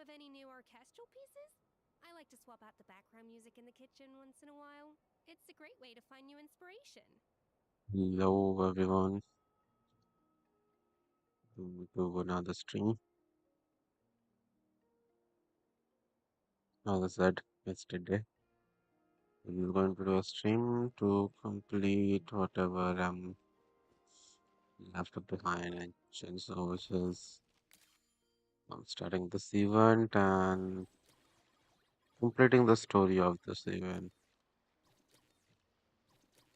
of any new orchestral pieces? I like to swap out the background music in the kitchen once in a while. It's a great way to find new inspiration. Hello everyone to another stream. As I said yesterday, we're going to do a stream to complete whatever I'm left behind and change the wishes. I'm starting this event and completing the story of this event.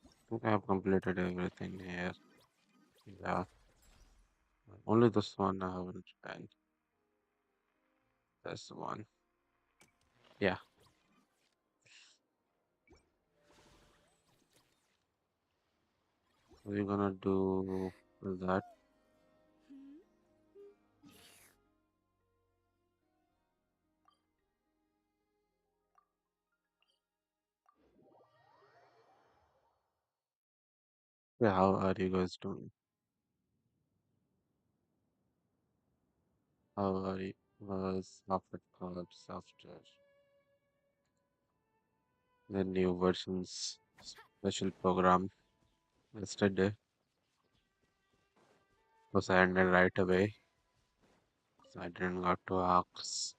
I think I have completed everything here. Yeah, only this one I haven't done. This one. Yeah, we're gonna do that. Yeah, how are you guys doing? How are you? Was after collapse after the new versions special program yesterday was ended right away. So I didn't got to ask.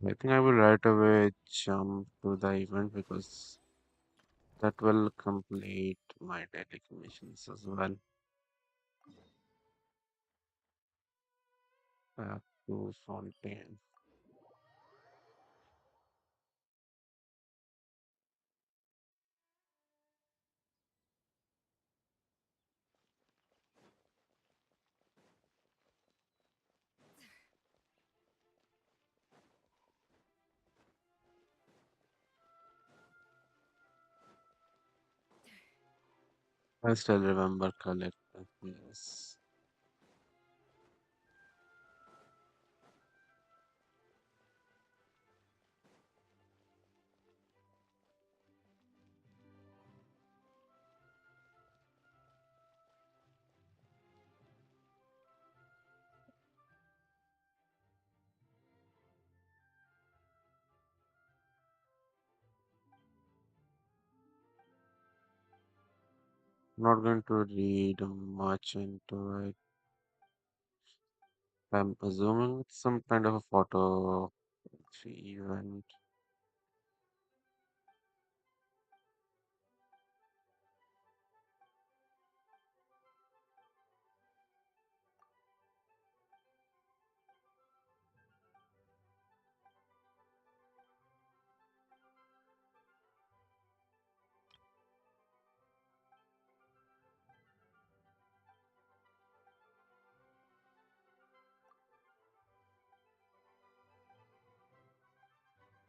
I think I will right away jump to the event because that will complete my daily missions as well. Back to Fontaine. I still remember collecting this. I'm not going to read much into it. I'm assuming it's some kind of a photo event.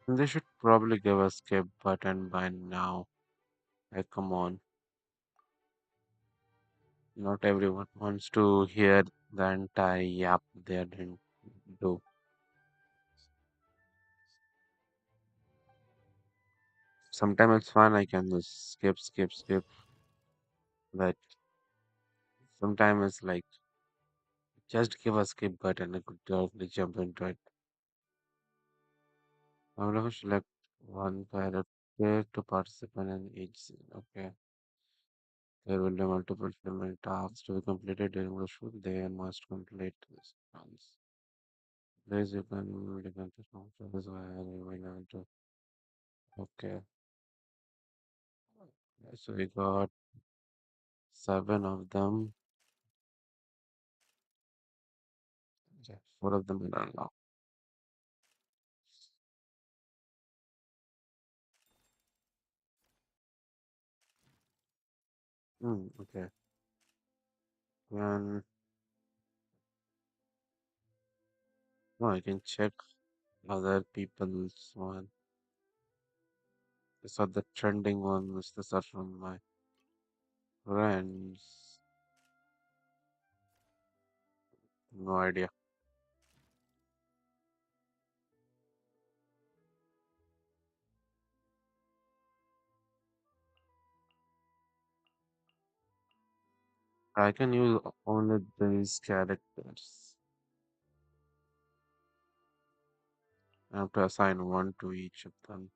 They should probably give a skip button by now. Like, come on. Not everyone wants to hear the entire yap they didn't do. Sometimes it's fun, I can just skip. But sometimes it's like, just give a skip button. I could directly jump into it. I will have to select one character to participate in each scene. Okay. There will be multiple filming tasks to be completed during the shoot. They must complete this once. Please, you can just this why I will to. Okay. So we got seven of them. Yeah, four of them are unlocked. Okay. And no, I can check other people's one. These are the trending ones. These are from my friends. No idea. I can use only these characters. I have to assign one to each of them.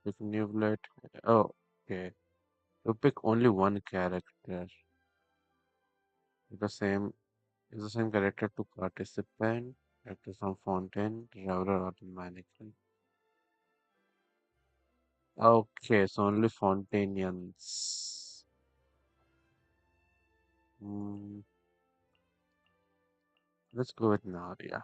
Pick new bullet. Oh, okay. You pick only one character. The same is the same character to participant, character from Fountain, Traveler, or the Mannequin. Okay, so only Fountainians. Mm, let's go with Nadia.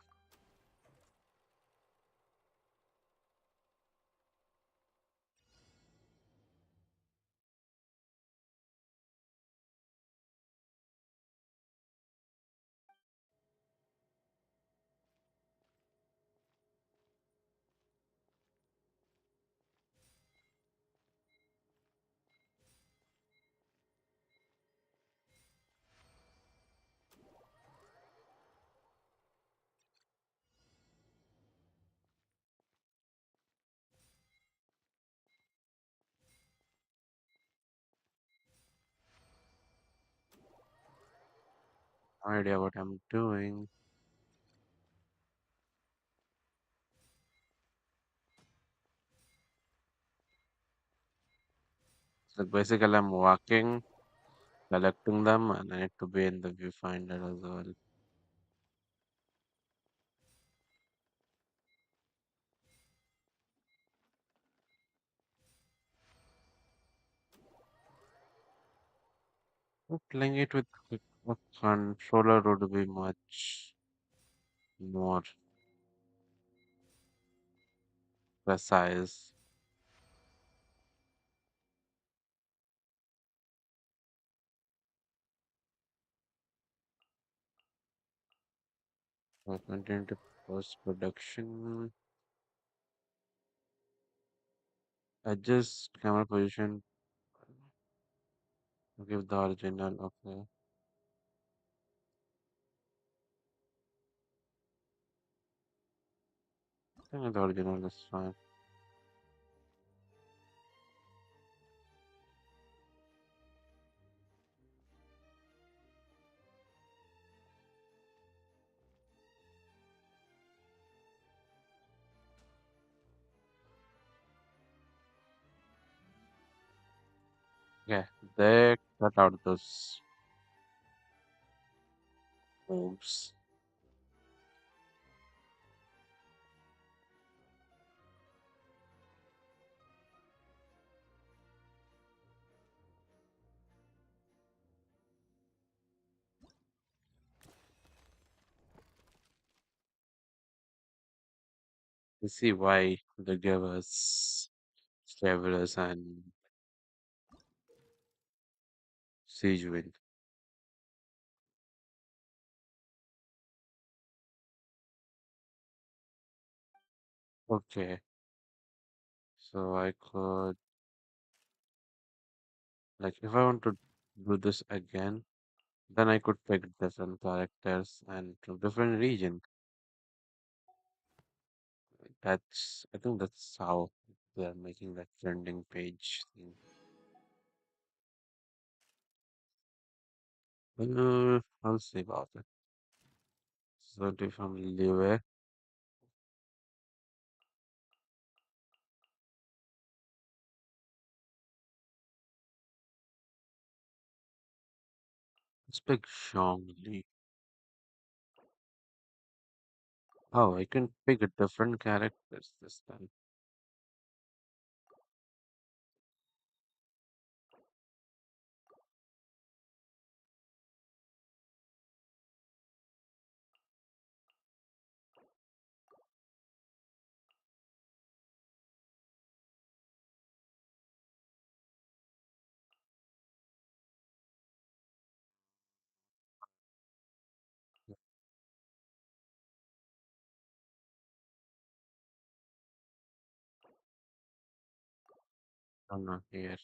No idea what I'm doing. So basically, I'm walking, collecting them, and I need to be in the viewfinder as well. Playing it with a controller would be much more precise. So content post production, adjust camera position to give the original. Okay, I think the original is fine. Yeah, they cut out those moves. You see why they give us Travelers and Siege Wind. Okay, so I could, like, if I want to do this again, then I could pick different characters and from different region. I think that's how they're making that trending page thing. I'll see about it. So if I'm Liwe, let's pick Zhongli. Oh, I can pick a different characters this time. I'm not here.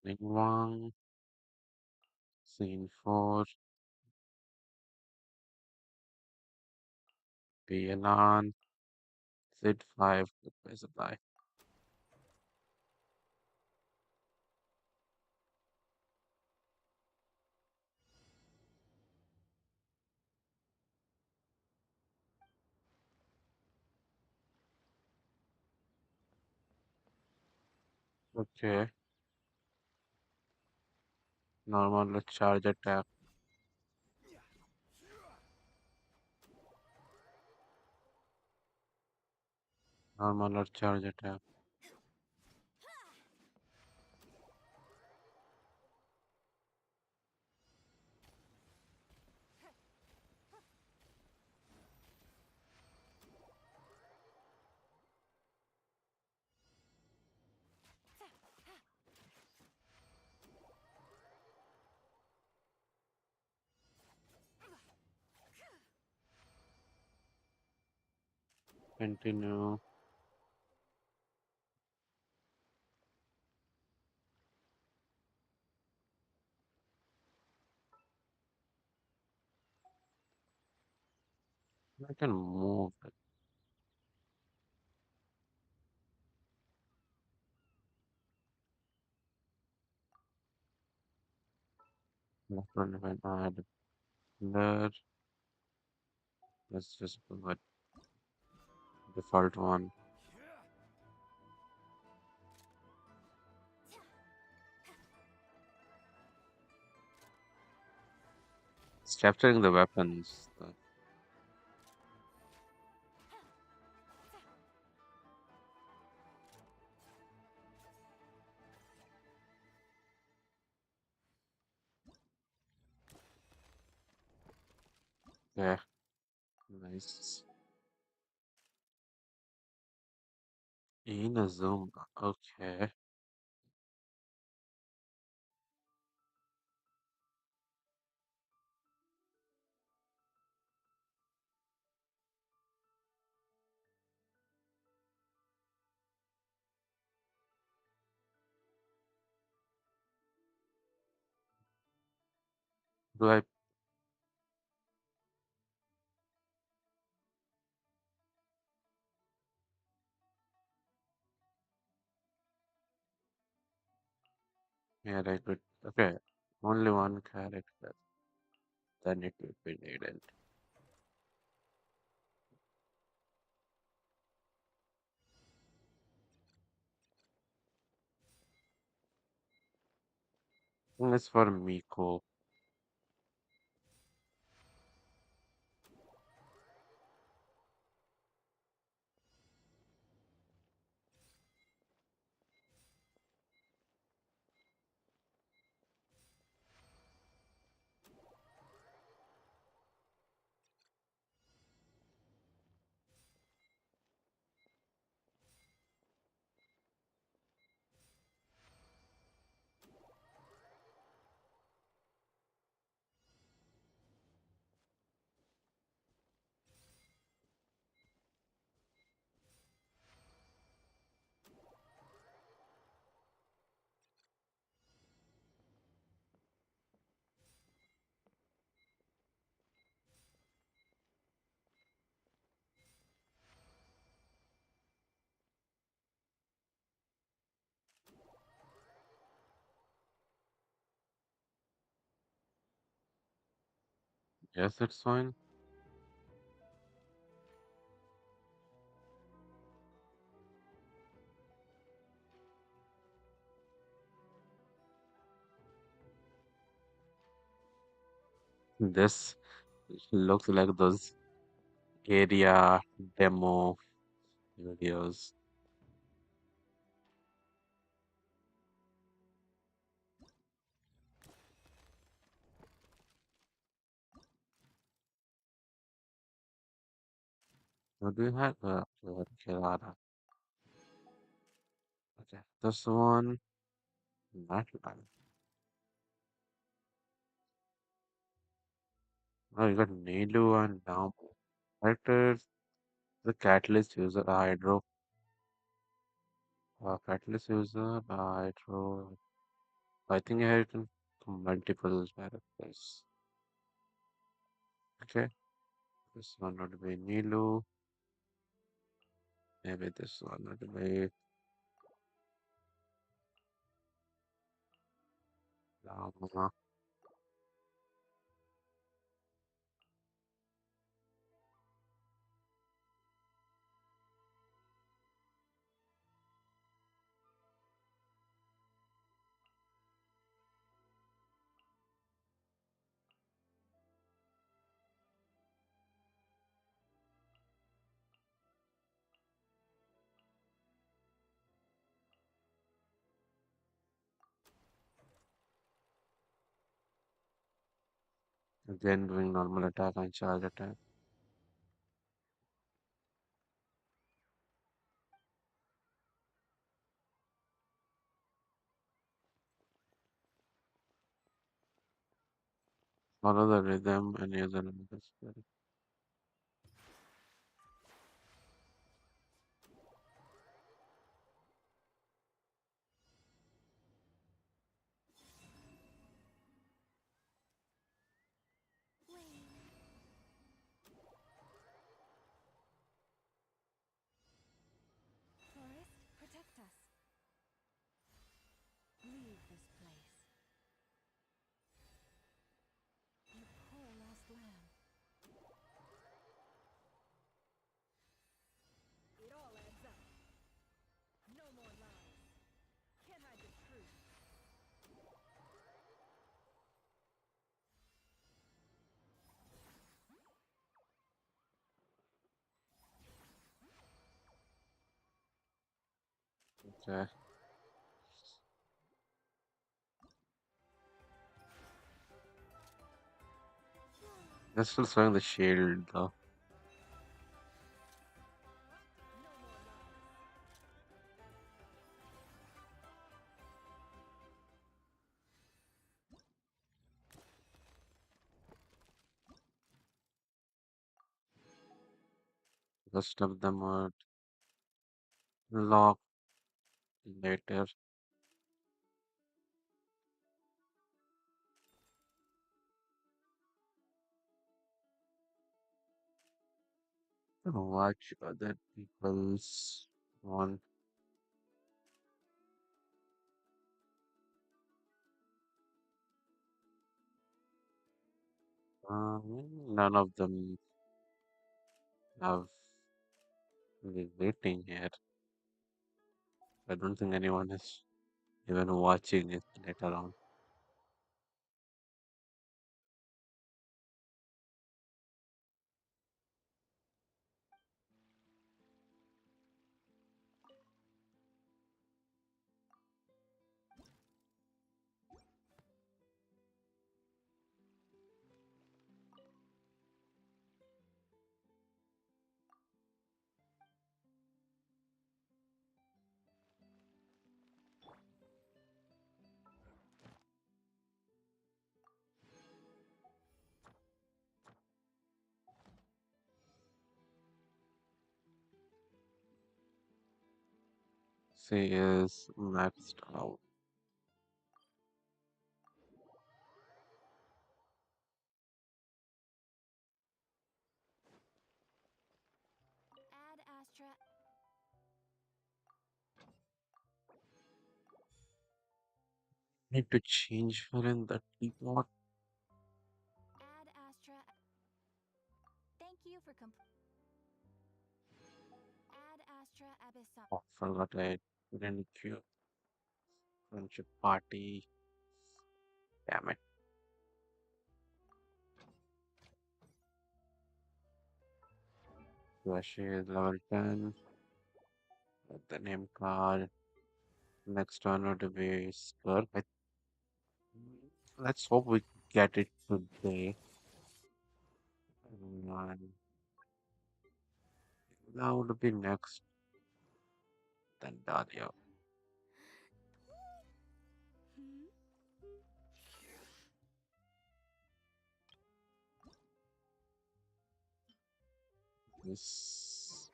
Ningwang, Scene 4, Bielan, Sid 5, goodbye supply. Okay, normal charge attack, normal charge attack. Continue. I can move it. Left one if I add there. Let's just do a default one. It's capturing the weapons. Yeah, nice. In a zoom. Okay. Do I? Yeah, I could. Okay. Only one character. Then it would be needed. It's for Miko. Yes, it's fine. This looks like those area demo videos. What do you have? Kerala. Okay, this one, not one. Oh, you got Nilu and Dam. Characters, the catalyst user, hydro, catalyst user, hydro. I think I had multiple characters. Okay, this one would be Nilu. Maybe this one would be Lama. Again, doing normal attack and charge attack. Follow the rhythm and use elemental spell. Forest, protect us. Leave this place. You poor lost lamb. It all adds up. No more lies. Can't hide the truth. Okay. They're still showing the shield though. No more lies. Rest of them are locked later. Watch other people's one. None of them have been waiting here. I don't think anyone is even watching it later on. She is maxed out. Ad Astra. Need to change her in the teapot. Ad Astra. Thank you for Ad Astra Abyssal. Oh, forgot I didn't queue. Friendship party. Damn it. So she is level 10. With the name card. Next one would be Skirk. Let's hope we get it today. And now would be next. Then Dahlia. Hmm? This.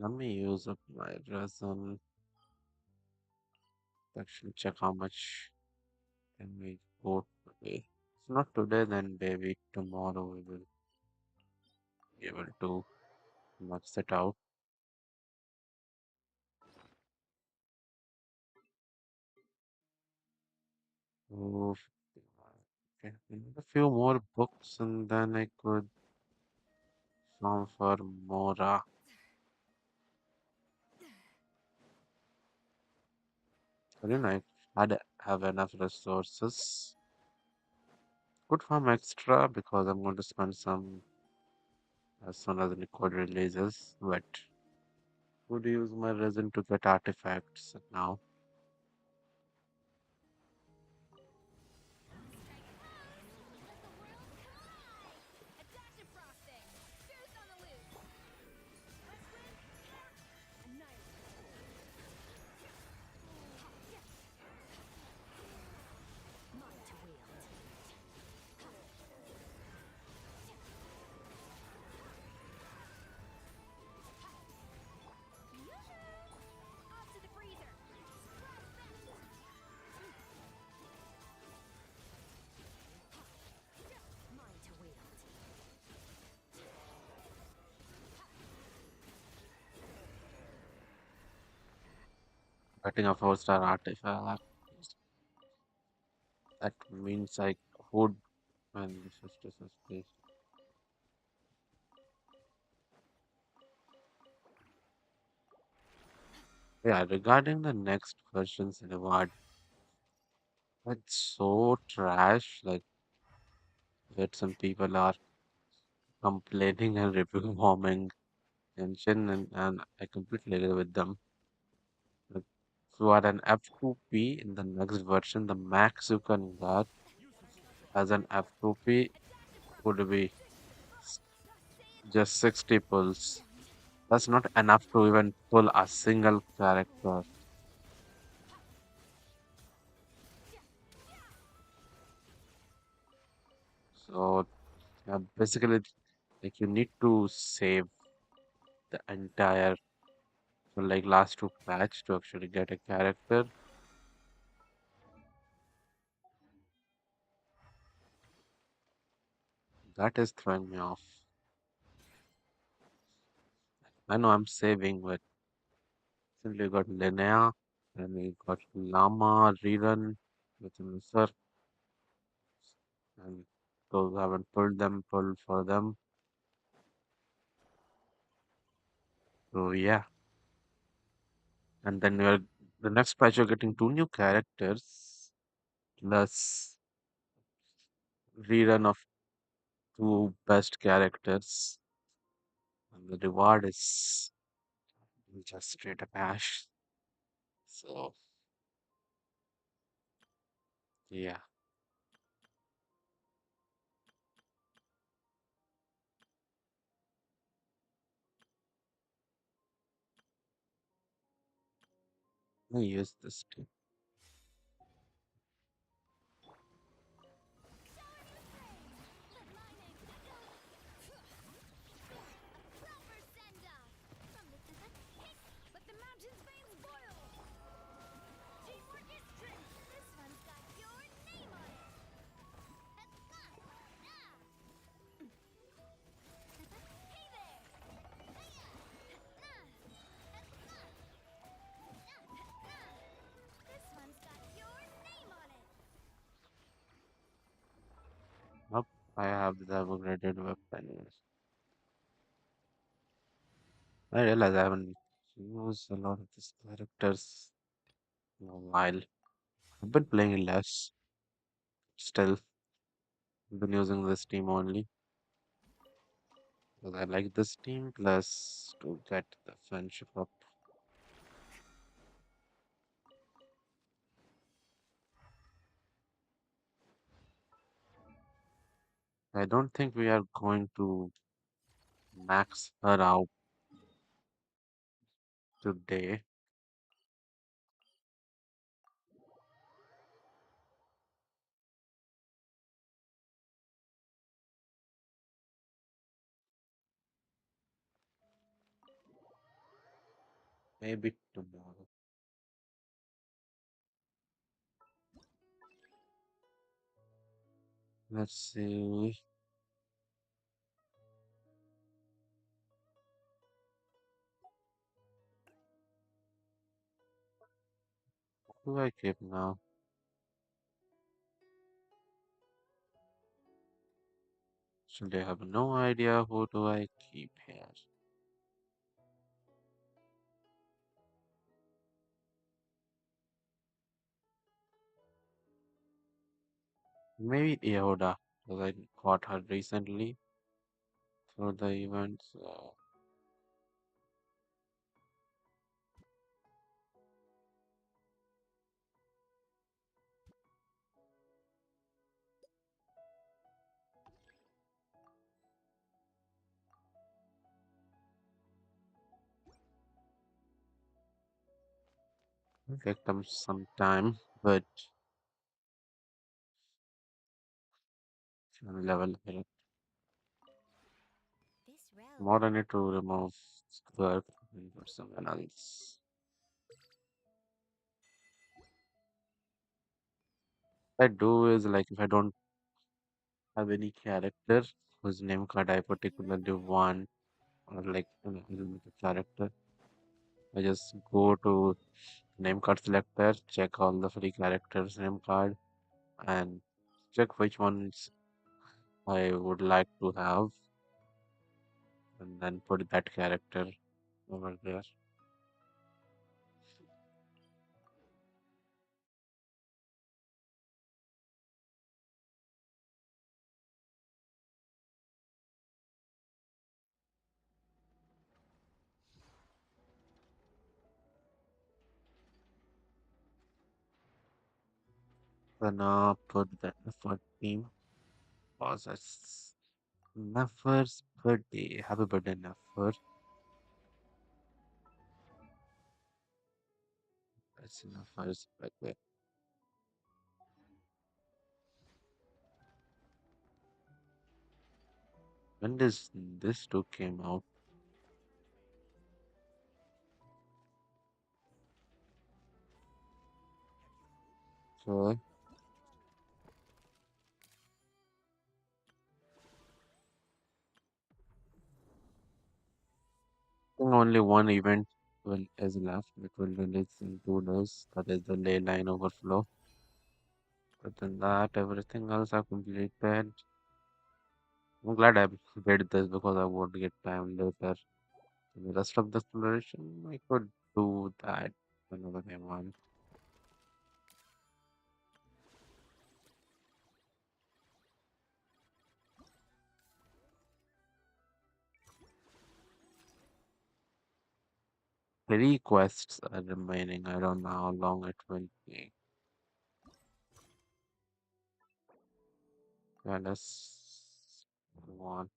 Let me use up my resin to actually check how much can we go today. If not today, then maybe tomorrow we will be able to max it out. Oh, okay. We need a few more books and then I could farm for Mora. I didn't know I'd have enough resources. Could farm extra because I'm going to spend some as soon as Nicole releases. But could use my resin to get artifacts now. Getting a 4-star artifact. That means I could win the 50-50. Yeah, regarding the next question's reward, it's so trash. Like that some people are complaining and review bombing Genshin, and I completely agree with them. Like, if you are an F2P in the next version, the max you can get as an F2P would be s- just 60 pulls. That's not enough to even pull a single character. So, basically, like you need to save the entire, so like last two patch to actually get a character. That is throwing me off. I know I'm saving, but simply got Linnea, and we got Llama, Rerun with Mr. And those haven't pulled for them. So yeah. And then we're the next patch you're getting two new characters plus rerun of two best characters. And the reward is just straight up ash. So yeah. I use this too. Nope, I have the upgraded weapon. I realize I haven't used a lot of these characters in a while. I've been playing less. Still, been using this team only because I like this team. Plus, to get the friendship up. I don't think we are going to max her out today. Maybe tomorrow. Let's see. Who do I keep now? Actually, I have no idea who do I keep here. Maybe Yehuda, because I got her recently for the event. So it take them some time, but level here. This road. More I need to remove Square for someone else. I do is like if I don't have any character whose name card I You know particularly that? want, or like a character, I just go to name card selector, check all the free characters name card, and check which ones I would like to have, and then put that character over there. Then put the effort team process. Neffer's birthday. Happy birthday, Neffer. That's Neffer's birthday. When does this two came out? So I think only one event will is left. It will release in 2 days. That is the ley line overflow. But than that, everything else I completed. I'm glad I did this because I won't get time later. The rest of the exploration, I could do that whenever I want. Three quests are remaining. I don't know how long it will be. Yeah, let's move on.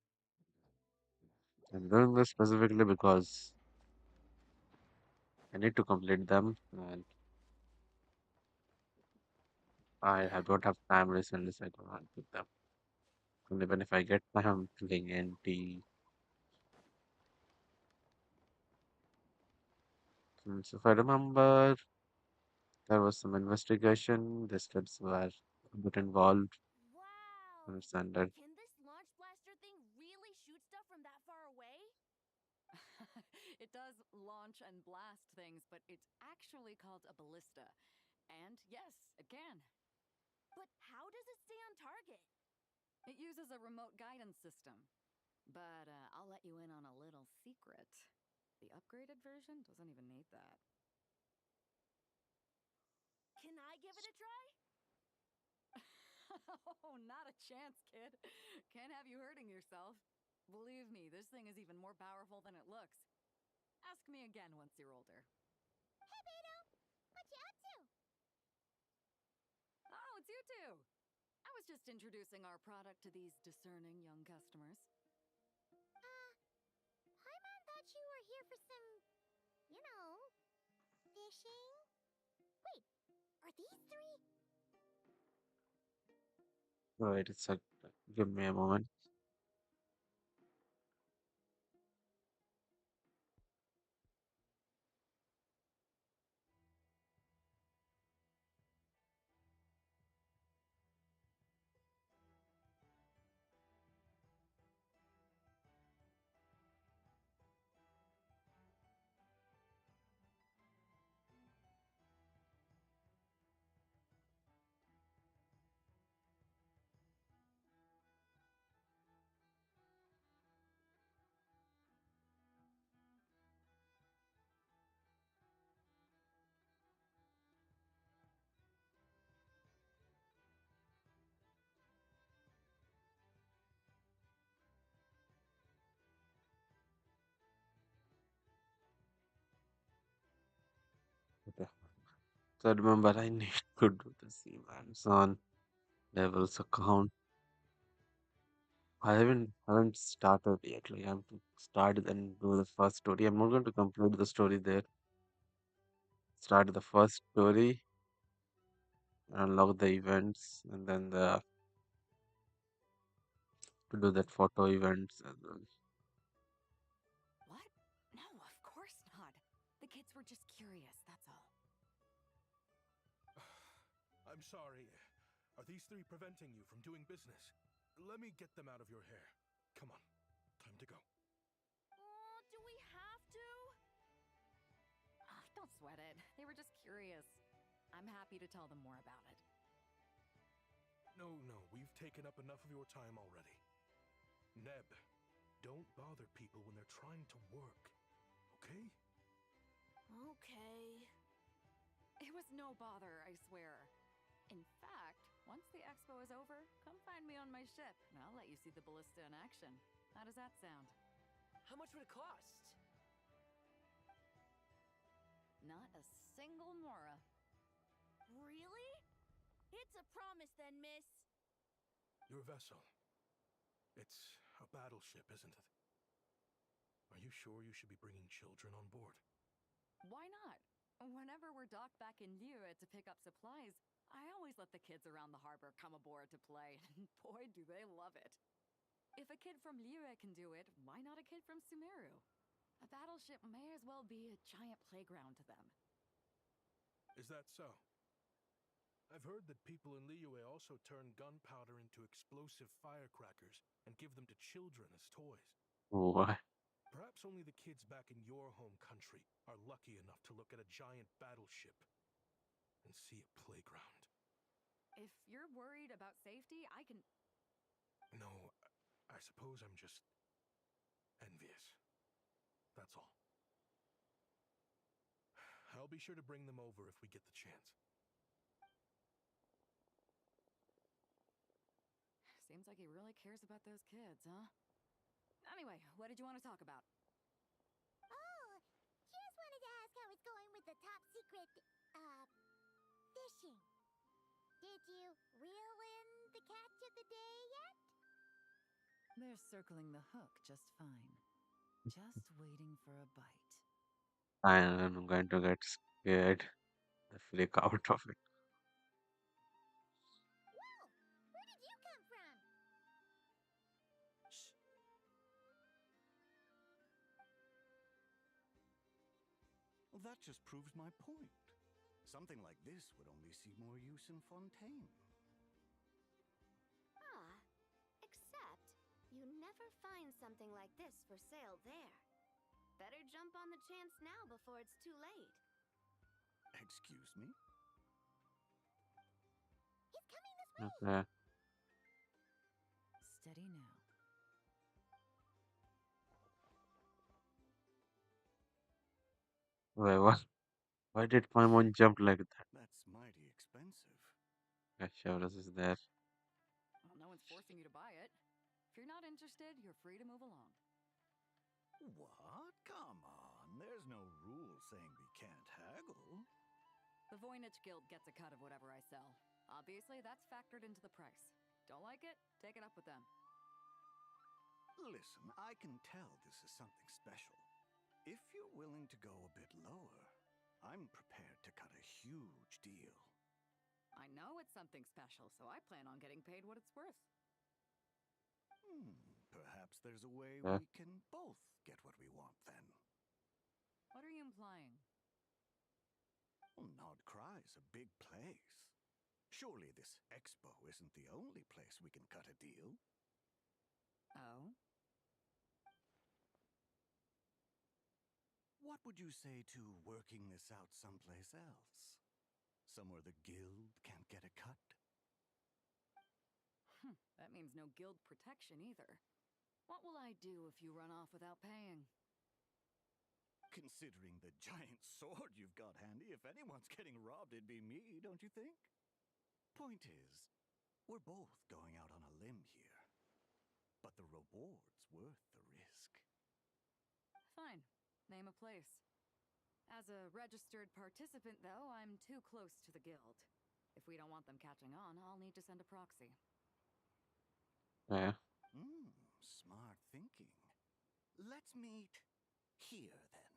I'm doing this specifically because I need to complete them and I don't have time recently, so I don't want to do them. And even if I get time, I'm playing NT. Since if I remember, there was some investigation. These kids were a bit involved. Wow! Understand that. Can this launch blaster thing really shoot stuff from that far away? It does launch and blast things, but it's actually called a ballista. And yes, it can. But how does it stay on target? It uses a remote guidance system. But I'll let you in on a little secret. The upgraded version doesn't even need that. Can I give it a try? Oh, not a chance, kid. Can't have you hurting yourself. Believe me, this thing is even more powerful than it looks. Ask me again once you're older. Hey, Beto! What you up to? Oh, it's you two. I was just introducing our product to these discerning young customers. Paimon thought you were here for some, fishing. Wait, are these three? Right, it's a give me a moment. So remember, I need to do the events on levels account. I haven't started yet. Like I have to start and do the first story. I'm not going to complete the story there. Start the first story, unlock the events, and then the to do that photo events. And then, What? No, of course not. The kids were just curious, that's all. I'm sorry. Are these three preventing you from doing business? Let me get them out of your hair. Come on, time to go. Oh, do we have to? Don't sweat it. They were just curious. I'm happy to tell them more about it. No, we've taken up enough of your time already. Neb, don't bother people when they're trying to work, okay? Okay. It was no bother, I swear. In fact, once the expo is over, come find me on my ship, and I'll let you see the ballista in action. How does that sound? How much would it cost? Not a single mora. Really? It's a promise then, miss. Your vessel. It's a battleship, isn't it? Are you sure you should be bringing children on board? Why not? Whenever we're docked back in Liyue to pick up supplies, I always let the kids around the harbor come aboard to play, and boy, do they love it. If a kid from Liyue can do it, why not a kid from Sumeru? A battleship may as well be a giant playground to them. Is that so? I've heard that people in Liyue also turn gunpowder into explosive firecrackers and give them to children as toys. why? Perhaps only the kids back in your home country are lucky enough to look at a giant battleship and see a playground. If you're worried about safety, I can... No, I suppose I'm just envious. That's all. I'll be sure to bring them over if we get the chance. Seems like he really cares about those kids, huh? Anyway, what did you want to talk about? Oh, just wanted to ask how it's going with the top secret, fishing. Did you reel in the catch of the day yet? They're circling the hook just fine. Just waiting for a bite. I'm going to get scared. I freak out of it. Whoa! Where did you come from? Shh. Well, that just proves my point. Something like this would only see more use in Fontaine. Ah, except you never find something like this for sale there. Better jump on the chance now before it's too late. Excuse me? He's coming this way! Okay. Steady now. Wait, what? Why did Paimon jump like that? That's mighty expensive. Assurance is there. Well, no one's forcing you to buy it. If you're not interested, you're free to move along. What? Come on. There's no rule saying we can't haggle. The Voynich Guild gets a cut of whatever I sell. Obviously, that's factored into the price. Don't like it? Take it up with them. Listen, I can tell this is something special. If you're willing to go a bit lower, I'm prepared to cut a huge deal. I know it's something special, so I plan on getting paid what it's worth. Perhaps there's a way Yeah. we can both get what we want then. What are you implying? Well, Nodcry's a big place. Surely this expo isn't the only place we can cut a deal. Oh? What would you say to working this out someplace else? Somewhere the guild can't get a cut? That means no guild protection either. What will I do if you run off without paying? Considering the giant sword you've got handy, if anyone's getting robbed, it'd be me, don't you think? Point is, we're both going out on a limb here. But the reward's worth the risk. Fine. Name a place. As a registered participant, though, I'm too close to the guild. If we don't want them catching on, I'll need to send a proxy. Yeah. Smart thinking. Let's meet here then.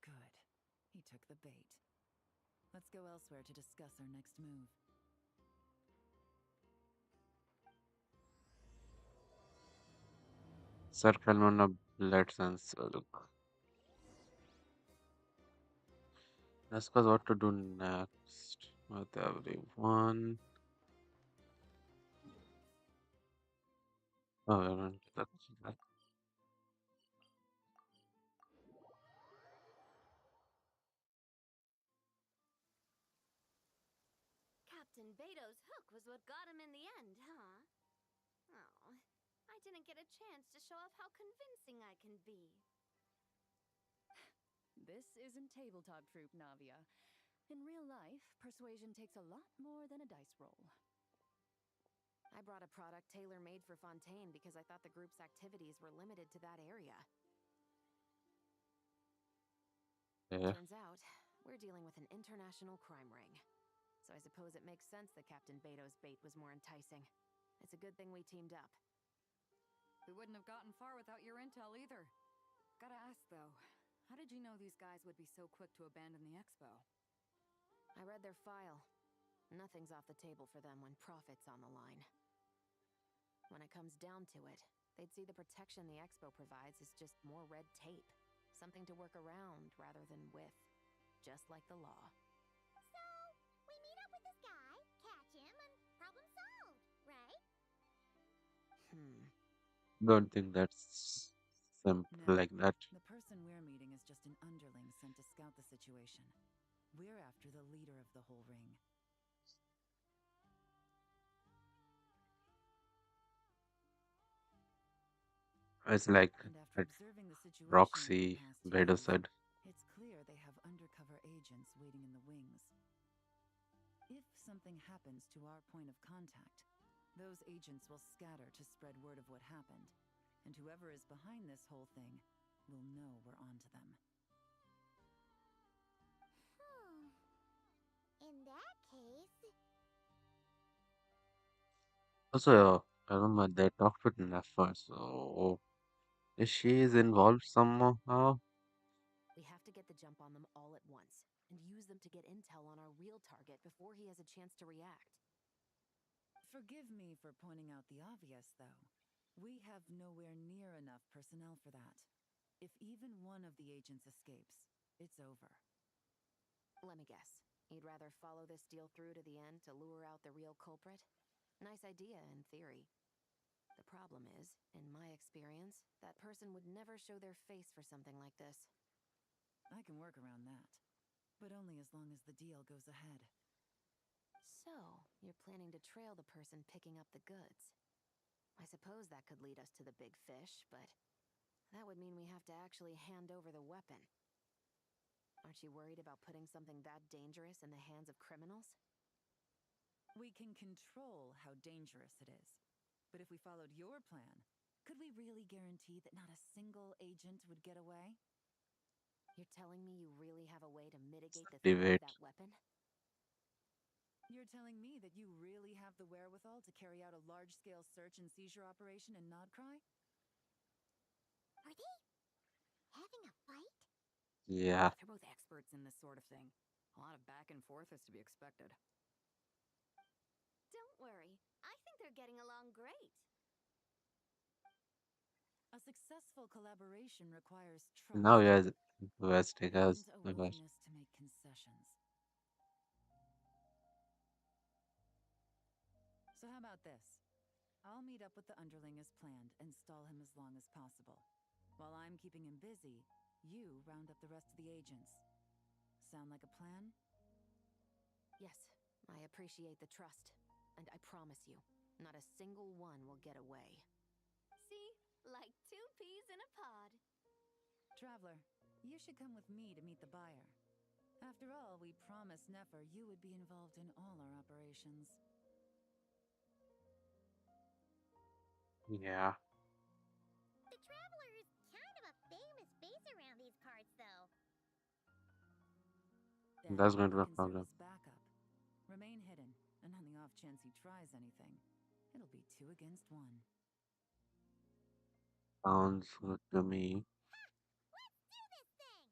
Good. He took the bait. Let's go elsewhere to discuss our next move. Circle on a blood sensor. Look. Discuss what to do next with everyone. Oh, I don't that's that. Captain Beto's hook was what got him in the end, huh? Oh, I didn't get a chance to show off how convincing I can be. This isn't tabletop troop, Navia. In real life, persuasion takes a lot more than a dice roll. I brought a product tailor-made for Fontaine because I thought the group's activities were limited to that area. Yeah. Turns out, we're dealing with an international crime ring. So I suppose it makes sense that Captain Beto's bait was more enticing. It's a good thing we teamed up. We wouldn't have gotten far without your intel either. Gotta ask though, how did you know these guys would be so quick to abandon the expo? I read their file. Nothing's off the table for them when profit's on the line. When it comes down to it, they'd see the protection the expo provides is just more red tape. Something to work around rather than with. Just like the law. So, we meet up with this guy, catch him, and problem solved, right? Don't think that's simple No, like that. the person we're meeting is just an underling sent to scout the situation. We're after the leader of the whole ring. It's like And after at observing the situation over the Roxy past Beta years, said. it's clear they have undercover agents waiting in the wings. If something happens to our point of contact, those agents will scatter to spread word of what happened, and whoever is behind this whole thing will know we're onto them. In that case, Also, I remember they talked with Nefa, so if she is involved somehow. We have to get the jump on them all at once, and use them to get intel on our real target before he has a chance to react. Forgive me for pointing out the obvious, though. We have nowhere near enough personnel for that. If even one of the agents escapes, it's over. Let me guess. You'd rather follow this deal through to the end to lure out the real culprit? Nice idea, in theory. The problem is, in my experience, that person would never show their face for something like this. I can work around that, but only as long as the deal goes ahead. So, you're planning to trail the person picking up the goods. I suppose that could lead us to the big fish, but that would mean we have to actually hand over the weapon. Aren't you worried about putting something that dangerous in the hands of criminals? We can control how dangerous it is. But if we followed your plan, could we really guarantee that not a single agent would get away? You're telling me you really have a way to mitigate the threat Debate. of that weapon? You're telling me that you really have the wherewithal to carry out a large-scale search and seizure operation in Nodcry? are they having a fight? Yeah. They're both experts in this sort of thing. A lot of back and forth is to be expected. Don't worry, I think they're getting along great. A successful collaboration requires Now trust he has take us. and a My gosh. willingness to make concessions. So how about this? I'll meet up with the underling as planned and stall him as long as possible. While I'm keeping him busy, you round up the rest of the agents. Sound like a plan? Yes, I appreciate the trust. And I promise you, not a single one will get away. See? Like two peas in a pod. Traveler, you should come with me to meet the buyer. After all, we promised Nefer you would be involved in all our operations. Yeah, The Traveler is kind of a famous face around these parts, though. Then that's going to be we a can serve problem. as backup. Remain hidden, and on the off chance he tries anything, it'll be 2 against 1. Sounds good to me. Let's do this thing!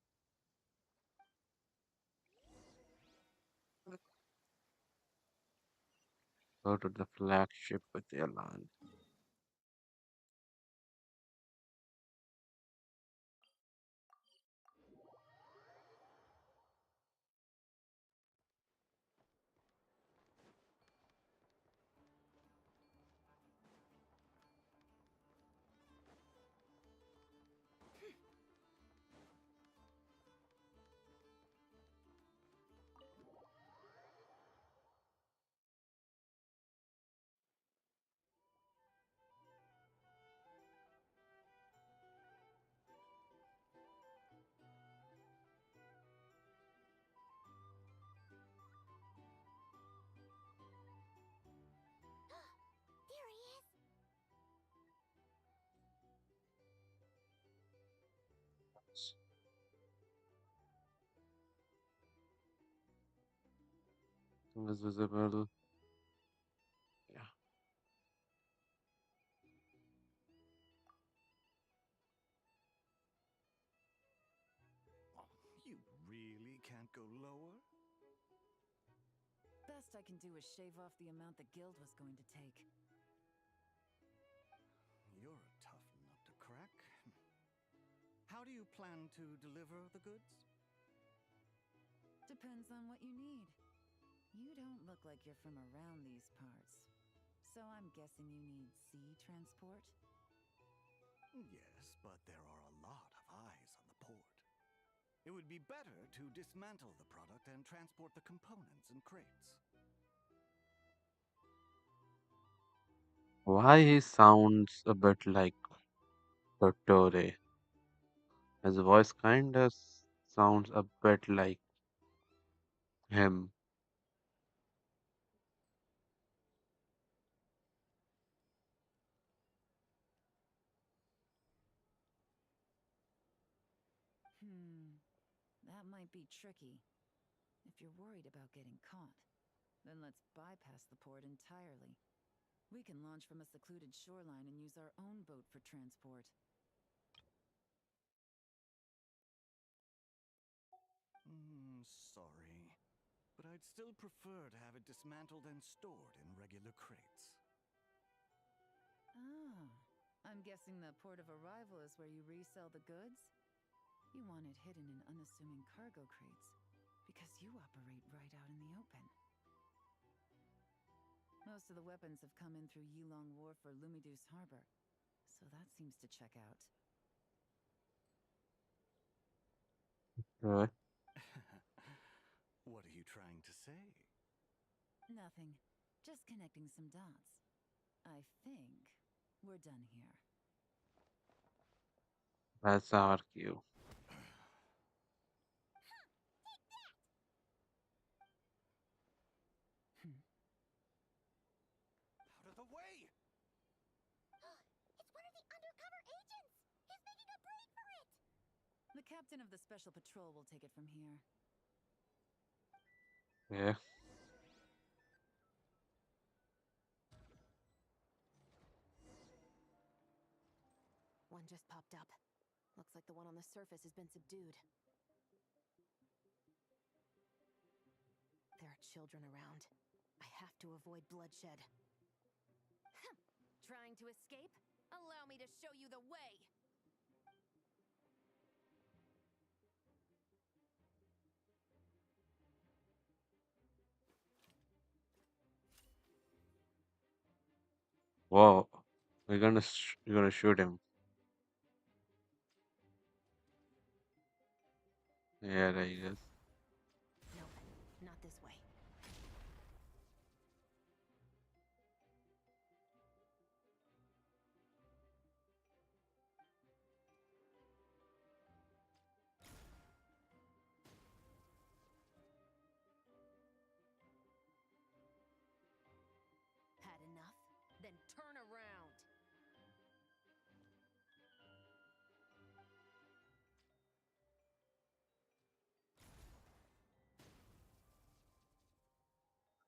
Go to the flagship with the airline. There he is! Is visible. Yeah. Oh, you really can't go lower? Best I can do is shave off the amount the guild was going to take. You're a tough nut to crack. How do you plan to deliver the goods? Depends on what you need. You don't look like you're from around these parts. So I'm guessing you need sea transport? Yes, but there are a lot of eyes on the port. It would be better to dismantle the product and transport the components in crates. Why he sounds a bit like Dottore? His voice kinda sounds a bit like him. That might be tricky. If you're worried about getting caught, then let's bypass the port entirely. We can launch from a secluded shoreline and use our own boat for transport. Sorry. But I'd still prefer to have it dismantled and stored in regular crates. Ah, I'm guessing the port of arrival is where you resell the goods? You want it hidden in unassuming cargo crates, because you operate right out in the open. Most of the weapons have come in through Yilong Wharf or Lumiduce Harbor, so that seems to check out. Uh, What are you trying to say? Nothing. Just connecting some dots. I think we're done here. Let's argue. Out of the way! It's one of the undercover agents! He's making a break for it! The captain of the special patrol will take it from here. Yeah. One just popped up. Looks like the one on the surface has been subdued. There are children around. I have to avoid bloodshed. Trying to escape? Allow me to show you the way! Whoa. You're gonna shoot him. Yeah, there he is. Nope, not this way. Had enough? Then turn around!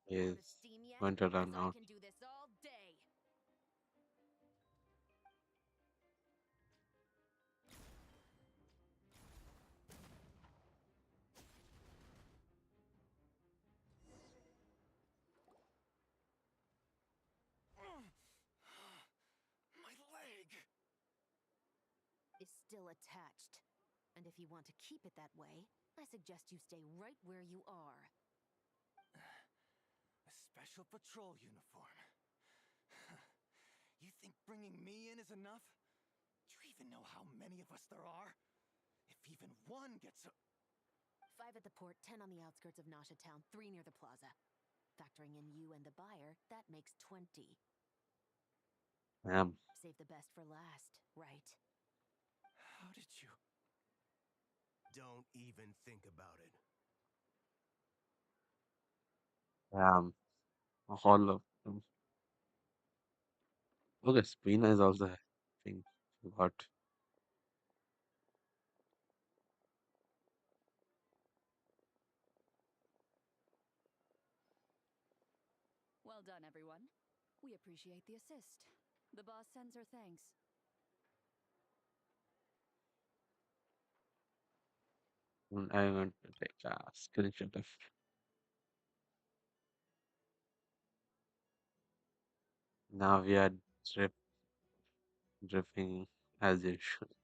Is Out of steam yet? going to 'Cause run I out. can do this all day. My leg! Is still attached. And if you want to keep it that way, I suggest you stay right where you are. A special patrol uniform. You think bringing me in is enough? Do you even know how many of us there are? If even one gets a... 5 at the port, 10 on the outskirts of Nasha Town, 3 near the plaza. Factoring in you and the buyer, that makes 20. Damn. Save the best for last, right? How did you... Don't even think about it. Damn. All of them. Okay, Spina is also having what? Well done, everyone. We appreciate the assist. The boss sends her thanks. I'm going to take a screenshot of. Now we are drifting as usual.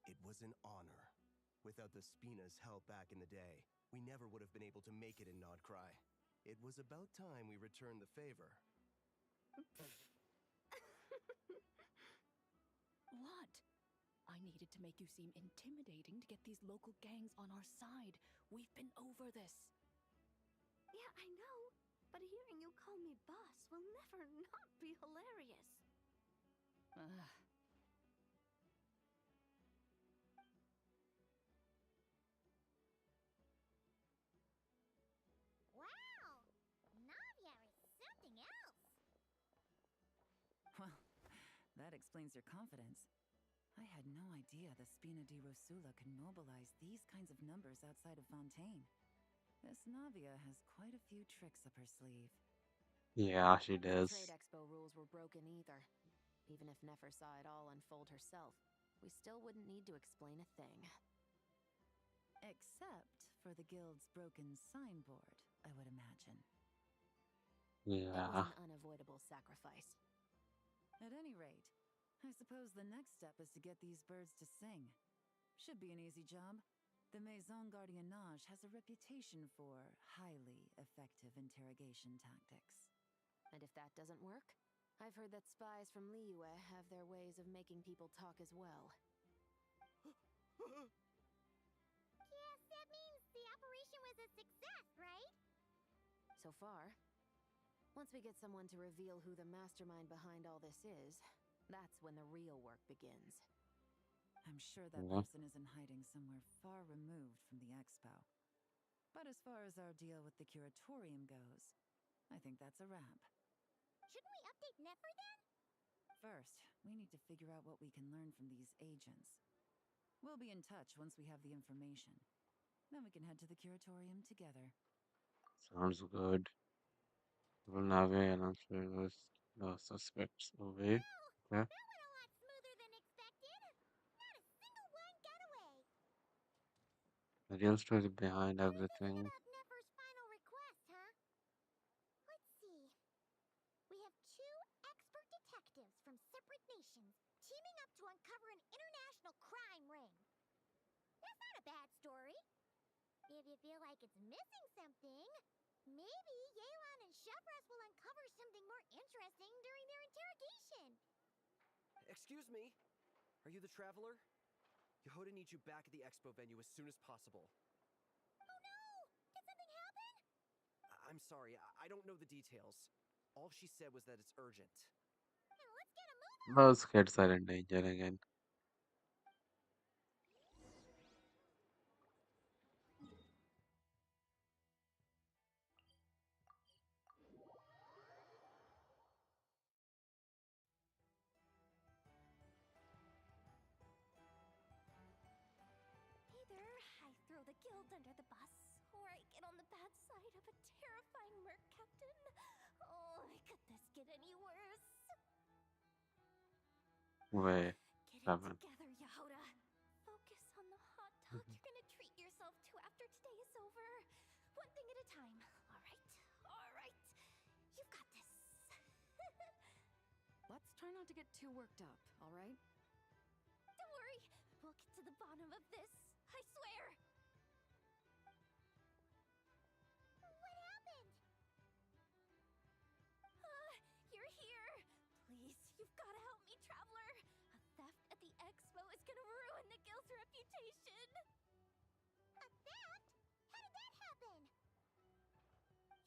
It was an honor. Without the Spina's help back in the day, we never would have been able to make it in Nodcry. It was about time we returned the favor. What? I needed to make you seem intimidating to get these local gangs on our side. We've been over this. Yeah, I know. But hearing you call me boss will never not be hilarious. Ugh. Wow! Navia is something else. Well, that explains your confidence. I had no idea the Spina di Rosula can mobilize these kinds of numbers outside of Fontaine. This Navia has quite a few tricks up her sleeve. Yeah, she The does. Trade Expo rules were broken either. Even if Nefer saw it all unfold herself, we still wouldn't need to explain a thing. Except for the guild's broken signboard, I would imagine. It was Yeah. an unavoidable sacrifice. At any rate, I suppose the next step is to get these birds to sing. Should be an easy job. The Maison Gardiennage has a reputation for highly effective interrogation tactics. And if that doesn't work, I've heard that spies from Liyue have their ways of making people talk as well. Yes, that means the operation was a success, right? So far. Once we get someone to reveal who the mastermind behind all this is, that's when the real work begins. I'm sure that Yeah. person is in hiding somewhere far removed from the expo. But as far as our deal with the curatorium goes, I think that's a wrap. Shouldn't we update Nefer then? First, we need to figure out what we can learn from these agents. We'll be in touch once we have the information. Then we can head to the curatorium together. Sounds good. Well, now we announce the suspects away. Okay. That went a lot smoother than expected. Not a single one got away. The real story behind How to think everything. about Nefer's final request, huh? Let's see. We have 2 expert detectives from separate nations teaming up to uncover an international crime ring. That's not a bad story. If you feel like it's missing something, maybe Yelan and Shepras will uncover something more interesting during their interrogation. Excuse me? Are you the traveler? Yehoda needs you back at the expo venue as soon as possible. Oh no! Did something happen? I'm sorry, I don't know the details. All she said was that it's urgent. Now let's get a move on. Those kids are in danger again. Either I throw the guild under the bus, or I get on the bad side of a terrifying merc captain. Oh, could this get any worse? Wait, Get it seven. together, Yehoda. Focus on the hot dog Mhm. you're gonna treat yourself to after today is over. One thing at a time. All right? All right. You've got this. Let's try not to get too worked up, all right? Don't worry. We'll get to the bottom of this. I swear. What happened? You're here. Please, you've got to help me, Traveler. A theft at the expo is gonna ruin the guild's reputation. A theft? How did that happen?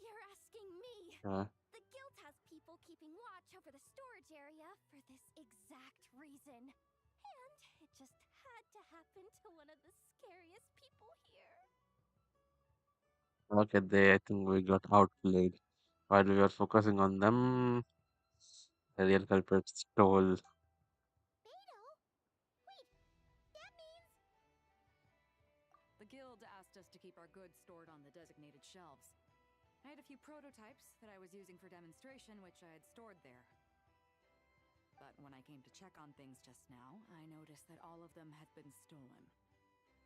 You're asking me. Yeah. The guild has people keeping watch over the storage area for this exact reason. And it just had to happen to one of the scariest people here. Okay, I think we got outplayed. While we were focusing on them, the real culprit stole. Beto? Wait, that means... The guild asked us to keep our goods stored on the designated shelves. I had a few prototypes that I was using for demonstration, which I had stored there. But when I came to check on things just now, I noticed that all of them had been stolen.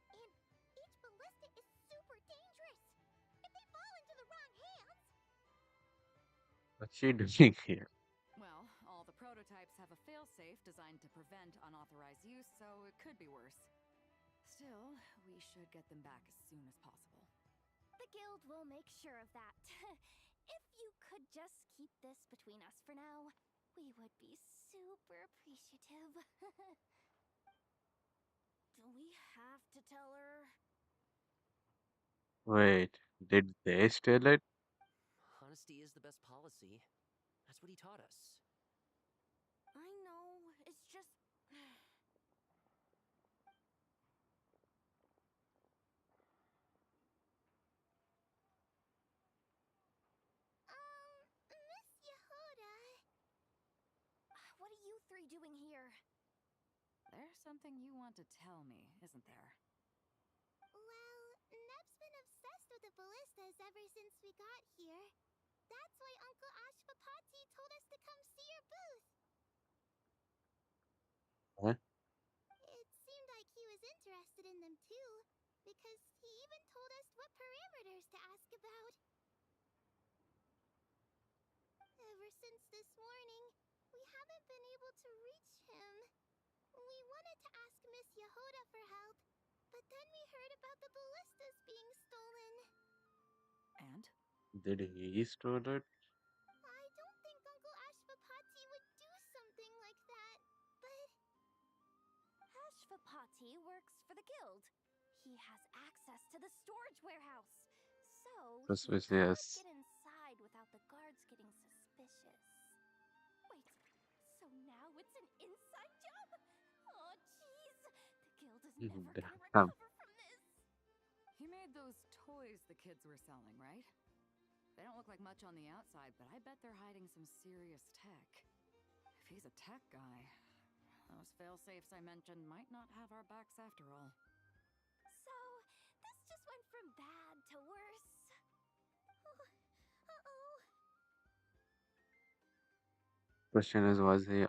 And each ballista is super dangerous. If they fall into the wrong hands... What's she doing here? Well, all the prototypes have a failsafe designed to prevent unauthorized use, so it could be worse. Still, we should get them back as soon as possible. The guild will make sure of that. If you could just keep this between us for now, we would be super appreciative. Do we have to tell her? Wait, did they steal it? Honesty is the best policy. That's what he taught us. I know, it's just... Miss Yehoda... What are you three doing here? There's something you want to tell me, isn't there? Well, Neb's been obsessed with the ballistas ever since we got here. That's why Uncle Ashpapati told us to come see your booth. Huh? It seemed like he was interested in them too, because he even told us what parameters to ask about. Ever since this morning, we haven't been able to reach him. We wanted to ask Miss Yehoda for help, but then we heard about the ballistas being stolen. And? Did he steal it? I don't think Uncle Ashpapati would do something like that, but... Ashpapati works for the guild. He has access to the storage warehouse. So, he could Suspicious. get inside without the guards getting suspicious. Wait, so now it's an inside job? Oh, jeez. The guild is never gonna Damn. recover from this. He made those toys the kids were selling, right? They don't look like much on the outside, but I bet they're hiding some serious tech. If he's a tech guy, those fail-safes I mentioned might not have our backs after all. So, this just went from bad to worse. Uh-oh. Question is, was he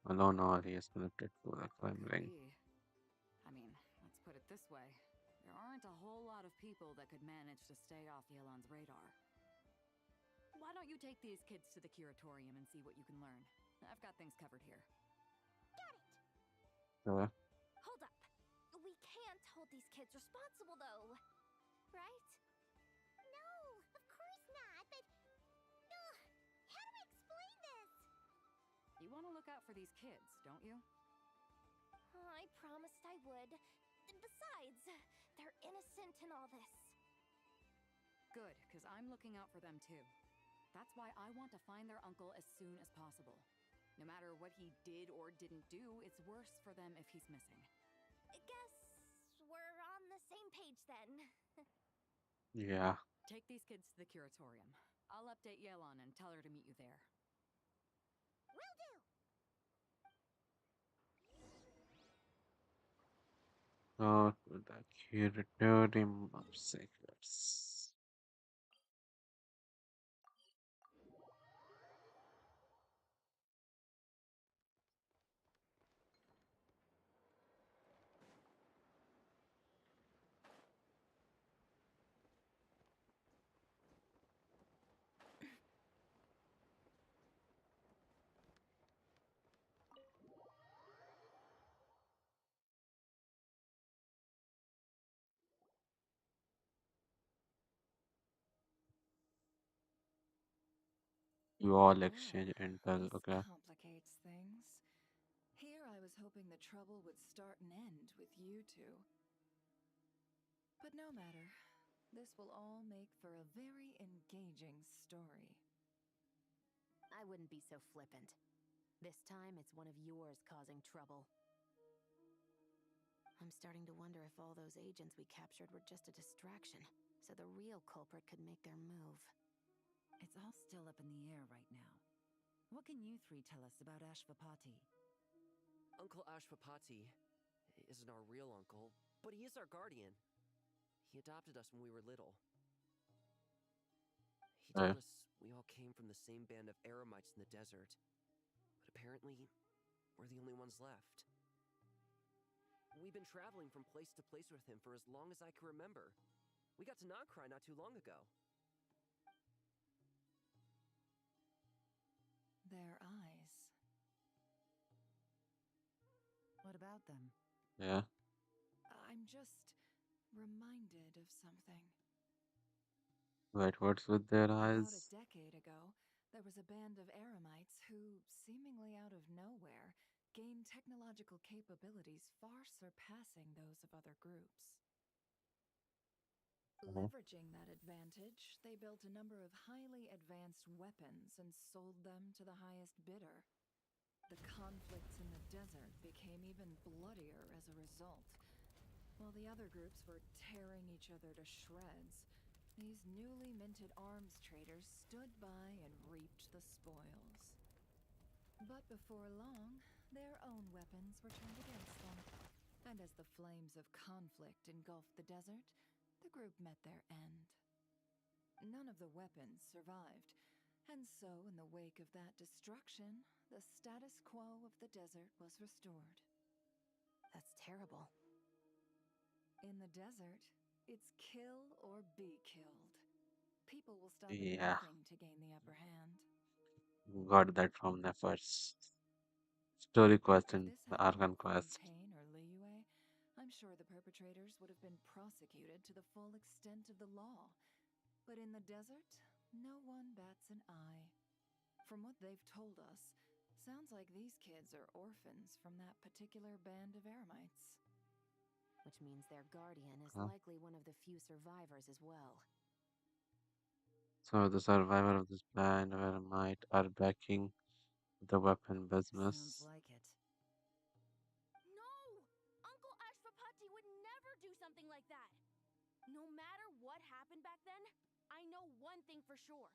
alone or he is connected to the crime Could ring? be. I mean, let's put it this way. There aren't a whole lot of people that could manage to stay off Yelon's radar. Why don't you take these kids to the curatorium and see what you can learn? I've got things covered here. Got it. Uh, Hold up. We can't hold these kids responsible, though. Right? No, of course not, but... how do I explain this? You want to look out for these kids, don't you? I promised I would. Besides, they're innocent in all this. Good, because I'm looking out for them too. That's why I want to find their uncle as soon as possible. No matter what he did or didn't do, it's worse for them if he's missing. Guess we're on the same page then. yeah. Take these kids to the curatorium. I'll update Yelon and tell her to meet you there. Will do! Not with the curatorium of secrets. You all Well, exchange intel. this Okay. complicates things. Here I was hoping the trouble would start and end with you two. But no matter. This will all make for a very engaging story. I wouldn't be so flippant. This time, it's one of yours causing trouble. I'm starting to wonder if all those agents we captured were just a distraction, so the real culprit could make their move. It's all still up in the air right now. What can you three tell us about Ashvapati? Uncle Ashwapati isn't our real uncle, but he is our guardian. He adopted us when we were little. He Okay. told us we all came from the same band of eremites in the desert, but apparently, we're the only ones left. We've been traveling from place to place with him for as long as I can remember. We got to Nagcry not too long ago. Their eyes. What about them? Yeah. I'm just reminded of something. Wait, what's with their About a eyes? decade ago, there was a band of eremites who, seemingly out of nowhere, gained technological capabilities far surpassing those of other groups. Uh-huh. Leveraging that advantage, they built a number of highly advanced weapons and sold them to the highest bidder. The conflicts in the desert became even bloodier as a result. While the other groups were tearing each other to shreds, these newly minted arms traders stood by and reaped the spoils. But before long, their own weapons were turned against them. And as the flames of conflict engulfed the desert, the group met their end. None of the weapons survived, and so in the wake of that destruction, the status quo of the desert was restored. That's terrible. In the desert, it's kill or be killed. People will stop at Yeah. nothing to gain the upper hand. Got that from the first story quest If in this the happened in Arkan quest. Fontaine or Liyue, I'm sure the perpetrators would have been prosecuted to the full extent of the law. But in the desert, no one bats an eye. From what they've told us, sounds like these kids are orphans from that particular band of eremites. Which means their guardian is Huh? likely one of the few survivors as well. So the survivor of this band where might are backing the weapon Sounds business. like it. No! Uncle Ashvapati would never do something like that! No matter what happened back then, I know one thing for sure.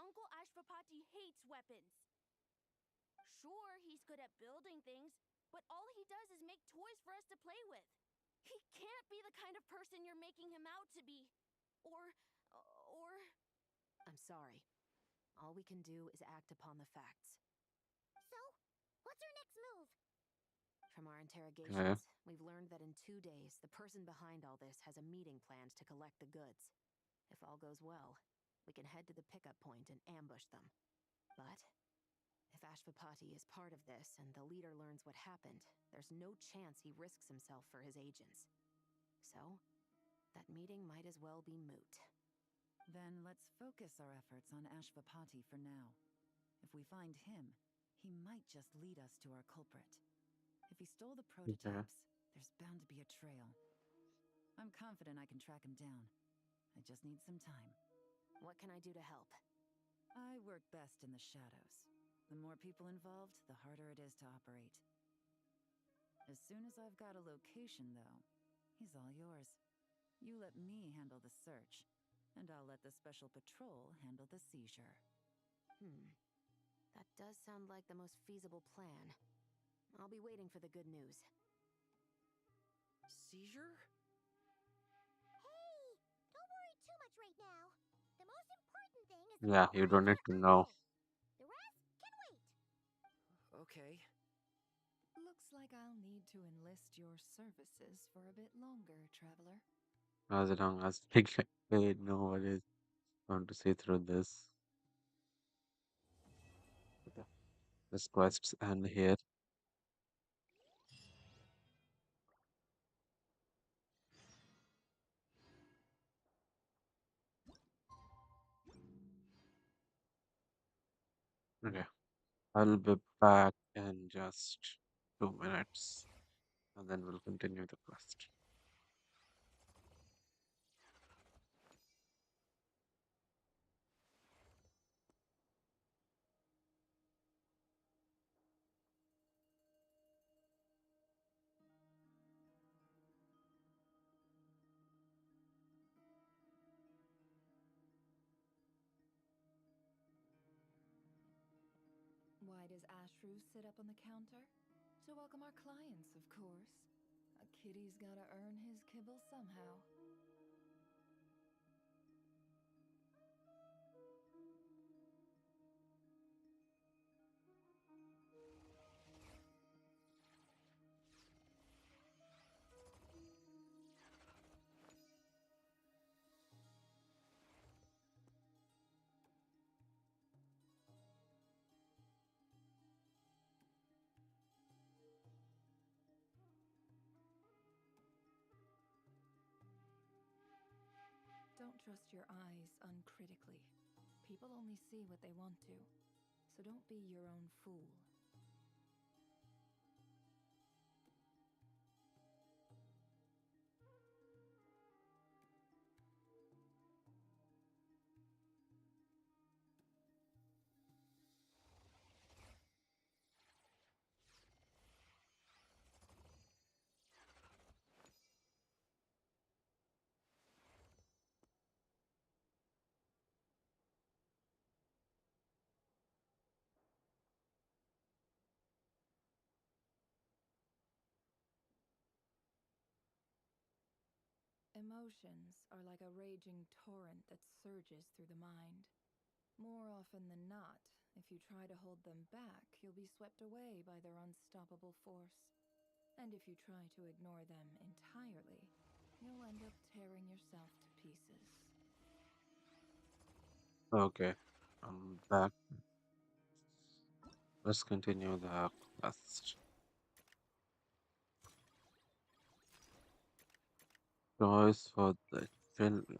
Uncle Ashvapati hates weapons. Sure, he's good at building things, but all he does is make toys for us to play with. He can't be the kind of person you're making him out to be. Or... I'm sorry. All we can do is act upon the facts. So, what's our next move? From our Okay. interrogations, we've learned that in 2 days, the person behind all this has a meeting planned to collect the goods. If all goes well, we can head to the pickup point and ambush them. But if Ashvapati is part of this and the leader learns what happened, there's no chance he risks himself for his agents. So, that meeting might as well be moot. Then let's focus our efforts on Ashvapati for now. If we find him, he might just lead us to our culprit. If he stole the Okay. prototypes, there's bound to be a trail. I'm confident I can track him down. I just need some time. What can I do to help? I work best in the shadows. The more people involved, the harder it is to operate. As soon as I've got a location, though, he's all yours. You let me handle the search, and I'll let the special patrol handle the seizure. That does sound like the most feasible plan. I'll be waiting for the good news. Seizure? Hey! Don't worry too much right now. The most important thing is Yeah, that we you don't find need your to know. uncle. The rest can wait. Okay. Looks like I'll need to enlist your services for a bit longer, traveler. As long as they get paid, nobody is going to see through this. Okay. This quests end here. Okay. I'll be back in just 2 minutes and then we'll continue the quest. Why does Ashru sit up on the counter? To welcome our clients, of course. A kitty's gotta earn his kibble somehow. Don't trust your eyes uncritically. People only see what they want to, so don't be your own fool. Emotions are like a raging torrent that surges through the mind. More often than not, if you try to hold them back, you'll be swept away by their unstoppable force. And if you try to ignore them entirely, you'll end up tearing yourself to pieces. Okay. I'm back. Let's continue the quest. Choice for the children.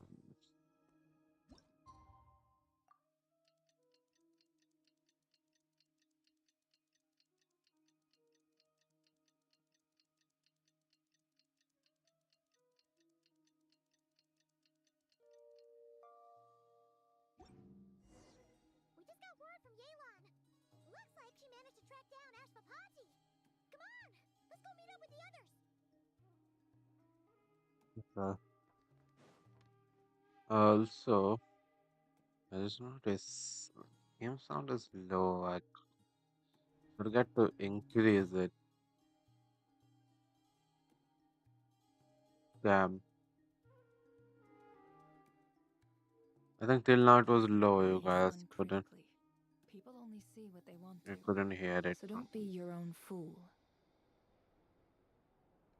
We just got word from Yelan. Looks like she managed to track down Ashpapati. Come on, let's go meet up with the others. Also, I just noticed game sound is low. I forget to increase it. Damn. I think till now it was low, you guys couldn't Uncritically. People only see what they want you to, couldn't hear it so from don't be me. your own fool.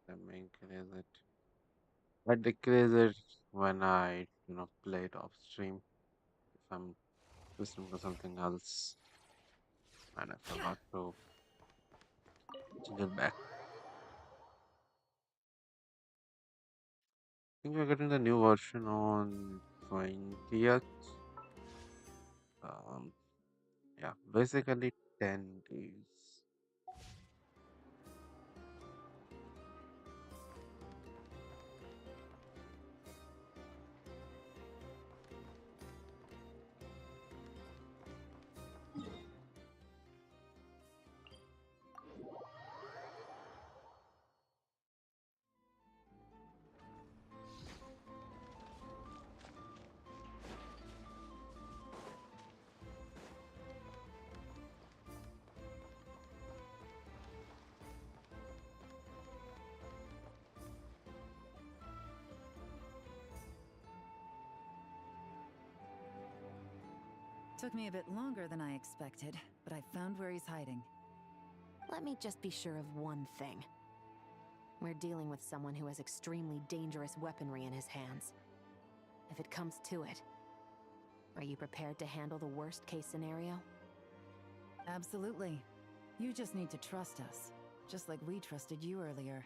Let me increase it. I decrease it when I, play it off stream. If I'm listening to something else and I forgot to change it back. I think we're getting the new version on 20th. Um, yeah, basically 10 days. Took me a bit longer than I expected, but I found where he's hiding. Let me just be sure of one thing. We're dealing with someone who has extremely dangerous weaponry in his hands. If it comes to it, are you prepared to handle the worst case scenario? Absolutely. You just need to trust us, just like we trusted you earlier.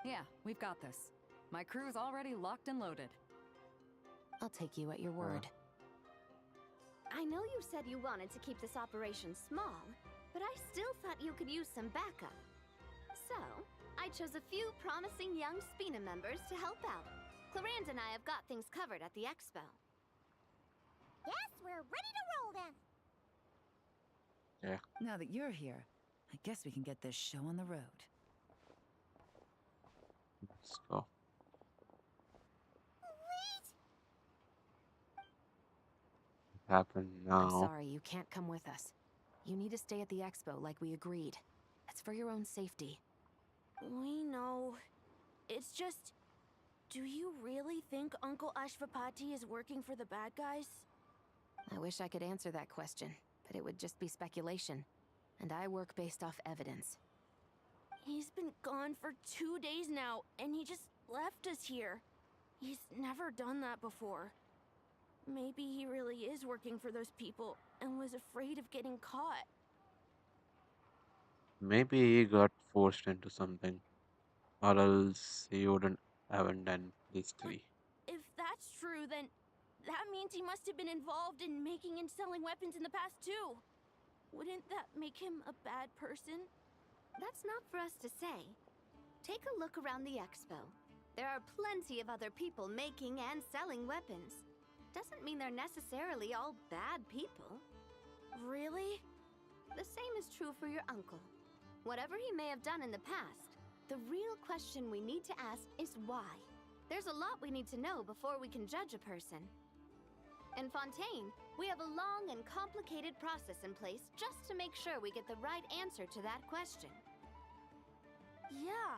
Yeah, we've got this. My crew's already locked and loaded. I'll take you at your word. I know you said you wanted to keep this operation small, but I still thought you could use some backup. So, I chose a few promising young Spina members to help out. Clarand and I have got things covered at the expo. Guess we're ready to roll then. Yeah. Now that you're here, I guess we can get this show on the road. Let's go. Wait! What happened I'm now? sorry, you can't come with us. You need to stay at the expo like we agreed. It's for your own safety. We know. It's just... Do you really think Uncle Ashvapati is working for the bad guys? I wish I could answer that question, but it would just be speculation. And I work based off evidence. He's been gone for 2 days now, and he just left us here. He's never done that before. Maybe he really is working for those people and was afraid of getting caught. Maybe he got forced into something, or else he wouldn't haven't done these three. If that's true, then that means he must have been involved in making and selling weapons in the past too. Wouldn't that make him a bad person? That's not for us to say. Take a look around the expo. There are plenty of other people making and selling weapons. Doesn't mean they're necessarily all bad people. Really? The same is true for your uncle. Whatever he may have done in the past, the real question we need to ask is why. There's a lot we need to know before we can judge a person. In Fontaine, we have a long and complicated process in place just to make sure we get the right answer to that question. Yeah.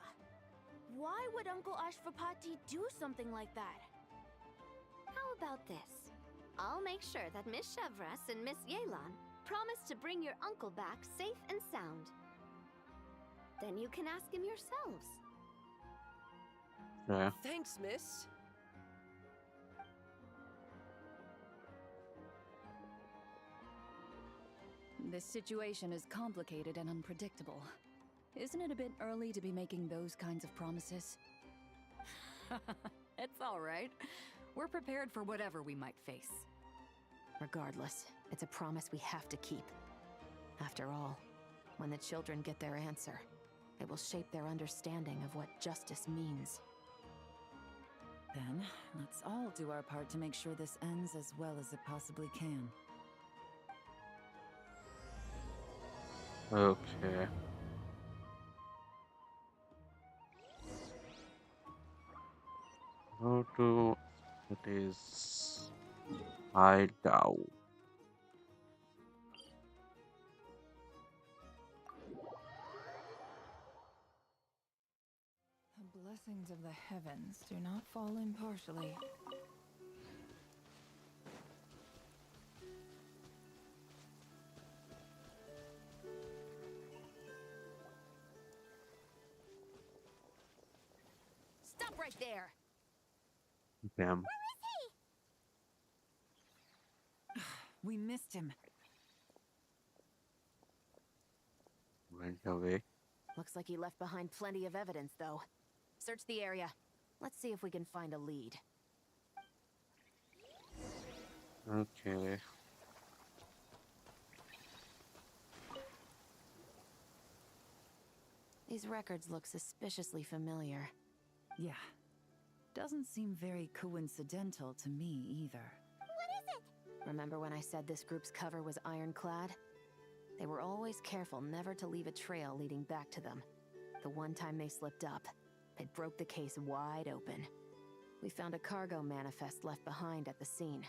Why would Uncle Ashvapati do something like that? How about this? I'll make sure that Miss Chevras and Miss Yelan promise to bring your uncle back safe and sound. Then you can ask him yourselves. Yeah. Thanks, miss. This situation is complicated and unpredictable. Isn't it a bit early to be making those kinds of promises? It's all right. We're prepared for whatever we might face. Regardless, it's a promise we have to keep. After all, when the children get their answer, it will shape their understanding of what justice means. Then, let's all do our part to make sure this ends as well as it possibly can. Okay. Go to it is hideout. The blessings of the heavens do not fall impartially. Stop right there! Damn. We missed him. Went away. Looks like he left behind plenty of evidence, though. Search the area. Let's see if we can find a lead. Okay. These records look suspiciously familiar. Yeah. Doesn't seem very coincidental to me either. Remember when I said this group's cover was ironclad? They were always careful never to leave a trail leading back to them. The one time they slipped up, they broke the case wide open. We found a cargo manifest left behind at the scene.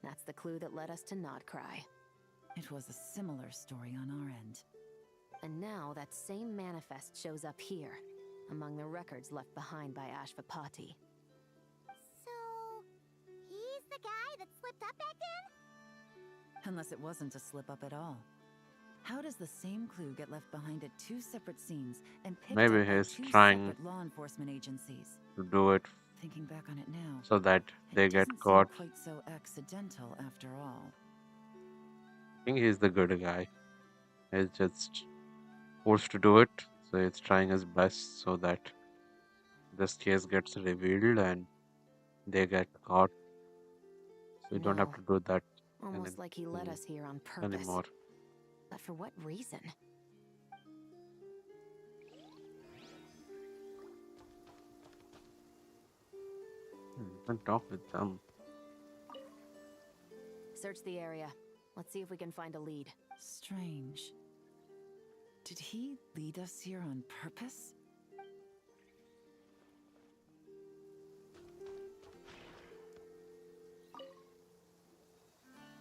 That's the clue that led us to Nodcry. It was a similar story on our end. And now that same manifest shows up here, among the records left behind by Ashvapati. So, he's the guy that slipped up back then? Unless it wasn't a slip-up at all. How does the same clue get left behind at two separate scenes and picked Maybe up by he's two trying separate law enforcement agencies? to do it Thinking back on it now, so that they it get doesn't caught. seem quite so accidental after all. I think he's the good guy. He's just forced to do it, so he's trying his best so that this case gets revealed and they get caught. So you don't have No. to do that. Almost like he led anything us here on purpose. anymore. But for what reason? You can talk with them. Search the area. Let's see if we can find a lead. Strange. Did he lead us here on purpose?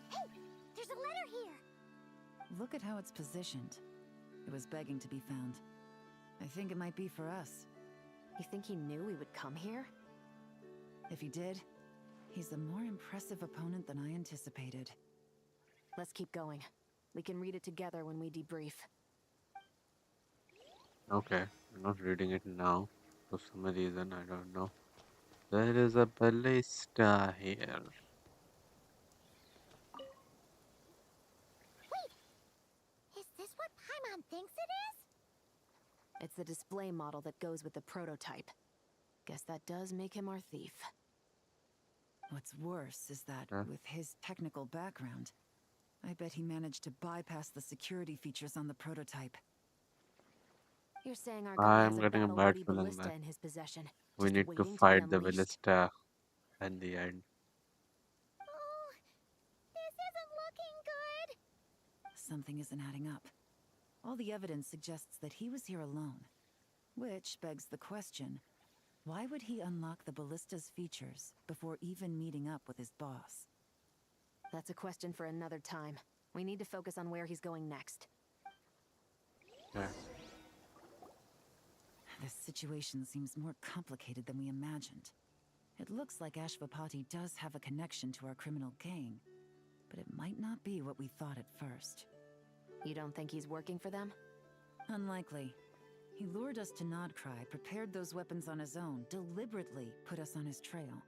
Hey, there's a letter here. Look at how it's positioned. It was begging to be found. I think it might be for us. You think he knew we would come here? If he did, he's a more impressive opponent than I anticipated. Let's keep going. We can read it together when we debrief. Okay, I'm not reading it now. For some reason, I don't know. There is a ballista here. Is this what Paimon thinks it is? It's the display model that goes with the prototype. Guess that does make him our thief. What's worse is that, Huh? with his technical background, I bet he managed to bypass the security features on the prototype. You're saying our guy has I'm a getting a bad battle-ready feeling ballista that in his possession, we just need to waiting to be fight the unleashed? ballista at the end. Oh, this isn't looking good. Something isn't adding up. All the evidence suggests that he was here alone. Which begs the question, why would he unlock the ballista's features before even meeting up with his boss? That's a question for another time. We need to focus on where he's going next. Yeah. This situation seems more complicated than we imagined. It looks like Ashvapati does have a connection to our criminal gang, but it might not be what we thought at first. You don't think he's working for them? Unlikely. He lured us to Nodcry, prepared those weapons on his own, deliberately put us on his trail.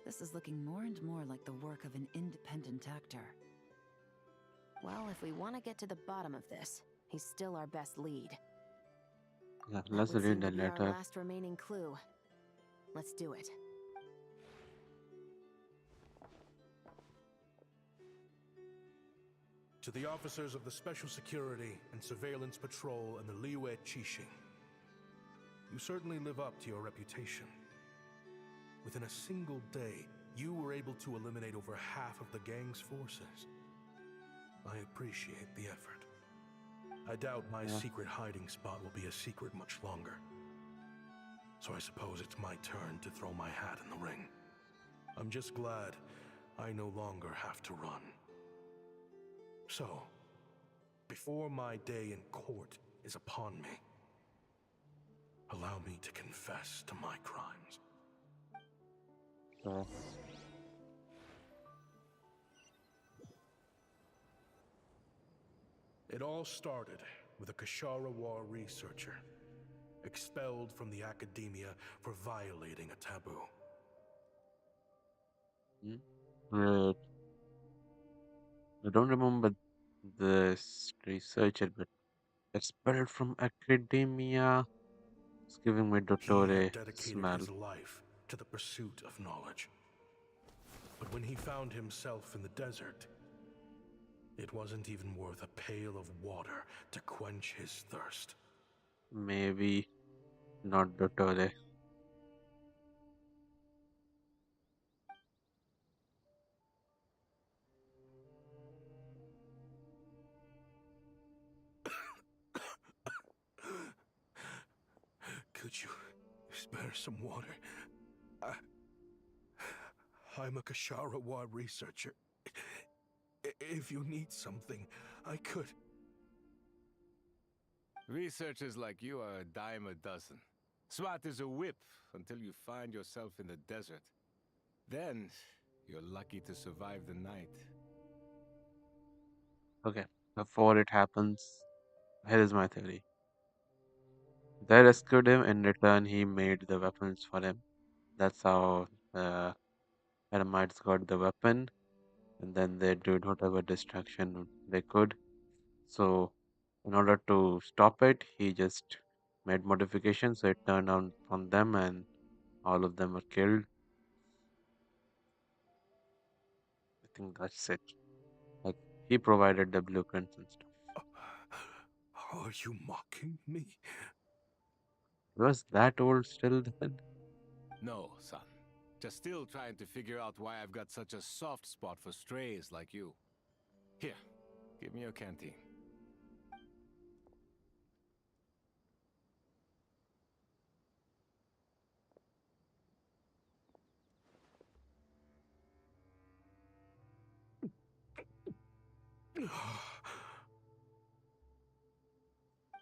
This is looking more and more like the work of an independent actor. Well, if we want to get to the bottom of this, he's still our best lead. Yeah, That let's would read seem the to be our letter. last remaining clue. Let's do it. To the officers of the Special Security and Surveillance Patrol and the Liyue Qixing, you certainly live up to your reputation. Within a single day, you were able to eliminate over half of the gang's forces. I appreciate the effort. I doubt my secret hiding spot will be a secret much longer. So I suppose it's my turn to throw my hat in the ring. I'm just glad I no longer have to run. So, before my day in court is upon me, allow me to confess to my crimes. It all started with a Kashara War researcher, expelled from the academia for violating a taboo. Right. I don't remember this researcher, but expelled from academia. It's giving me He Dottore had dedicated smell. his life to the pursuit of knowledge. But when he found himself in the desert, it wasn't even worth a pail of water to quench his thirst. Maybe not Dottore. Could you spare some water? I'm a Kashara researcher. If you need something, I could. Researchers like you are a dime a dozen. Smart as a whip until you find yourself in the desert. Then, you're lucky to survive the night. Okay, before it happens, here is my theory. They rescued him. In return, he made the weapons for him. That's how the Eremites got the weapon, and then they did whatever distraction they could. So, in order to stop it, he just made modifications. So it turned on them, and all of them were killed. I think that's it. Like he provided the blueprints and stuff. Are you mocking me? Was that old still then? No, son. Just still trying to figure out why I've got such a soft spot for strays like you. Here, give me your canteen.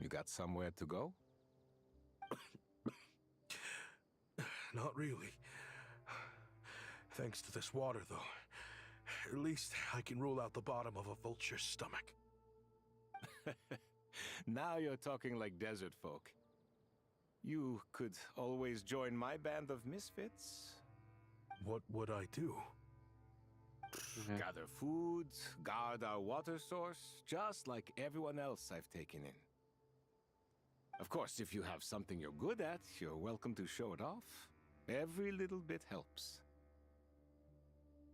You got somewhere to go? Not really. Thanks to this water, though. At least I can rule out the bottom of a vulture's stomach. Now you're talking like desert folk. You could always join my band of misfits. What would I do? Okay. Gather food, guard our water source, just like everyone else I've taken in. Of course, if you have something you're good at, you're welcome to show it off. Every little bit helps.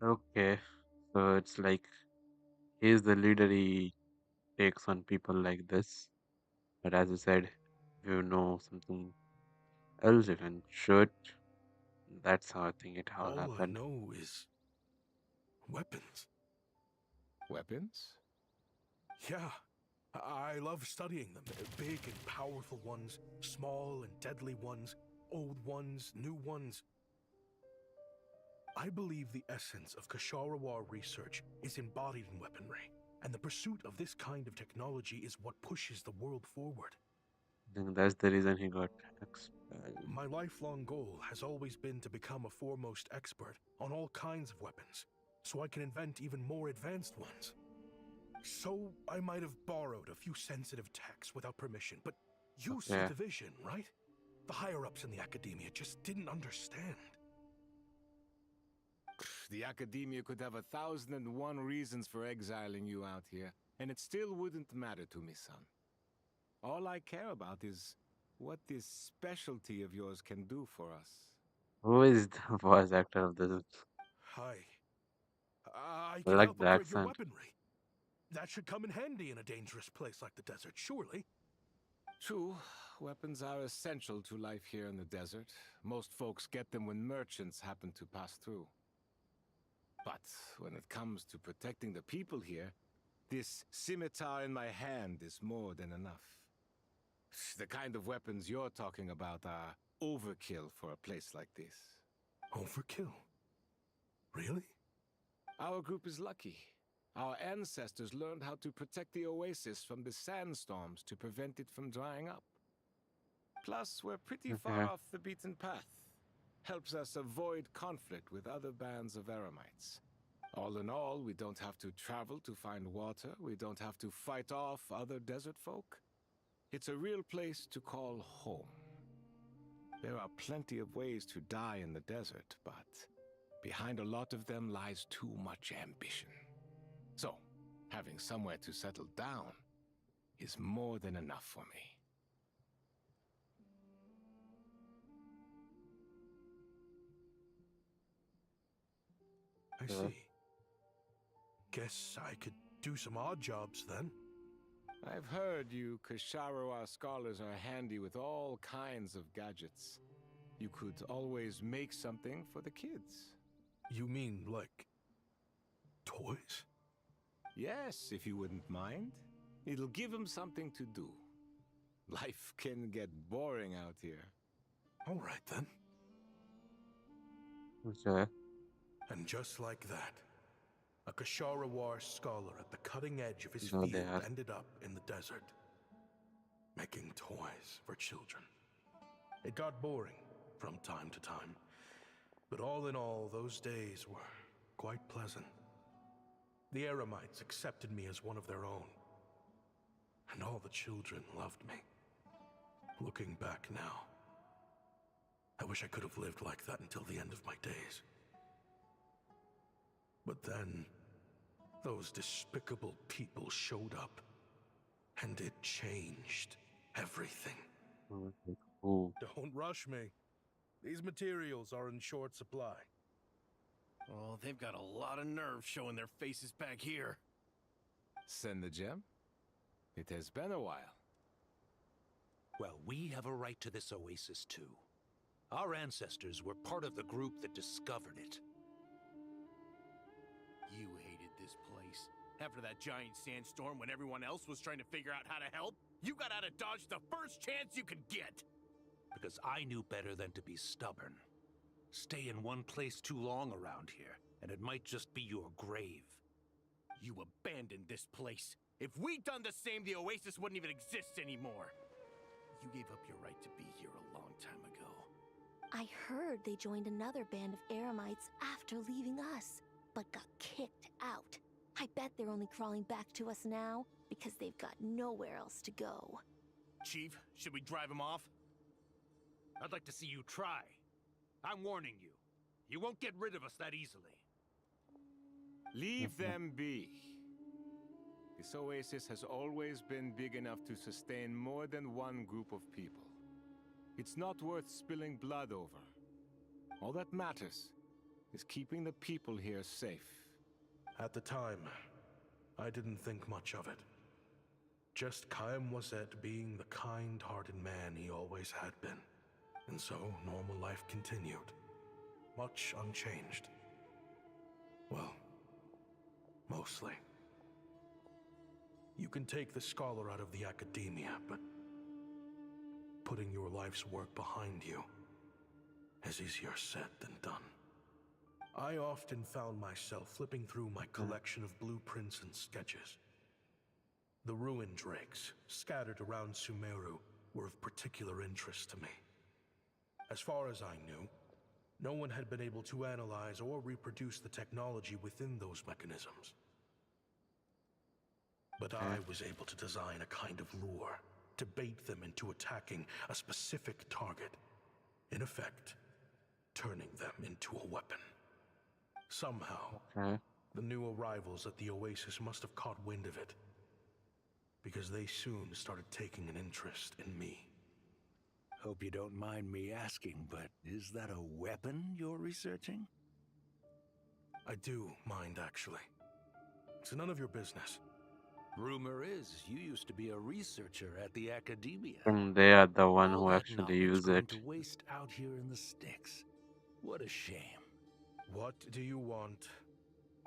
Okay. So it's like he's the leader, he takes on people like this. But as you said, if you know something else, you can show it. That's how I think it all All I happened. know is weapons. Weapons? Yeah, I love studying them. Big and powerful ones, small and deadly ones, old ones, new ones. I believe the essence of Kasharawar research is embodied in weaponry, and the pursuit of this kind of technology is what pushes the world forward. I think that's the reason he got expelled. My lifelong goal has always been to become a foremost expert on all kinds of weapons, so I can invent even more advanced ones. So I might have borrowed a few sensitive techs without permission, but you see Okay. the vision, right? The higher-ups in the academia just didn't understand. The academia could have 1,001 reasons for exiling you out here, and it still wouldn't matter to me, son. All I care about is what this specialty of yours can do for us. Who is the voice actor of this? Hi. I I can like help the upgrade your accent. weaponry. That should come in handy in a dangerous place like the desert, surely. True, weapons are essential to life here in the desert. Most folks get them when merchants happen to pass through. But when it comes to protecting the people here, this scimitar in my hand is more than enough. The kind of weapons you're talking about are overkill for a place like this. Overkill? Really? Our group is lucky. Our ancestors learned how to protect the oasis from the sandstorms to prevent it from drying up. Plus, we're pretty far Okay. off the beaten path. Helps us avoid conflict with other bands of Eremites. All in all, we don't have to travel to find water. We don't have to fight off other desert folk. It's a real place to call home. There are plenty of ways to die in the desert, but behind a lot of them lies too much ambition. So, having somewhere to settle down is more than enough for me. I see. Guess I could do some odd jobs then. I've heard you Kasharoa scholars are handy with all kinds of gadgets. You could always make something for the kids. You mean, like, toys? Yes, if you wouldn't mind. It'll give them something to do. Life can get boring out here. All right then. Okay. And just like that, a Kasharawar scholar at the cutting edge of his No, they field are. ended up in the desert, making toys for children. It got boring from time to time, but all in all, those days were quite pleasant. The Eremites accepted me as one of their own, and all the children loved me. Looking back now, I wish I could have lived like that until the end of my days. But then, those despicable people showed up, and it changed everything. Ooh. Don't rush me. These materials are in short supply. Oh, they've got a lot of nerve showing their faces back here. Send the gem? It has been a while. Well, we have a right to this oasis too. Our ancestors were part of the group that discovered it. You hated this place. After that giant sandstorm when everyone else was trying to figure out how to help, you got out of Dodge the first chance you could get. Because I knew better than to be stubborn. Stay in one place too long around here, and it might just be your grave. You abandoned this place. If we'd done the same, the oasis wouldn't even exist anymore. You gave up your right to be here a long time ago. I heard they joined another band of Eremites after leaving us, but got kicked out. I bet they're only crawling back to us now because they've got nowhere else to go. Chief, should we drive him off? I'd like to see you try. I'm warning you. You won't get rid of us that easily. Leave them be. This oasis has always been big enough to sustain more than one group of people. It's not worth spilling blood over. All that matters is keeping the people here safe. At the time, I didn't think much of it. Just Chaim Wazet being the kind-hearted man he always had been. And so, normal life continued. Much unchanged. Well, mostly. You can take the scholar out of the academia, but putting your life's work behind you is easier said than done. I often found myself flipping through my collection of blueprints and sketches. The ruin drakes scattered around Sumeru were of particular interest to me. As far as I knew, no one had been able to analyze or reproduce the technology within those mechanisms. But I was able to design a kind of lure to bait them into attacking a specific target. In effect, turning them into a weapon. Somehow, the new arrivals at the Oasis must have caught wind of it, because they soon started taking an interest in me. Hope you don't mind me asking, but is that a weapon you're researching? I do mind, actually. It's none of your business. Rumor is you used to be a researcher at the academia. And they are the one All who that actually knowledge use going it. to waste out here in the sticks. What a shame. What do you want?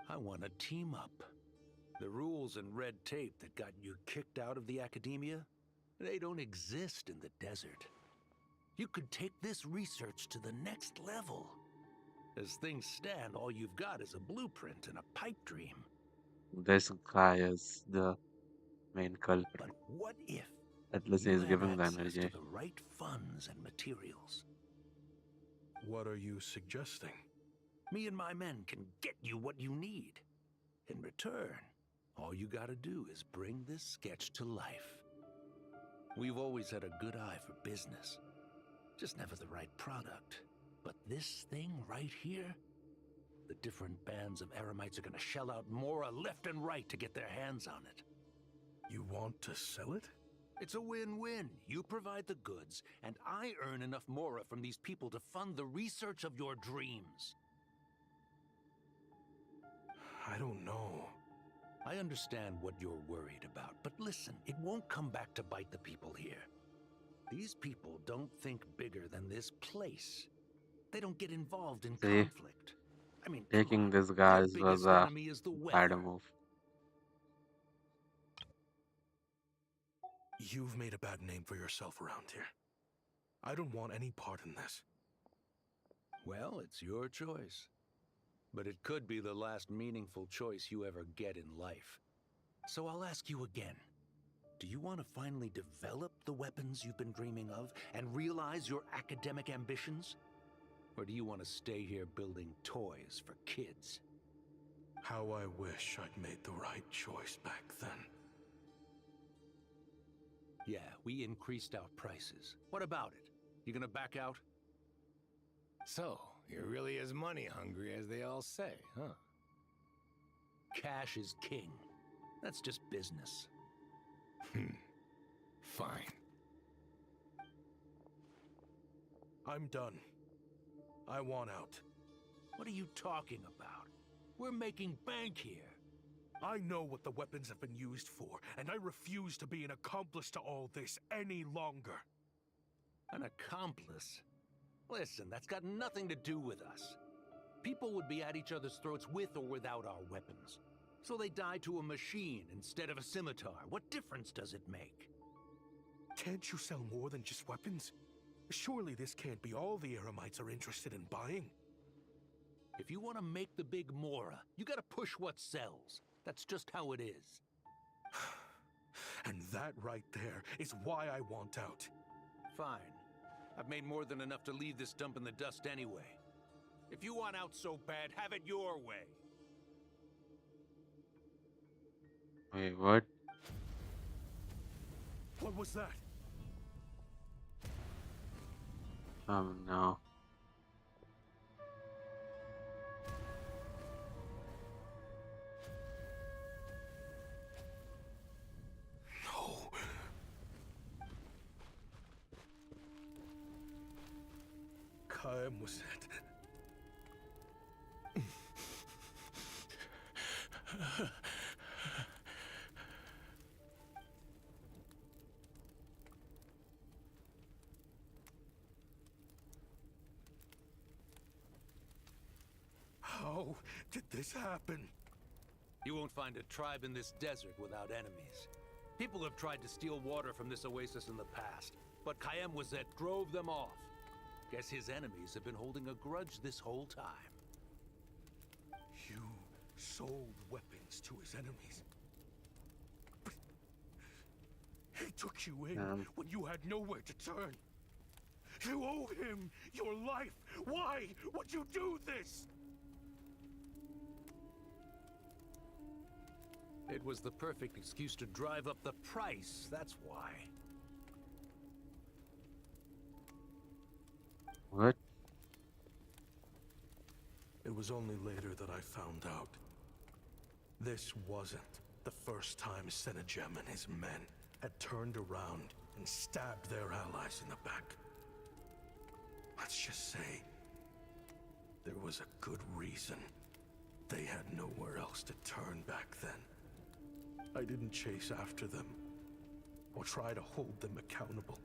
I want to team up. The rules and red tape that got you kicked out of the academia, they don't exist in the desert. You could take this research to the next level. As things stand, all you've got is a blueprint and a pipe dream. This guy is the main culprit. But what if At least you he's had giving the access energy. to the right funds and materials? What are you suggesting? Me and my men can get you what you need. In return, all you gotta do is bring this sketch to life. We've always had a good eye for business. Just never the right product. But this thing right here, the different bands of Eremites are gonna shell out Mora left and right to get their hands on it. You want to sell it? It's a win-win. You provide the goods, and I earn enough Mora from these people to fund the research of your dreams. I don't know. I understand what you're worried about, but listen, it won't come back to bite the people here. These people don't think bigger than this place. They don't get involved in conflict. I mean, Taking this their guys was biggest a enemy is the bad weather. move. You've made a bad name for yourself around here. I don't want any part in this. Well, it's your choice. But it could be the last meaningful choice you ever get in life. So I'll ask you again. Do you want to finally develop the weapons you've been dreaming of and realize your academic ambitions? Or do you want to stay here building toys for kids? How I wish I'd made the right choice back then. Yeah, we increased our prices. What about it? You gonna back out? So, you're really as money hungry as they all say, huh? Cash is king. That's just business. Fine. I'm done. I want out. What are you talking about? We're making bank here. I know what the weapons have been used for, and I refuse to be an accomplice to all this any longer. An accomplice? Listen, that's got nothing to do with us. People would be at each other's throats with or without our weapons. So they die to a machine instead of a scimitar. What difference does it make? Can't you sell more than just weapons? Surely this can't be all the Eremites are interested in buying. If you want to make the big Mora, you gotta push what sells. That's just how it is. And that right there is why I want out. Fine. I've made more than enough to leave this dump in the dust anyway. If you want out so bad, have it your way. Wait, what? What was that? No. No. Kaem was it? How did this happen? You won't find a tribe in this desert without enemies. People have tried to steal water from this oasis in the past, but Kaem Wazet drove them off. Guess his enemies have been holding a grudge this whole time. You sold weapons to his enemies. But he took you in when you had nowhere to turn. You owe him your life. Why would you do this? It was the perfect excuse to drive up the price, that's why. What? It was only later that I found out. This wasn't the first time Senegem and his men had turned around and stabbed their allies in the back. Let's just say there was a good reason they had nowhere else to turn back then. I didn't chase after them or try to hold them accountable.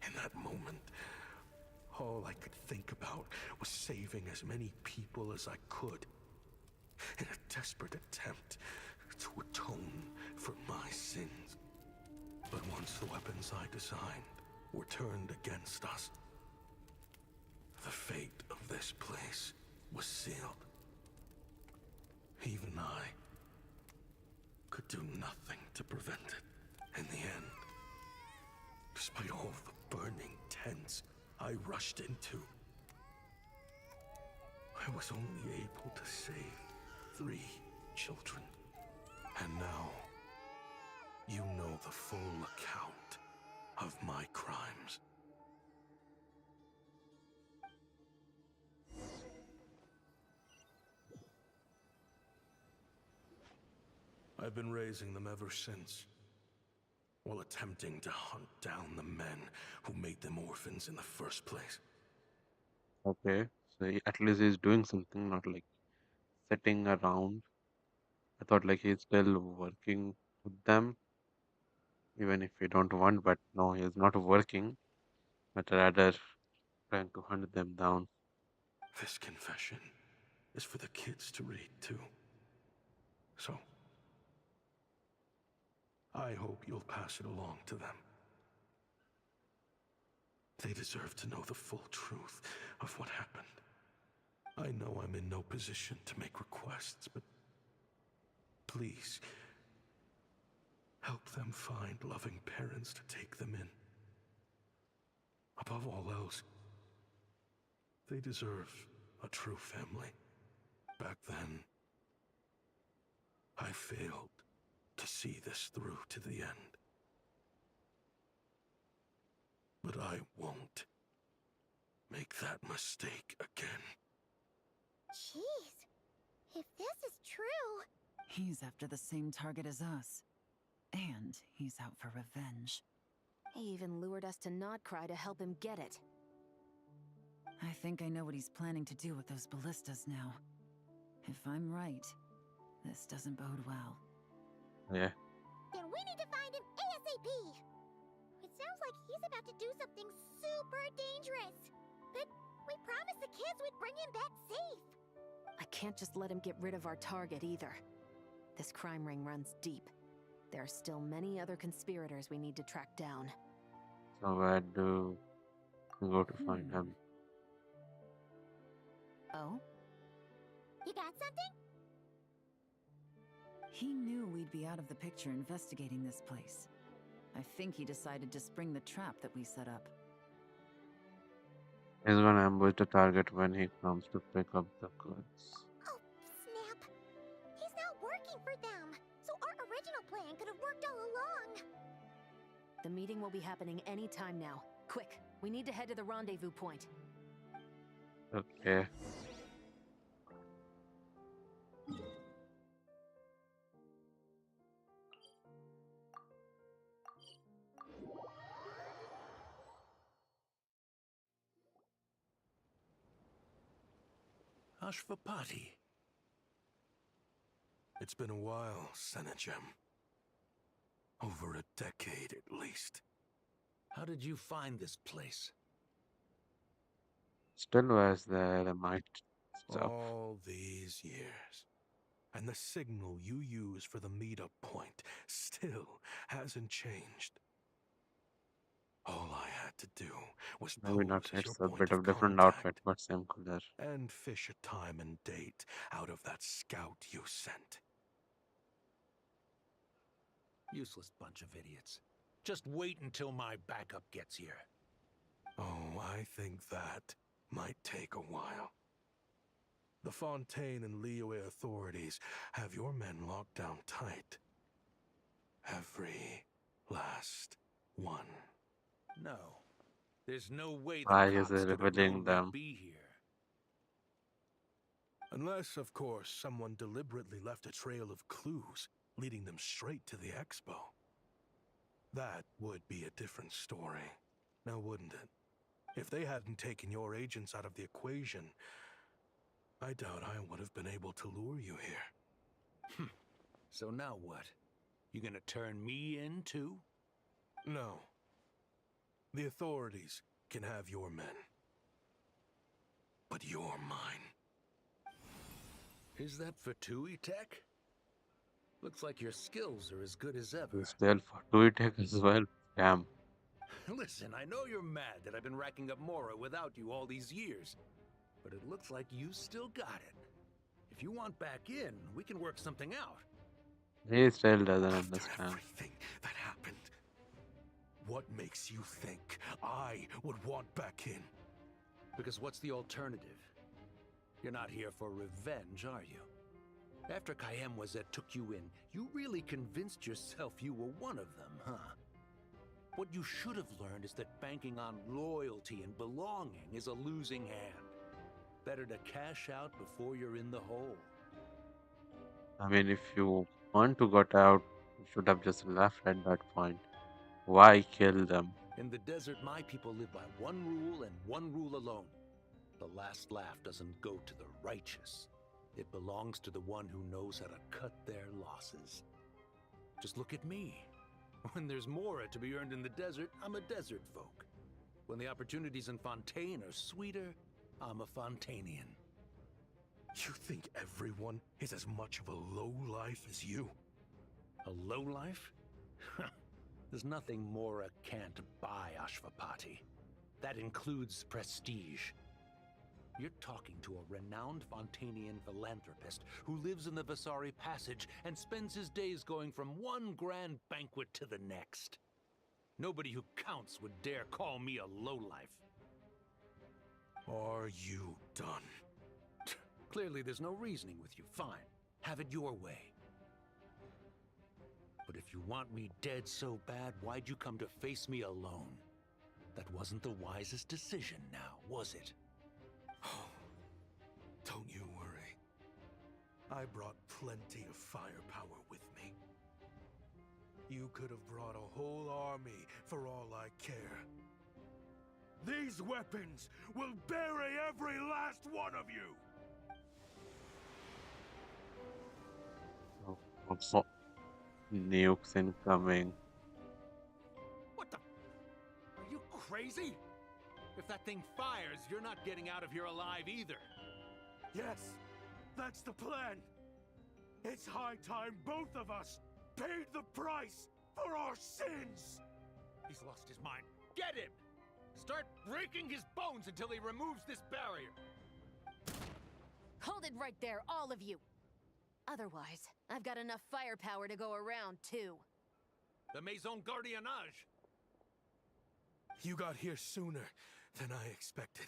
In that moment, all I could think about was saving as many people as I could in a desperate attempt to atone for my sins. But once the weapons I designed were turned against us, the fate of this place was sealed. Even I could do nothing to prevent it. In the end, despite all the burning tents I rushed into, I was only able to save 3 children. And now, you know the full account of my crimes. I've been raising them ever since, while attempting to hunt down the men who made them orphans in the first place. Okay. So at least he's doing something, not like sitting around. I thought like he's still working with them, even if you don't want, but no, he's not working, but rather trying to hunt them down. This confession is for the kids to read too. So, I hope you'll pass it along to them. They deserve to know the full truth of what happened. I know I'm in no position to make requests, but please, help them find loving parents to take them in. Above all else, they deserve a true family. Back then, I failed to see this through to the end. But I won't make that mistake again. Jeez. If this is true... He's after the same target as us. And he's out for revenge. He even lured us to Notcry to help him get it. I think I know what he's planning to do with those ballistas now. If I'm right, this doesn't bode well. Yeah. Then we need to find him ASAP! It sounds like he's about to do something super dangerous. But we promised the kids we'd bring him back safe. I can't just let him get rid of our target either. This crime ring runs deep. There are still many other conspirators we need to track down. So where do we go to find him? Oh? You got something? He knew we'd be out of the picture investigating this place. I think he decided to spring the trap that we set up. He's gonna ambush the target when he comes to pick up the goods. Oh, snap. He's not working for them. So our original plan could have worked all along. The meeting will be happening any time now. Quick, we need to head to the rendezvous point. Okay. Ashvapati. It's been a while, Senegem. Over a decade, at least. How did you find this place? Still was there, the might stuff. All these years. And the signal you use for the meetup point still hasn't changed. All I had to do was Maybe not, pose as your it's a point bit of of different contact outfit, but same color. and fish a time and date out of that scout you sent. Useless bunch of idiots. Just wait until my backup gets here. Oh, I think that might take a while. The Fontaine and Liyue authorities have your men locked down tight. Every last one. No. There's no way the Why is cops it could have revealing known them? we'd be here. Unless, of course, someone deliberately left a trail of clues leading them straight to the expo. That would be a different story, now wouldn't it? If they hadn't taken your agents out of the equation, I doubt I would have been able to lure you here. So now what? You gonna turn me in too? No. The authorities can have your men. But you're mine. Is that for TUI tech? Looks like your skills are as good as ever. It's still for TUI tech as well. Damn. Listen, I know you're mad that I've been racking up Mora without you all these years, but it looks like you still got it. If you want back in, we can work something out. He still doesn't After understand. everything that happened, what makes you think I would want back in? Because what's the alternative? You're not here for revenge, are you? After Kayemwazet took you in, you really convinced yourself you were one of them, huh? What you should have learned is that banking on loyalty and belonging is a losing hand. Better to cash out before you're in the hole. I mean, if you want to get out, you should have just left at that point. Why kill them? In the desert, my people live by one rule and one rule alone. The last laugh doesn't go to the righteous. It belongs to the one who knows how to cut their losses. Just look at me. When there's Mora to be earned in the desert, I'm a desert folk. When the opportunities in Fontaine are sweeter, I'm a Fontanian. You think everyone is as much of a lowlife as you? A lowlife? There's nothing Mora can't buy, Ashvapati. That includes prestige. You're talking to a renowned Fontanian philanthropist who lives in the Vasari Passage and spends his days going from one grand banquet to the next. Nobody who counts would dare call me a lowlife. Are you done? Clearly there's no reasoning with you. Fine. Have it your way. But if you want me dead so bad, why'd you come to face me alone? That wasn't the wisest decision now, was it? Oh, don't you worry. I brought plenty of firepower with me. You could have brought a whole army for all I care. These weapons will bury every last one of you! Also, nukes incoming. What the? Are you crazy? If that thing fires, you're not getting out of here alive either. Yes, that's the plan. It's high time both of us paid the price for our sins! He's lost his mind. Get him! Start breaking his bones until he removes this barrier. Hold it right there, all of you! Otherwise, I've got enough firepower to go around, too. The Maison Gardiennage. You got here sooner than I expected.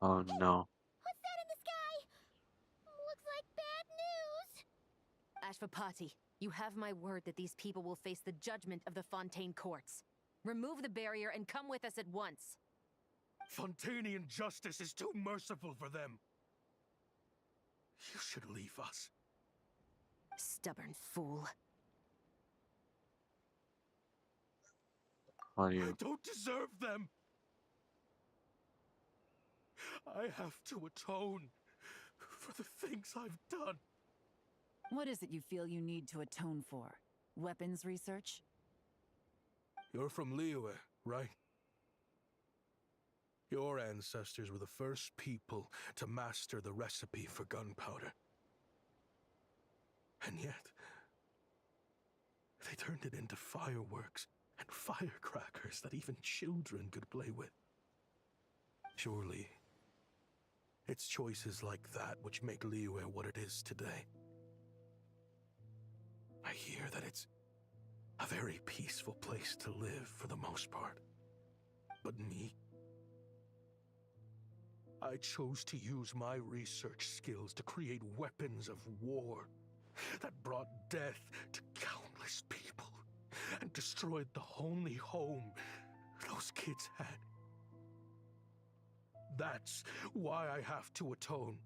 Oh no. What's that in the sky? Looks like bad news. Ashvapati, you have my word that these people will face the judgment of the Fontaine courts. Remove the barrier and come with us at once. Fontainian justice is too merciful for them. You should leave us. Stubborn fool. Are I you? don't deserve them. I have to atone for the things I've done. What is it you feel you need to atone for? Weapons research? You're from Liyue, right? Your ancestors were the first people to master the recipe for gunpowder. And yet, they turned it into fireworks and firecrackers that even children could play with. Surely, it's choices like that which make Liyue what it is today. I hear that it's a very peaceful place to live for the most part. But me? I chose to use my research skills to create weapons of war that brought death to countless people and destroyed the only home those kids had. That's why I have to atone.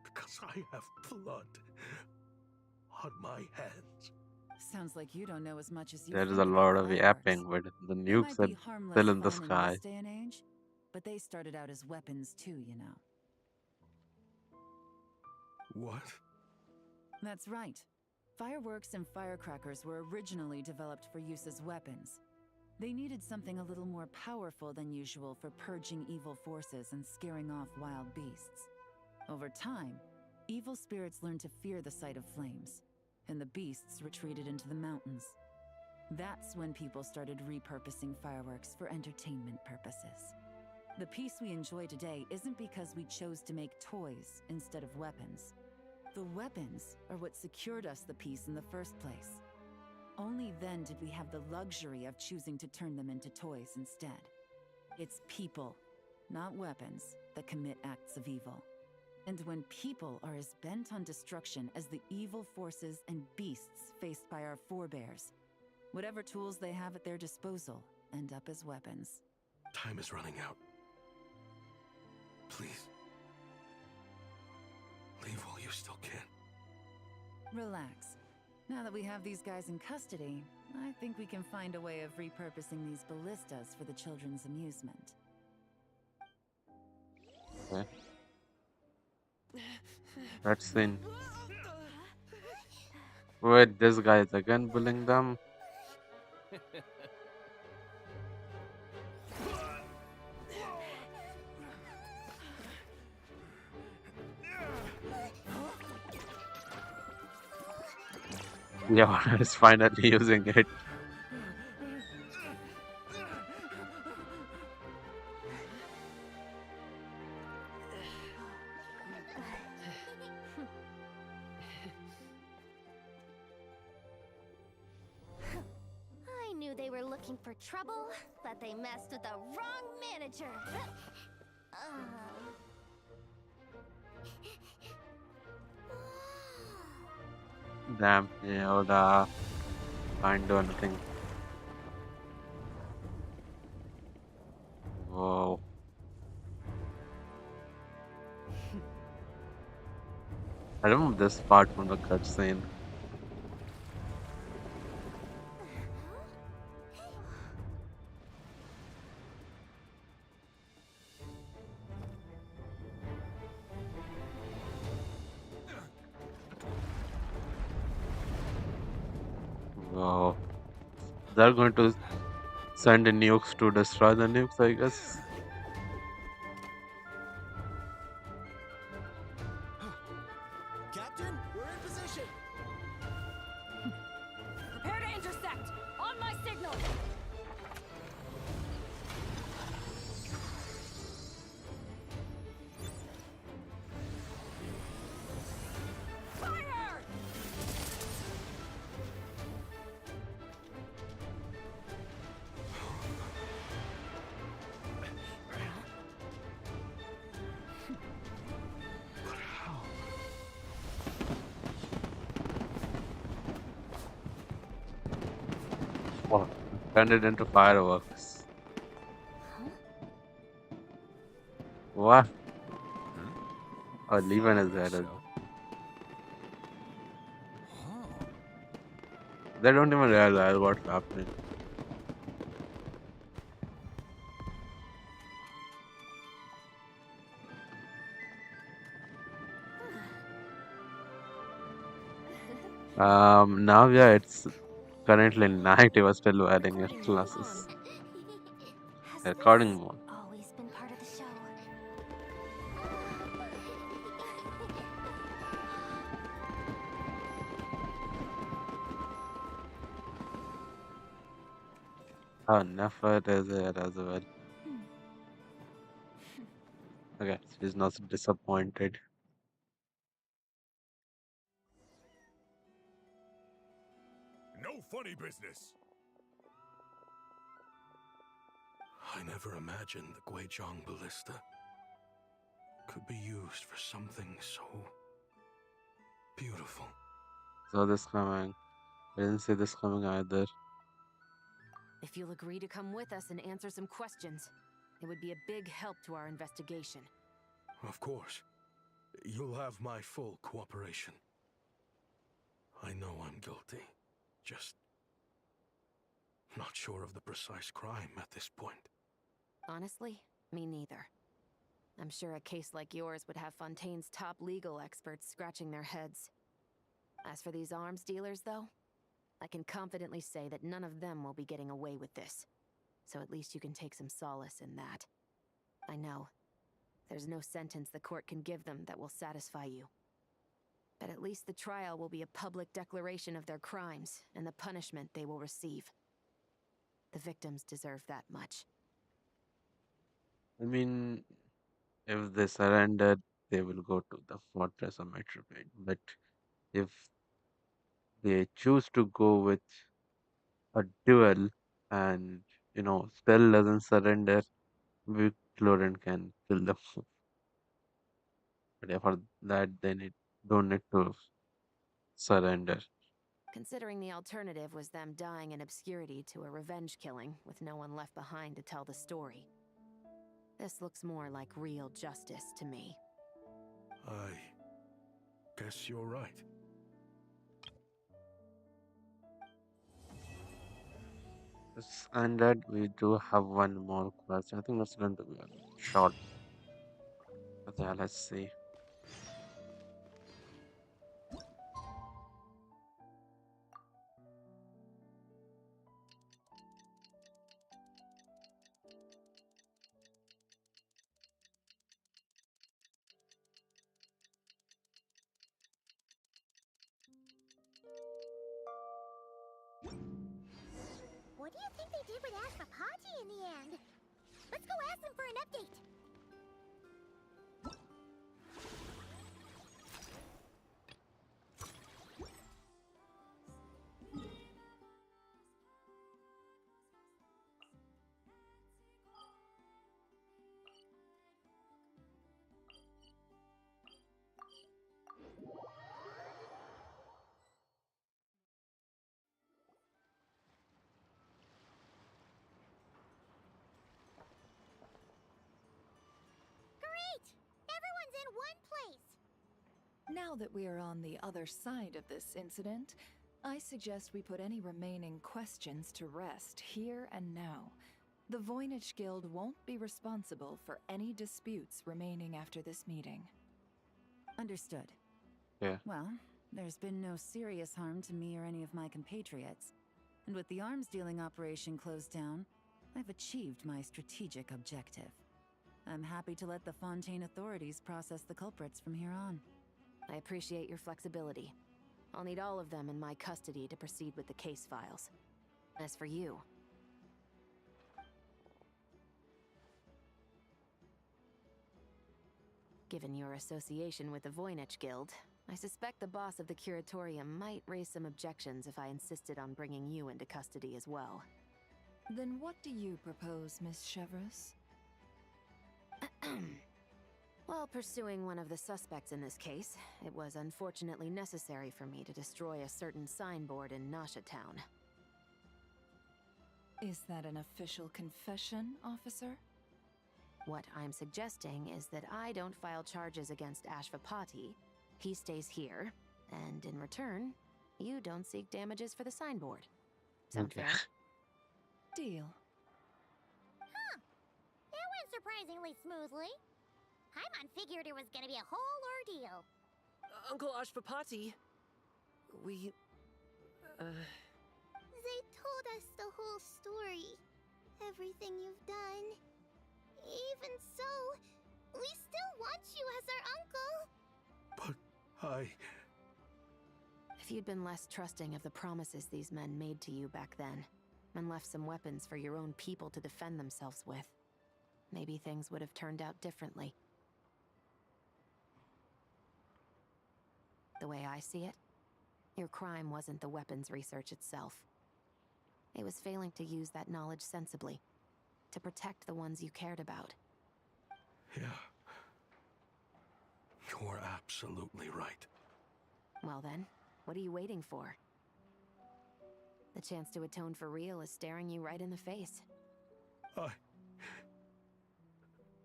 Because I have blood on my hands. Sounds like you don't know as much as you There is think a about lot of fireworks. yapping, but the They nukes might are be harmless still in the fun in sky. this day and age, but they started out as weapons too, you know. What? That's right. Fireworks and firecrackers were originally developed for use as weapons. They needed something a little more powerful than usual for purging evil forces and scaring off wild beasts. Over time, evil spirits learned to fear the sight of flames, and the beasts retreated into the mountains. That's when people started repurposing fireworks for entertainment purposes. The peace we enjoy today isn't because we chose to make toys instead of weapons. The weapons are what secured us the peace in the first place. Only then did we have the luxury of choosing to turn them into toys instead. It's people, not weapons, that commit acts of evil. And when people are as bent on destruction as the evil forces and beasts faced by our forebears, whatever tools they have at their disposal end up as weapons. Time is running out. Please. Leave while you still can. Relax. Now that we have these guys in custody, I think we can find a way of repurposing these ballistas for the children's amusement. Okay. Cutscene. Wait, this guy is again bullying them. Yeah, he's finally using it. I knew they were looking for trouble, but they messed with the wrong manager. Damn, Yoda. Can't do anything. Whoa. I remember this part from the cutscene. Oh, they're going to send in nukes to destroy the nukes, I guess. Captain, we're in position! Prepare to intersect! On my signal! Fire! Wow. Turned it into fireworks. What? Oh, Levin is there. So? They don't even realize what's happening. Now yeah, it's currently night. He was still wearing his glasses. Has Recording this mode. always been part of the show? Oh, Nefer is there as well. Okay, she's not disappointed. No funny business. I never imagined the Guizhong ballista could be used for something so beautiful. Saw this coming. I didn't see this coming either. If you'll agree to come with us and answer some questions, it would be a big help to our investigation. Of course. You'll have my full cooperation. I know I'm guilty. Just not sure of the precise crime at this point. Honestly, me neither. I'm sure a case like yours would have Fontaine's top legal experts scratching their heads. As for these arms dealers, though, I can confidently say that none of them will be getting away with this. So at least you can take some solace in that. I know. There's no sentence the court can give them that will satisfy you. But at least the trial will be a public declaration of their crimes and the punishment they will receive. The victims deserve that much. I mean, if they surrender, they will go to the fortress of Metropole. But if they choose to go with a duel and, still doesn't surrender, Vic Laurent can kill them. But yeah, for that, don't need to surrender. Considering the alternative was them dying in obscurity to a revenge killing with no one left behind to tell the story. This looks more like real justice to me. I guess you're right. Yes, and that we do have one more question. I think that's going to be a short. But yeah, let's see. What do you think they did with Ashfapati in the end? Let's go ask them for an update. Great! Everyone's in one place! Now that we are on the other side of this incident, I suggest we put any remaining questions to rest here and now. The Voynich Guild won't be responsible for any disputes remaining after this meeting. Understood. Yeah. Well, there's been no serious harm to me or any of my compatriots. And with the arms dealing operation closed down, I've achieved my strategic objective. I'm happy to let the Fontaine authorities process the culprits from here on. I appreciate your flexibility. I'll need all of them in my custody to proceed with the case files. As for you... Given your association with the Voynich Guild, I suspect the boss of the Curatorium might raise some objections if I insisted on bringing you into custody as well. Then what do you propose, Miss Chevreuse? While pursuing one of the suspects in this case, it was unfortunately necessary for me to destroy a certain signboard in Nasha Town. Is that an official confession, officer? What I'm suggesting is that I don't file charges against Ashvapati. He stays here, and in return, you don't seek damages for the signboard. Sound fair? Deal. Huh. That went surprisingly smoothly. Paimon figured it was gonna be a whole ordeal. Uncle Ashvapati, we... They told us the whole story. Everything you've done. Even so, we still want you as our uncle. But If you'd been less trusting of the promises these men made to you back then, and left some weapons for your own people to defend themselves with, maybe things would have turned out differently. The way I see it, your crime wasn't the weapons research itself. It was failing to use that knowledge sensibly, to protect the ones you cared about. yeah, you're absolutely right. Well then, what are you waiting for? The chance to atone for real is staring you right in the face.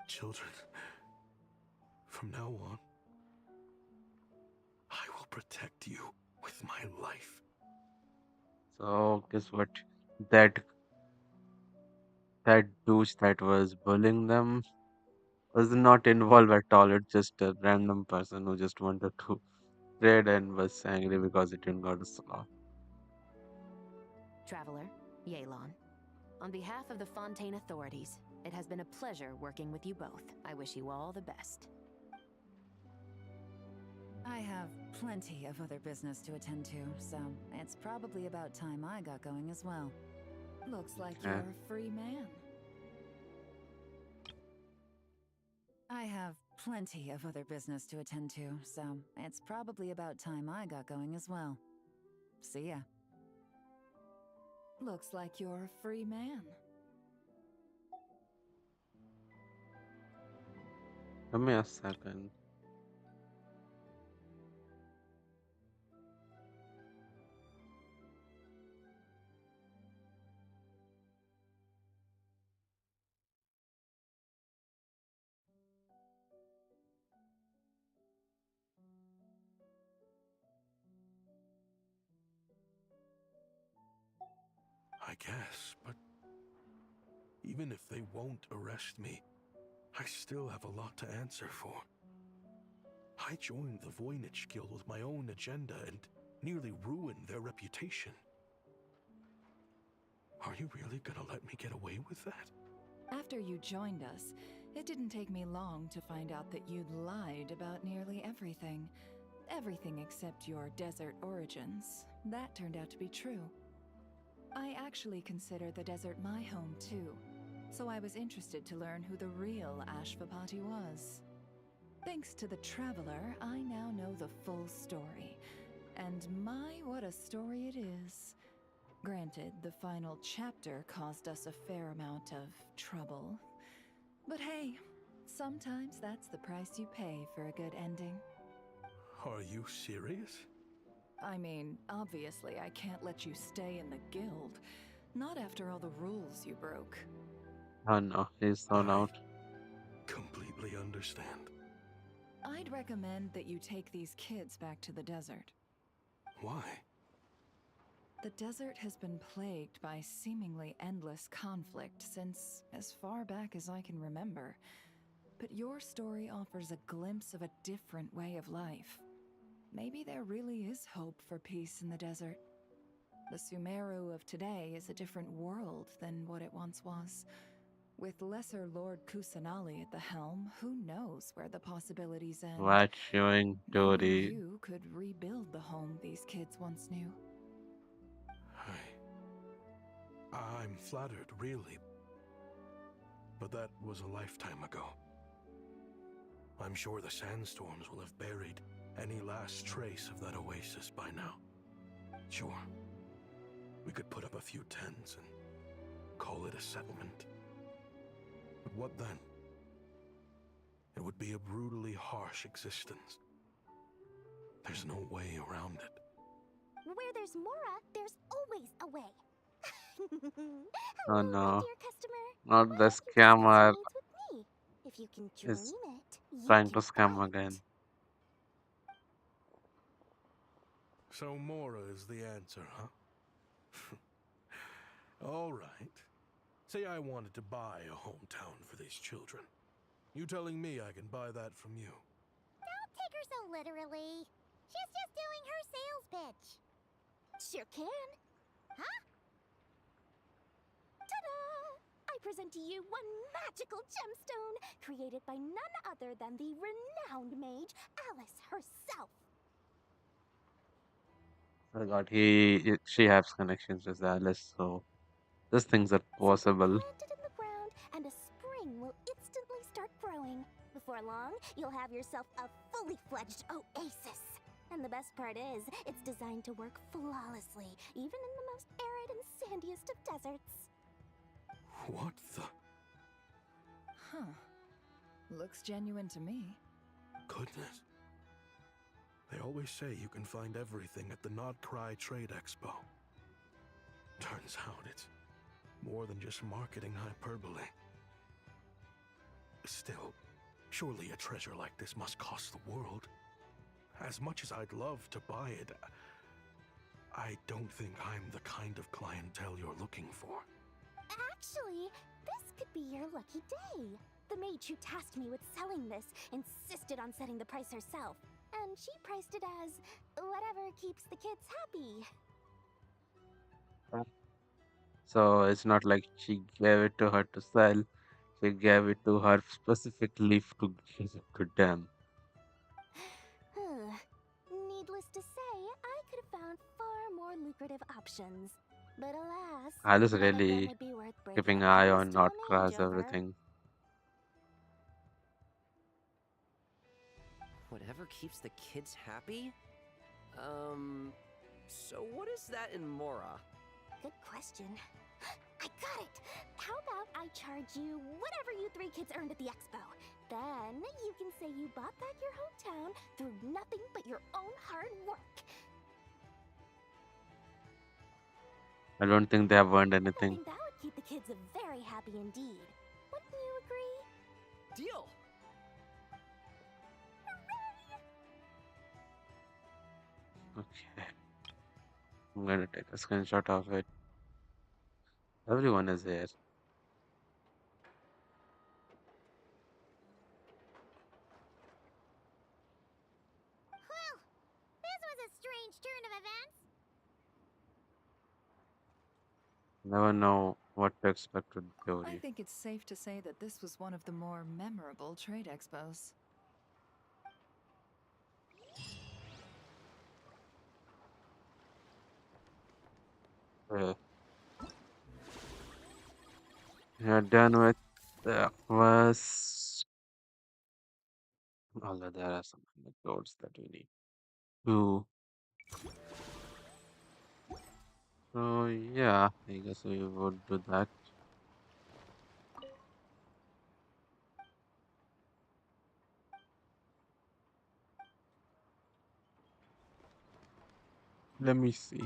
Children, from now on, I will protect you with my life. So guess what? That that douche that was bullying them was not involved at all. It's just a random person who just wanted to trade and was angry because it didn't got a slot. Traveler, Yelan, on behalf of the Fontaine authorities, it has been a pleasure working with you both. I wish you all the best. I have plenty of other business to attend to, so it's probably about time I got going as well. Looks like you're a free man. I have plenty of other business to attend to, so it's probably about time I got going as well. See ya. Looks like you're a free man. Give me a second. I guess, but even if they won't arrest me, I still have a lot to answer for. I joined the Voynich Guild with my own agenda and nearly ruined their reputation. Are you really gonna let me get away with that? After you joined us, it didn't take me long to find out that you'd lied about nearly everything. Everything except your desert origins. That turned out to be true. I actually consider the desert my home too, so I was interested to learn who the real Ashvapati was. Thanks to the Traveler, I now know the full story. And my, what a story it is. Granted, the final chapter caused us a fair amount of trouble. But hey, sometimes that's the price you pay for a good ending. Are you serious? I mean, obviously I can't let you stay in the guild. Not after all the rules you broke. Oh no, he's thrown out. Completely understand. I'd recommend that you take these kids back to the desert. Why? The desert has been plagued by seemingly endless conflict since as far back as I can remember. But your story offers a glimpse of a different way of life. Maybe there really is hope for peace in the desert. The Sumeru of today is a different world than what it once was. With Lesser Lord Kusanali at the helm, who knows where the possibilities end? What showing Maybe Tori? you could rebuild the home these kids once knew. I'm flattered, really. But that was a lifetime ago. I'm sure the sandstorms will have buried any last trace of that oasis by now. Sure, we could put up a few tents and call it a settlement. But what then? It would be a brutally harsh existence. There's no way around it. Where there's Mora, there's always a way. Oh Hello, my no, dear customer. not Why the don't you discuss your scammer needs with me? If you can dream is it, you trying to can scam buy again. it. So Mora is the answer, huh? All right. Say I wanted to buy a hometown for these children. You telling me I can buy that from you? Don't take her so literally. She's just doing her sales pitch. Sure can. Huh? Ta-da! I present to you one magical gemstone created by none other than the renowned mage Alice herself. I got she has connections with Alice, so these things are Simply possible. plant it in the ground, and a spring will instantly start growing. Before long, you'll have yourself a fully fledged oasis. And the best part is, it's designed to work flawlessly, even in the most arid and sandiest of deserts. What the? Huh. Looks genuine to me. Goodness. They always say you can find everything at the Not Cry Trade Expo. Turns out it's more than just marketing hyperbole. Still, surely a treasure like this must cost the world. As much as I'd love to buy it, I don't think I'm the kind of clientele you're looking for. Actually, this could be your lucky day. The mage who tasked me with selling this insisted on setting the price herself, and she priced it as whatever keeps the kids happy. So it's not like she gave it to her to sell. She gave it to her specifically to give it to them. Needless to say, I could have found far more lucrative options. But alas, Alice none of them really would be worth breaking keeping a an eye promise on to a not mage crash over. everything. Whatever keeps the kids happy? So what is that in Mora? Good question. I got it! How about I charge you whatever you three kids earned at the expo? Then you can say you bought back your hometown through nothing but your own hard work. I don't think they have earned I anything. think that would keep the kids very happy indeed. Wouldn't you agree? Deal! Okay. I'm gonna take a screenshot of it. Everyone is here. Well, this was a strange turn of events. Never know what to expect with I Theory. think it's safe to say that this was one of the more memorable trade expos. You're done with the quest. Although there are some anecdotes that we need to. So yeah, I guess we would do that. Let me see.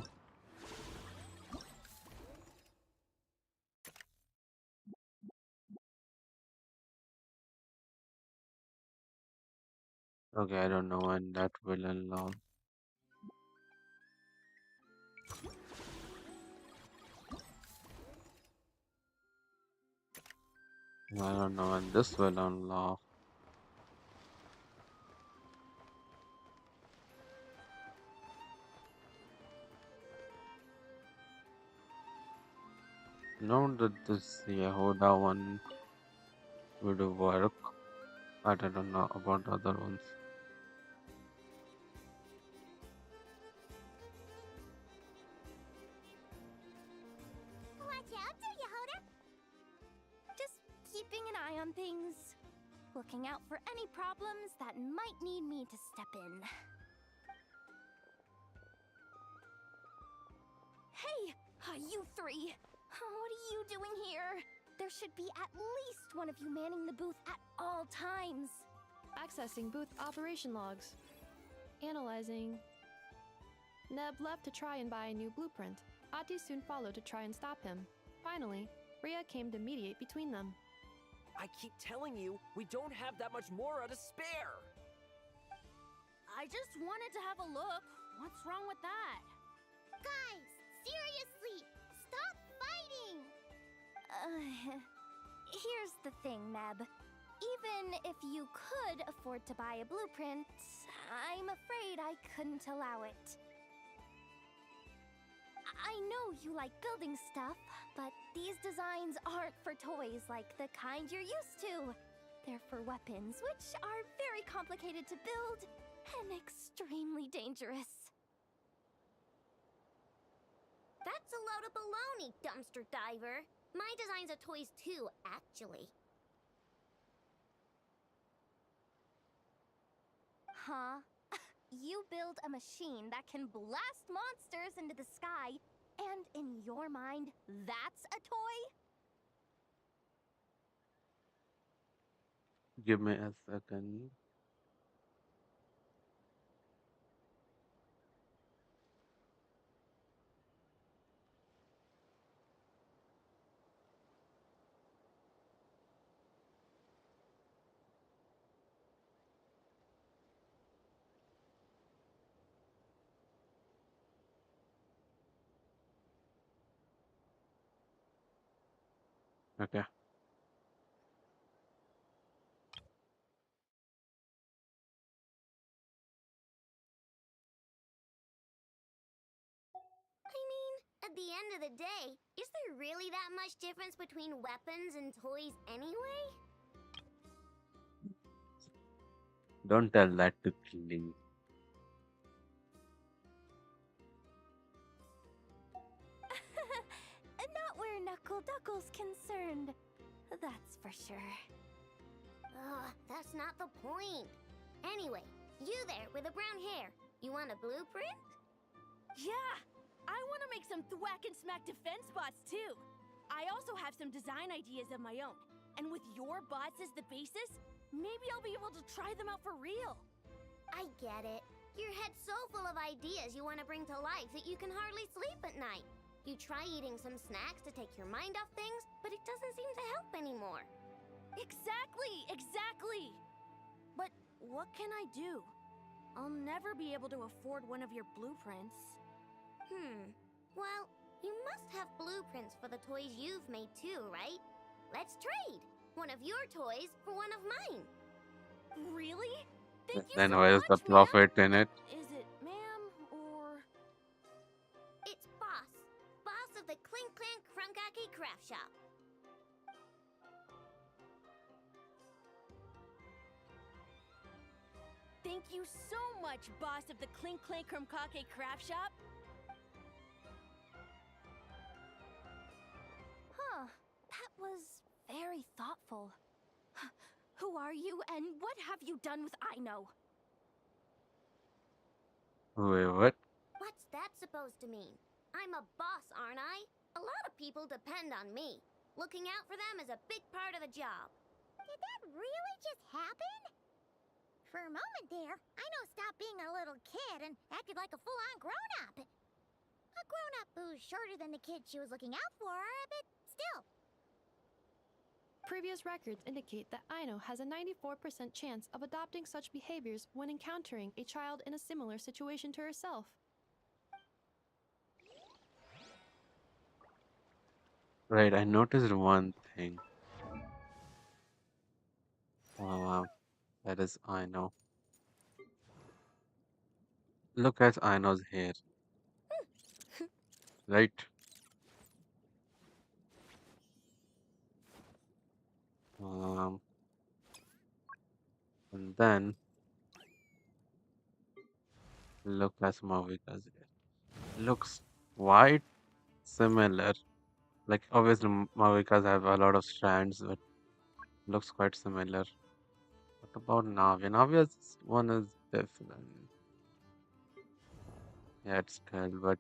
Okay, I don't know when that will unlock. I don't know when this will unlock. Know that this Yehuda one would work. I don't know about other ones. Watch out, do Yehuda? Just keeping an eye on things. Looking out for any problems that might need me to step in. Hey, you three! What are you doing here? There should be at least one of you manning the booth at all times. Accessing booth operation logs. Analyzing. Neb left to try and buy a new blueprint. Ati soon followed to try and stop him. Finally, Rhea came to mediate between them. I keep telling you, we don't have that much Mora to spare! I just wanted to have a look. What's wrong with that? Guys, seriously, stop fighting! Here's the thing, Neb. Even if you could afford to buy a blueprint, I'm afraid I couldn't allow it. I know you like building stuff, but these designs aren't for toys like the kind you're used to. They're for weapons, which are very complicated to build and extremely dangerous. That's a load of baloney, dumpster diver. My designs are toys too, actually. Huh? You build a machine that can blast monsters into the sky, and in your mind, that's a toy? Give me a second. Okay. I mean, at the end of the day, is there really that much difference between weapons and toys anyway? Don't tell that to Killing. Not where Knuckle Duckle's concerned. That's for sure. Ugh, that's not the point. Anyway, you there with the brown hair, you want a blueprint? Yeah! I want to make some thwack and smack defense bots too. I also have some design ideas of my own. And with your bots as the basis, maybe I'll be able to try them out for real. I get it. Your head's so full of ideas you want to bring to life that you can hardly sleep at night. You try eating some snacks to take your mind off things, but it doesn't seem to help anymore. Exactly! Exactly! But what can I do? I'll never be able to afford one of your blueprints. Well, you must have blueprints for the toys you've made too, right? Let's trade! One of your toys for one of mine. Really? Thank you Then so where is the much, ma'am. profit in it? Is it ma'am or... It's Boss. Boss of the Clink Clank Krumkake Craft Shop. Thank you so much, boss of the Clink Clank Krumkake Craft Shop. Huh. That was very thoughtful. Who are you, and what have you done with Aino? Wait, what? What's that supposed to mean? I'm a boss, aren't I? A lot of people depend on me. Looking out for them is a big part of the job. Did that really just happen? For a moment there, Aino stopped being a little kid and acted like a full-on grown-up. A grown-up who's shorter than the kid she was looking out for, but still. Previous records indicate that Aino has a 94% chance of adopting such behaviors when encountering a child in a similar situation to herself. Right, I noticed one thing. Oh, wow. That is Aino. Look at Aino's hair. Right? Then look as Mavikas. Looks quite similar. Like obviously Mavikas have a lot of strands, but looks quite similar. What about Navia? Navia's one is different. Yeah, it's scaled, but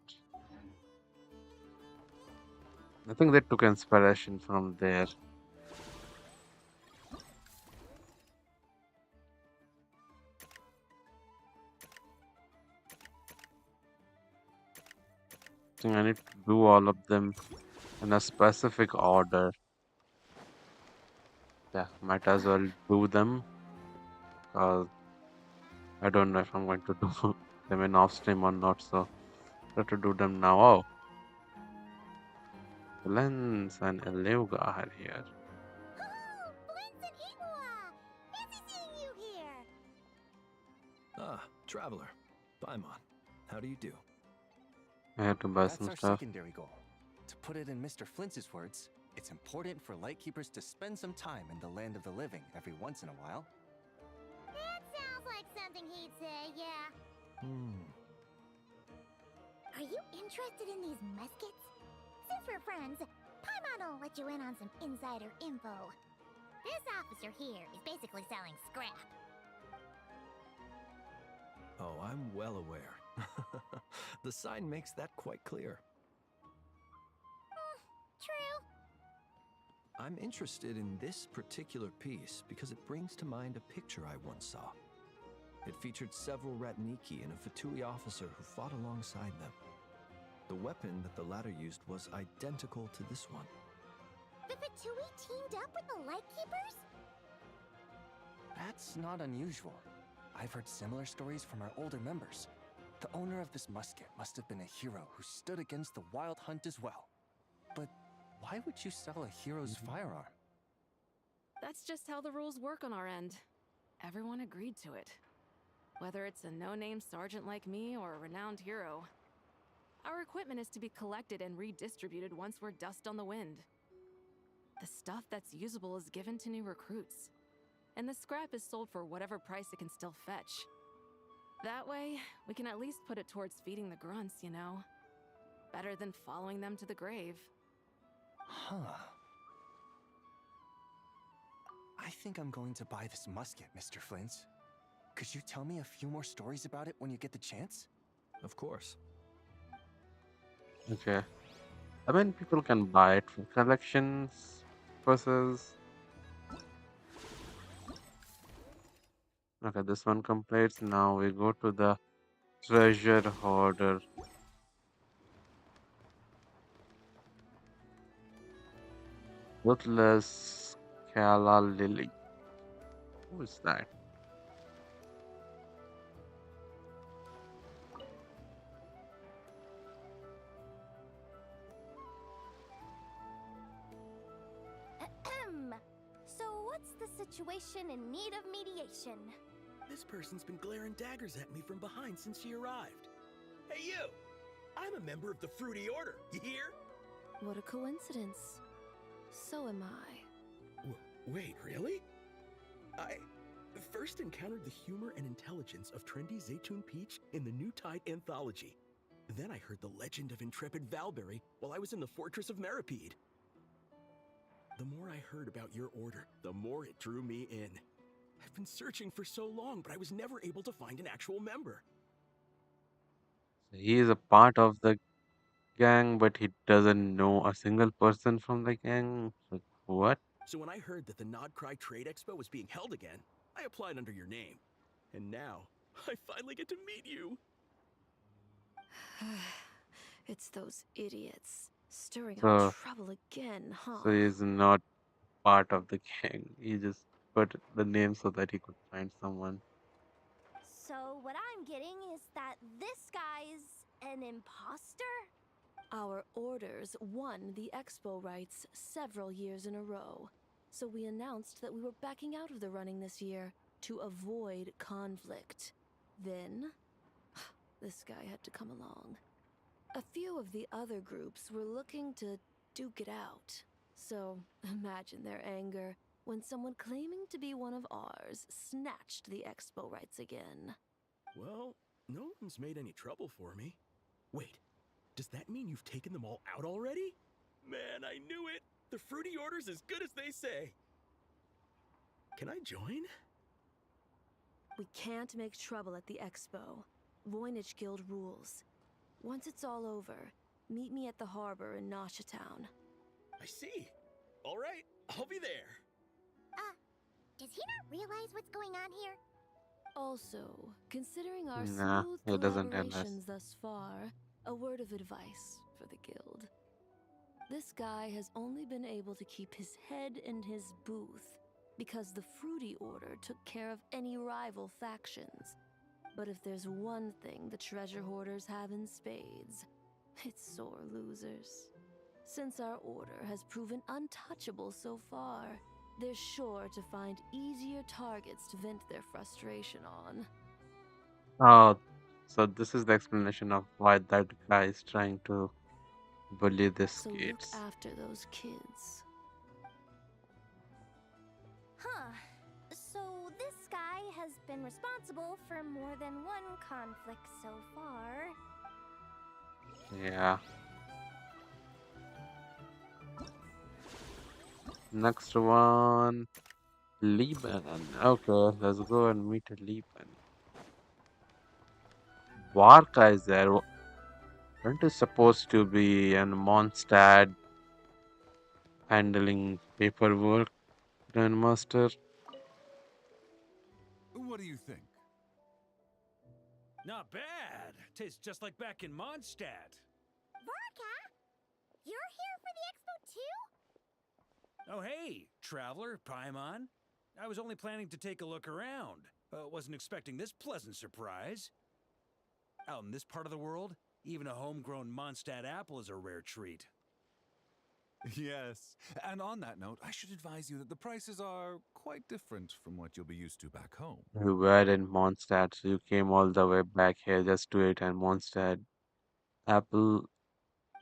I think they took inspiration from there. I think I need to do all of them in a specific order. Yeah, might as well do them because I don't know if I'm going to do them in off stream or not. So I have to do them now. Oh, Lens and Eleuga are here. Oh, Blitz and Igua! Fancy seeing you here! Ah, traveler. Paimon, how do you do? I have to buy That's some our stuff. secondary goal. To put it in Mr. Flintz's words, it's important for Lightkeepers to spend some time in the land of the living every once in a while. That sounds like something he'd say, yeah. Are you interested in these muskets? Since we're friends, Paimon will let you in on some insider info. This officer here is basically selling scrap. Oh, I'm well aware. The sign makes that quite clear. True. I'm interested in this particular piece because it brings to mind a picture I once saw. It featured several Ratniki and a Fatui officer who fought alongside them. The weapon that the latter used was identical to this one. The Fatui teamed up with the Lightkeepers? That's not unusual. I've heard similar stories from our older members. The owner of this musket must have been a hero who stood against the Wild Hunt as well. But why would you sell a hero's firearm? That's just how the rules work on our end. Everyone agreed to it. Whether it's a no-name sergeant like me or a renowned hero. Our equipment is to be collected and redistributed once we're dust on the wind. The stuff that's usable is given to new recruits. And the scrap is sold for whatever price it can still fetch. That way, we can at least put it towards feeding the grunts, you know? Better than following them to the grave. Huh. I think I'm going to buy this musket, Mr. Flint's. Could you tell me a few more stories about it when you get the chance? Of course. Okay. I mean, people can buy it for collections purposes. Okay, this one completes. Now we go to the treasure hoarder. Ruthless Kala Lily. Who is that? Ahem. So what's the situation in need of mediation? This person's been glaring daggers at me from behind since she arrived. Hey, you! I'm a member of the Fruity Order, you hear? What a coincidence. So am I. Wait, really? I first encountered the humor and intelligence of trendy Zaytun Peach in the New Tide anthology. Then I heard the legend of intrepid Valberry while I was in the Fortress of Meripede. The more I heard about your order, the more it drew me in. I've been searching for so long, but I was never able to find an actual member. He is a part of the gang, but he doesn't know a single person from the gang. Like, what? So when I heard that the Nodcry Trade Expo was being held again, I applied under your name. And now, I finally get to meet you. It's those idiots. Stirring up So, trouble again, huh? so he's not part of the gang. He just put the name so that he could find someone. So what I'm getting is that this guy's an imposter? Our orders won the expo rights several years in a row, so we announced that we were backing out of the running this year to avoid conflict. Then, this guy had to come along. A few of the other groups were looking to duke it out, so imagine their anger when someone claiming to be one of ours snatched the expo rights again. Well, no one's made any trouble for me. Wait, does that mean you've taken them all out already? Man, I knew it! The fruity order's as good as they say. Can I join? We can't make trouble at the expo. Voynich Guild rules. Once it's all over, meet me at the harbor in Nasha Town. I see. All right, I'll be there. Does he not realize what's going on here? Also, considering our Nah, smooth he doesn't realize. collaborations thus far, a word of advice for the guild. This guy has only been able to keep his head in his booth because the Fruity Order took care of any rival factions. But if there's one thing the treasure hoarders have in spades, it's sore losers. Since our order has proven untouchable so far, they're sure to find easier targets to vent their frustration on. Oh, so this is the explanation of why that guy is trying to bully these So kids. look after those kids. Huh. So this guy has been responsible for more than one conflict so far. Yeah. Next one, Liban. Okay, let's go and meet Liban. Warka is there. Aren't you supposed to be an Mondstadt handling paperwork, Grandmaster? What do you think? Not bad. Tastes just like back in Mondstadt. Varka? You're here for the expo too? Oh, hey, traveler, Paimon. I was only planning to take a look around. Wasn't expecting this pleasant surprise. Out in this part of the world, even a homegrown Mondstadt apple is a rare treat. Yes. And on that note, I should advise you that the prices are quite different from what you'll be used to back home. You were in Mondstadt, so you came all the way back here just to eat and Mondstadt apple.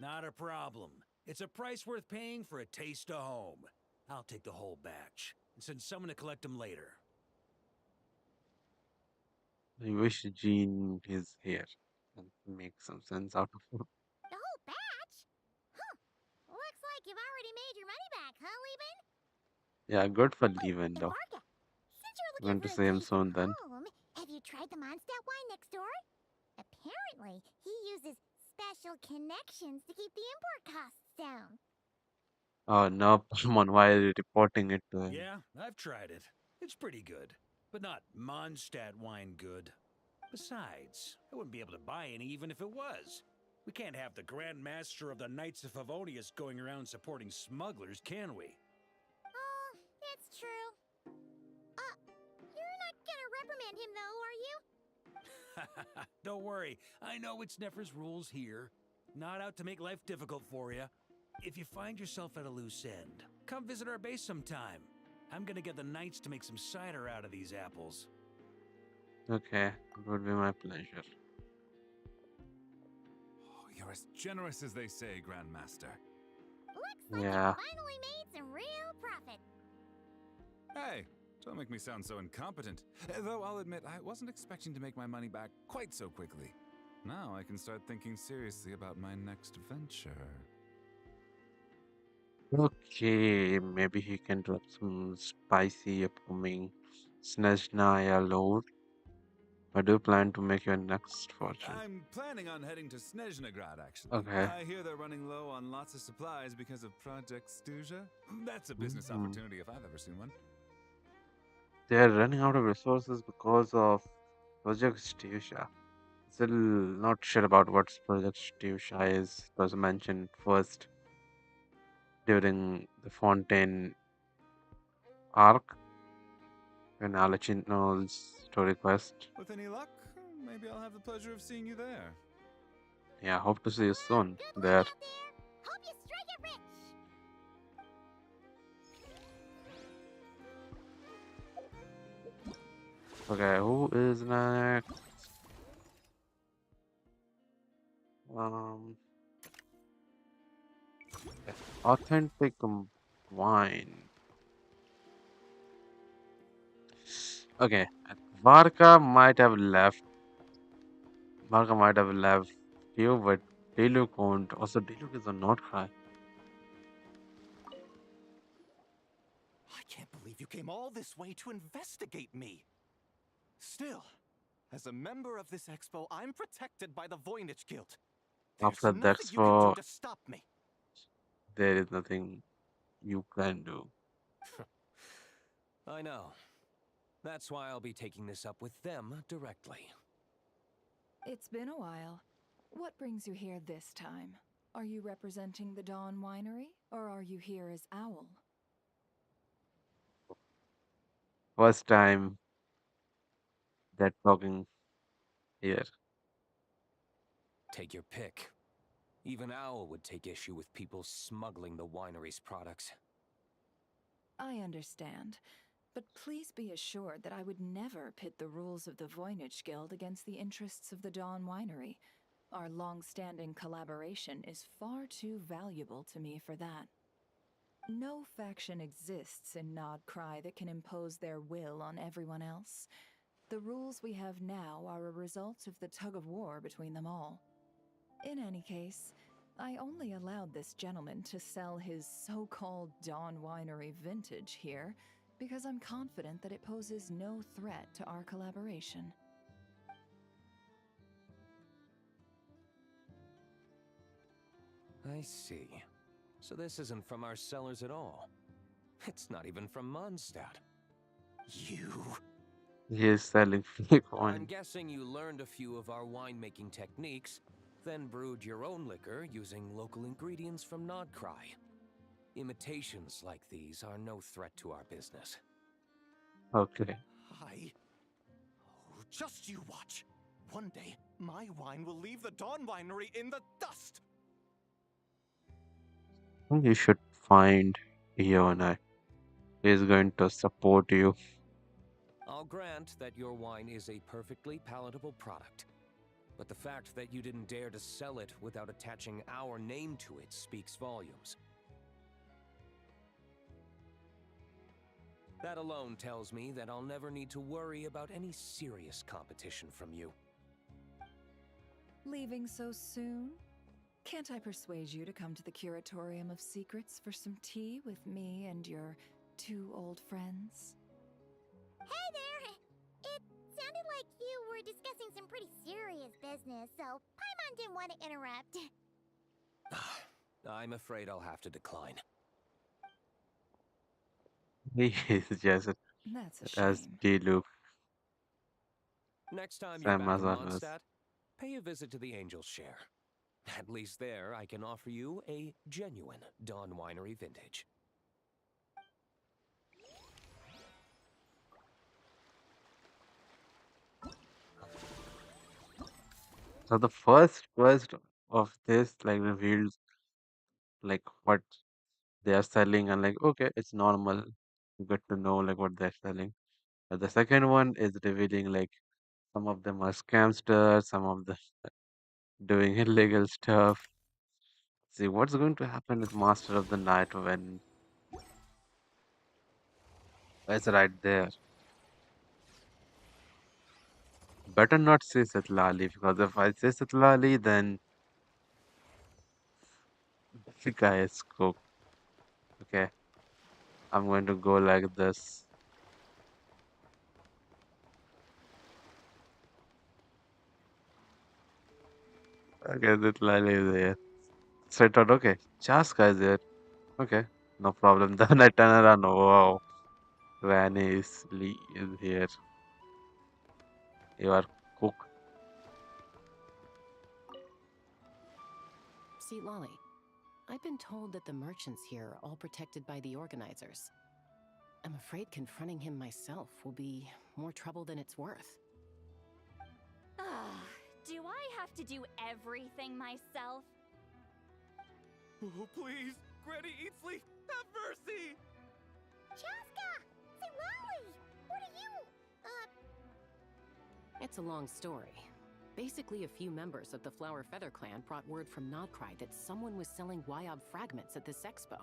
Not a problem. It's a price worth paying for a taste of home. I'll take the whole batch and send someone to collect them later. I wish Jean is here and make some sense out of it. The whole batch? Huh. Looks like you've already made your money back, huh, Liban? Yeah, good for Leven though. Varka, since you're Going looking to for see a him taste soon of then. home, have you tried the Mondstadt wine next door? Apparently, he uses special connections to keep the import costs down. Oh no, Pokemon, why are you reporting it to him? Yeah, I've tried it. It's pretty good, but not Mondstadt wine good. Besides, I wouldn't be able to buy any even if it was. We can't have the Grand Master of the Knights of Favonius going around supporting smugglers, can we? Oh, it's true. You're not gonna reprimand him though, are you? Don't worry, I know it's Nefer's rules here. Not out to make life difficult for you. If you find yourself at a loose end, come visit our base sometime. I'm gonna get the Knights to make some cider out of these apples. Okay, it would be my pleasure. Oh, you're as generous as they say, Grandmaster. Looks like Yeah. you finally made some real profit. Hey, don't make me sound so incompetent. Though I'll admit, I wasn't expecting to make my money back quite so quickly. Now I can start thinking seriously about my next venture. Okay, maybe he can drop some spicy upcoming Snezhnaya lore. I do plan to make your next fortune. I'm planning on heading to Snezhnegrad, actually. Okay. I hear they're running low on lots of supplies because of Project Stuja. That's a business Mhm. opportunity if I've ever seen one. They're running out of resources because of Project Stusha. Still not sure about what Project Stusha is. It was mentioned first during the Fontaine arc in Alachino's story quest. With any luck, maybe I'll have the pleasure of seeing you there. Yeah, hope to see you soon there. Hope you strike it rich. Okay, who is next? Okay, authentic wine. Okay, Varka might have left. Varka might have left you, but Diluc won't. Also, Diluc is a not cry. I can't believe you came all this way to investigate me. Still, as a member of this expo, I'm protected by the Voynich Guild. There's After nothing that's you can do for to stop me. there is nothing you can do. I know. That's why I'll be taking this up with them directly. It's been a while. What brings you here this time? Are you representing the Dawn Winery, or are you here as Owl? First time that talking here. Take your pick. Even Owl would take issue with people smuggling the winery's products. I understand, but please be assured that I would never pit the rules of the Voynich Guild against the interests of the Dawn Winery. Our long-standing collaboration is far too valuable to me for that. No faction exists in Nodcry that can impose their will on everyone else. The rules we have now are a result of the tug-of-war between them all. In any case, I only allowed this gentleman to sell his so-called Dawn Winery vintage here because I'm confident that it poses no threat to our collaboration. I see. So this isn't from our cellars at all. It's not even from Mondstadt. You... He is selling fake I'm wine. guessing you learned a few of our winemaking techniques, then brewed your own liquor using local ingredients from Nodcry. Imitations like these are no threat to our business. Okay. Oh, just you watch. One day, my wine will leave the Dawn Winery in the dust. You should find Iona. He is going to support you. I'll grant that your wine is a perfectly palatable product, but the fact that you didn't dare to sell it without attaching our name to it speaks volumes. That alone tells me that I'll never need to worry about any serious competition from you. Leaving so soon? Can't I persuade you to come to the Curatorium of Secrets for some tea with me and your two old friends? Hey there! It sounded like you were discussing some pretty serious business, so Paimon didn't want to interrupt. I'm afraid I'll have to decline. He is just That's a as shame. Diluc. Next time you're Same back as in others. Mondstadt, pay a visit to the Angel's Share. At least there, I can offer you a genuine Dawn Winery vintage. So the first quest of this like reveals like what they are selling and like okay, it's normal. You get to know like what they're selling. But the second one is revealing like some of them are scamsters, some of them doing illegal stuff. See what's going to happen with Master of the Night when it's right there. Better not say Satlali because if I say Satlali, then the guy is cooked. Okay, I'm going to go like this. Okay, Satlali is there. So I thought, okay, Chaska is there. Okay, no problem. Then I turn around. Wow, Granny is here. You are cooked. See, Lolly, I've been told that the merchants here are all protected by the organizers. I'm afraid confronting him myself will be more trouble than it's worth. Do I have to do everything myself? Oh, please, Granny Eatsley, have mercy! Chaska! Say, Lolly! What are you... It's a long story. Basically, a few members of the Flower Feather clan brought word from Nodcry that someone was selling Wyob fragments at this expo.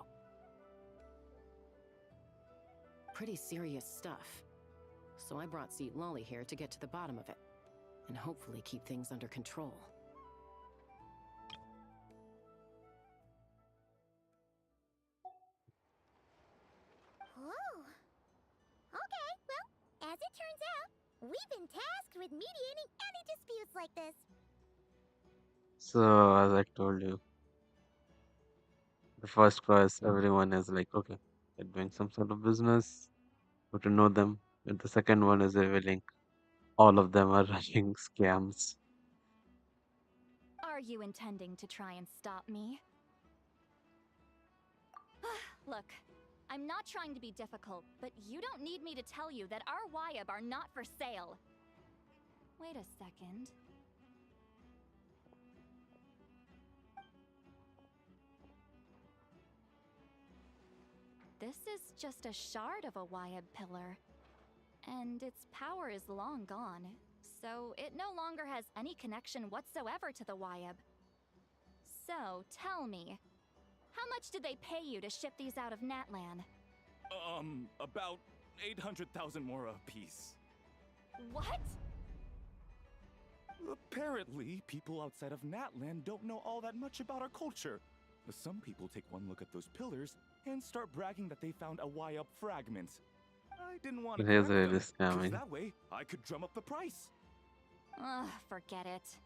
Pretty serious stuff. so I brought Seat Lolly here to get to the bottom of it, and hopefully keep things under control. Whoa. Okay, well, as it turns out, we've been tasked with mediating any disputes like this. So, as I told you, the first quest, everyone is like, okay, they're doing some sort of business, got to know them. And the second one is revealing all of them are running scams. Are you intending to try and stop me? Look, I'm not trying to be difficult, but you don't need me to tell you that our Wyab are not for sale. Wait a second. This is just a shard of a Wyab pillar, and its power is long gone, so it no longer has any connection whatsoever to the Wyab. So, tell me, how much did they pay you to ship these out of Natlan? About 800,000 more apiece. What? Apparently, people outside of Natlan don't know all that much about our culture. Some people take one look at those pillars and start bragging that they found a Y-up fragment. I didn't want to It is correct really them, 'cause scamming. that way I could drum up the price. Ugh, forget it.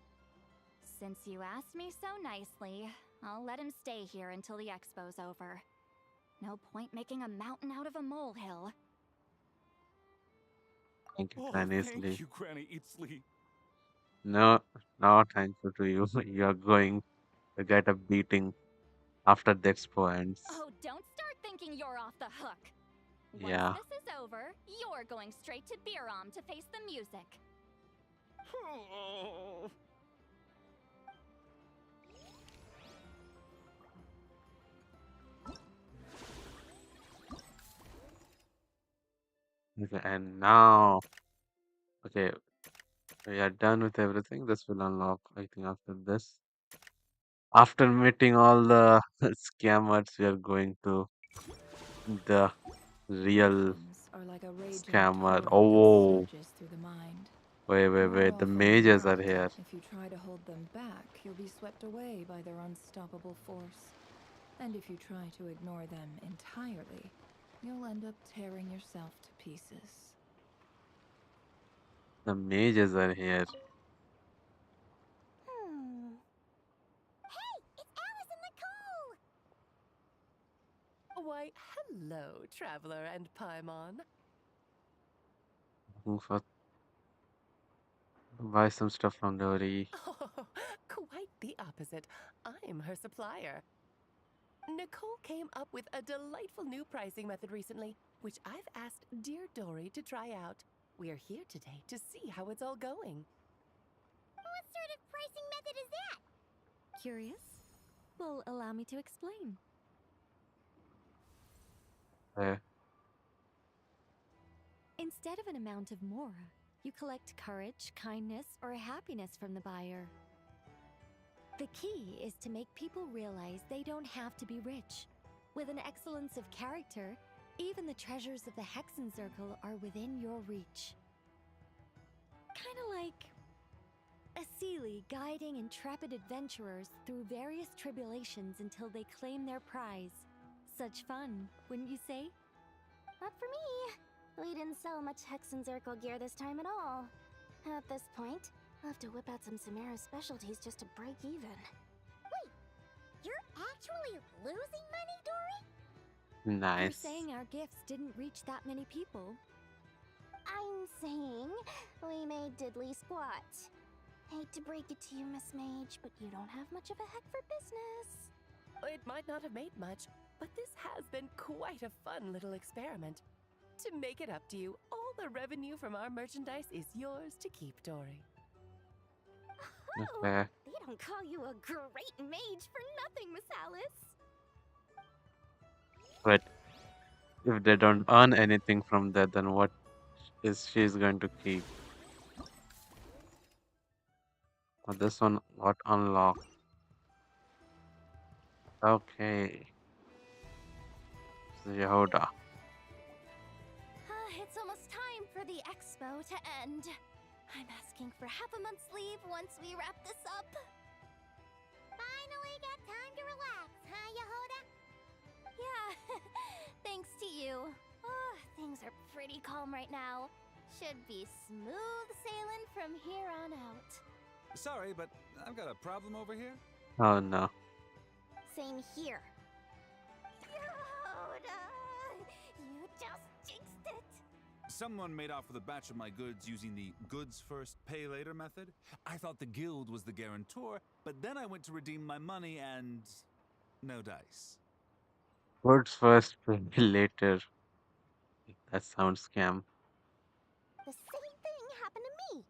Since you asked me so nicely, I'll let him stay here until the expo's over. No point making a mountain out of a molehill. Thank you, Oh, Granny thank Sleep. you, Granny Eatsley. No, no thankful to you. You're going to get a beating after the expo ends. Oh, don't start thinking you're off the hook. Yeah. Once this is over, you're going straight to Biram to face the music. Okay, and now, okay, we are done with everything. This will unlock, I think, after this. After meeting all the scammers, we are going to the real Are like a raging scammer. torrent that Oh, surges through the mind. wait. More The often than mages are not, here. if you try to hold them back, you'll be swept away by their unstoppable force. And if you try to ignore them entirely, you'll end up tearing yourself to pieces. The mages are here. Hey, it's Alice and Nicole! Why, hello, Traveler and Paimon. Looking for buy some stuff from Dory. Oh, quite the opposite. I'm her supplier. Nicole came up with a delightful new pricing method recently, which I've asked dear Dory to try out. We're here today to see how it's all going. What sort of pricing method is that? Curious? Well, allow me to explain. Okay. Instead of an amount of mora, you collect courage, kindness, or happiness from the buyer. The key is to make people realize they don't have to be rich. With an excellence of character, even the treasures of the Hexen Circle are within your reach. Kinda like a Seelie guiding intrepid adventurers through various tribulations until they claim their prize. Such fun, wouldn't you say? Not for me. We didn't sell much Hexen Circle gear this time at all. At this point, I'll have to whip out some Samara specialties just to break even. Wait, you're actually losing money, Dory? Nice. You're saying our gifts didn't reach that many people? I'm saying we made diddly squat. Hate to break it to you, Miss Mage, but you don't have much of a heck for business. It might not have made much, but this has been quite a fun little experiment. To make it up to you, all the revenue from our merchandise is yours to keep, Dory. Okay. They don't call you a great mage for nothing, Miss Alice. But if they don't earn anything from that, then what is she's going to keep? Oh, this one got unlocked. Okay. Yehuda. It's almost time for the expo to end. I'm asking for half a month's leave once we wrap this up. Finally got time to relax, huh, Yehoda? Yeah, thanks to you. Oh, things are pretty calm right now. Should be smooth sailing from here on out. Sorry, but I've got a problem over here. Oh no. Same here. Yehoda! You just jinxed it! Someone made off with a batch of my goods using the goods first, pay later method. I thought the guild was the guarantor, but then I went to redeem my money and no dice. Words first, pay later. That sounds scam. The same thing happened to me.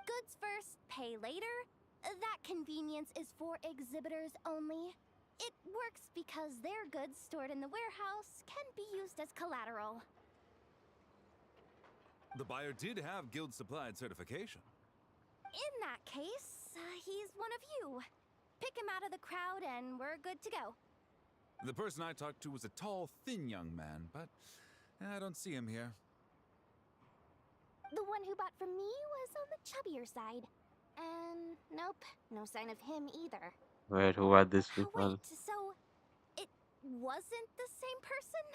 Goods first, pay later? That convenience is for exhibitors only. It works because their goods stored in the warehouse can be used as collateral. The buyer did have guild supplied certification. In that case, he's one of you. Pick him out of the crowd and we're good to go. The person I talked to was a tall, thin young man, but I don't see him here. The one who bought from me was on the chubbier side. And nope, no sign of him either. Wait, who are these people? Wait, so it wasn't the same person?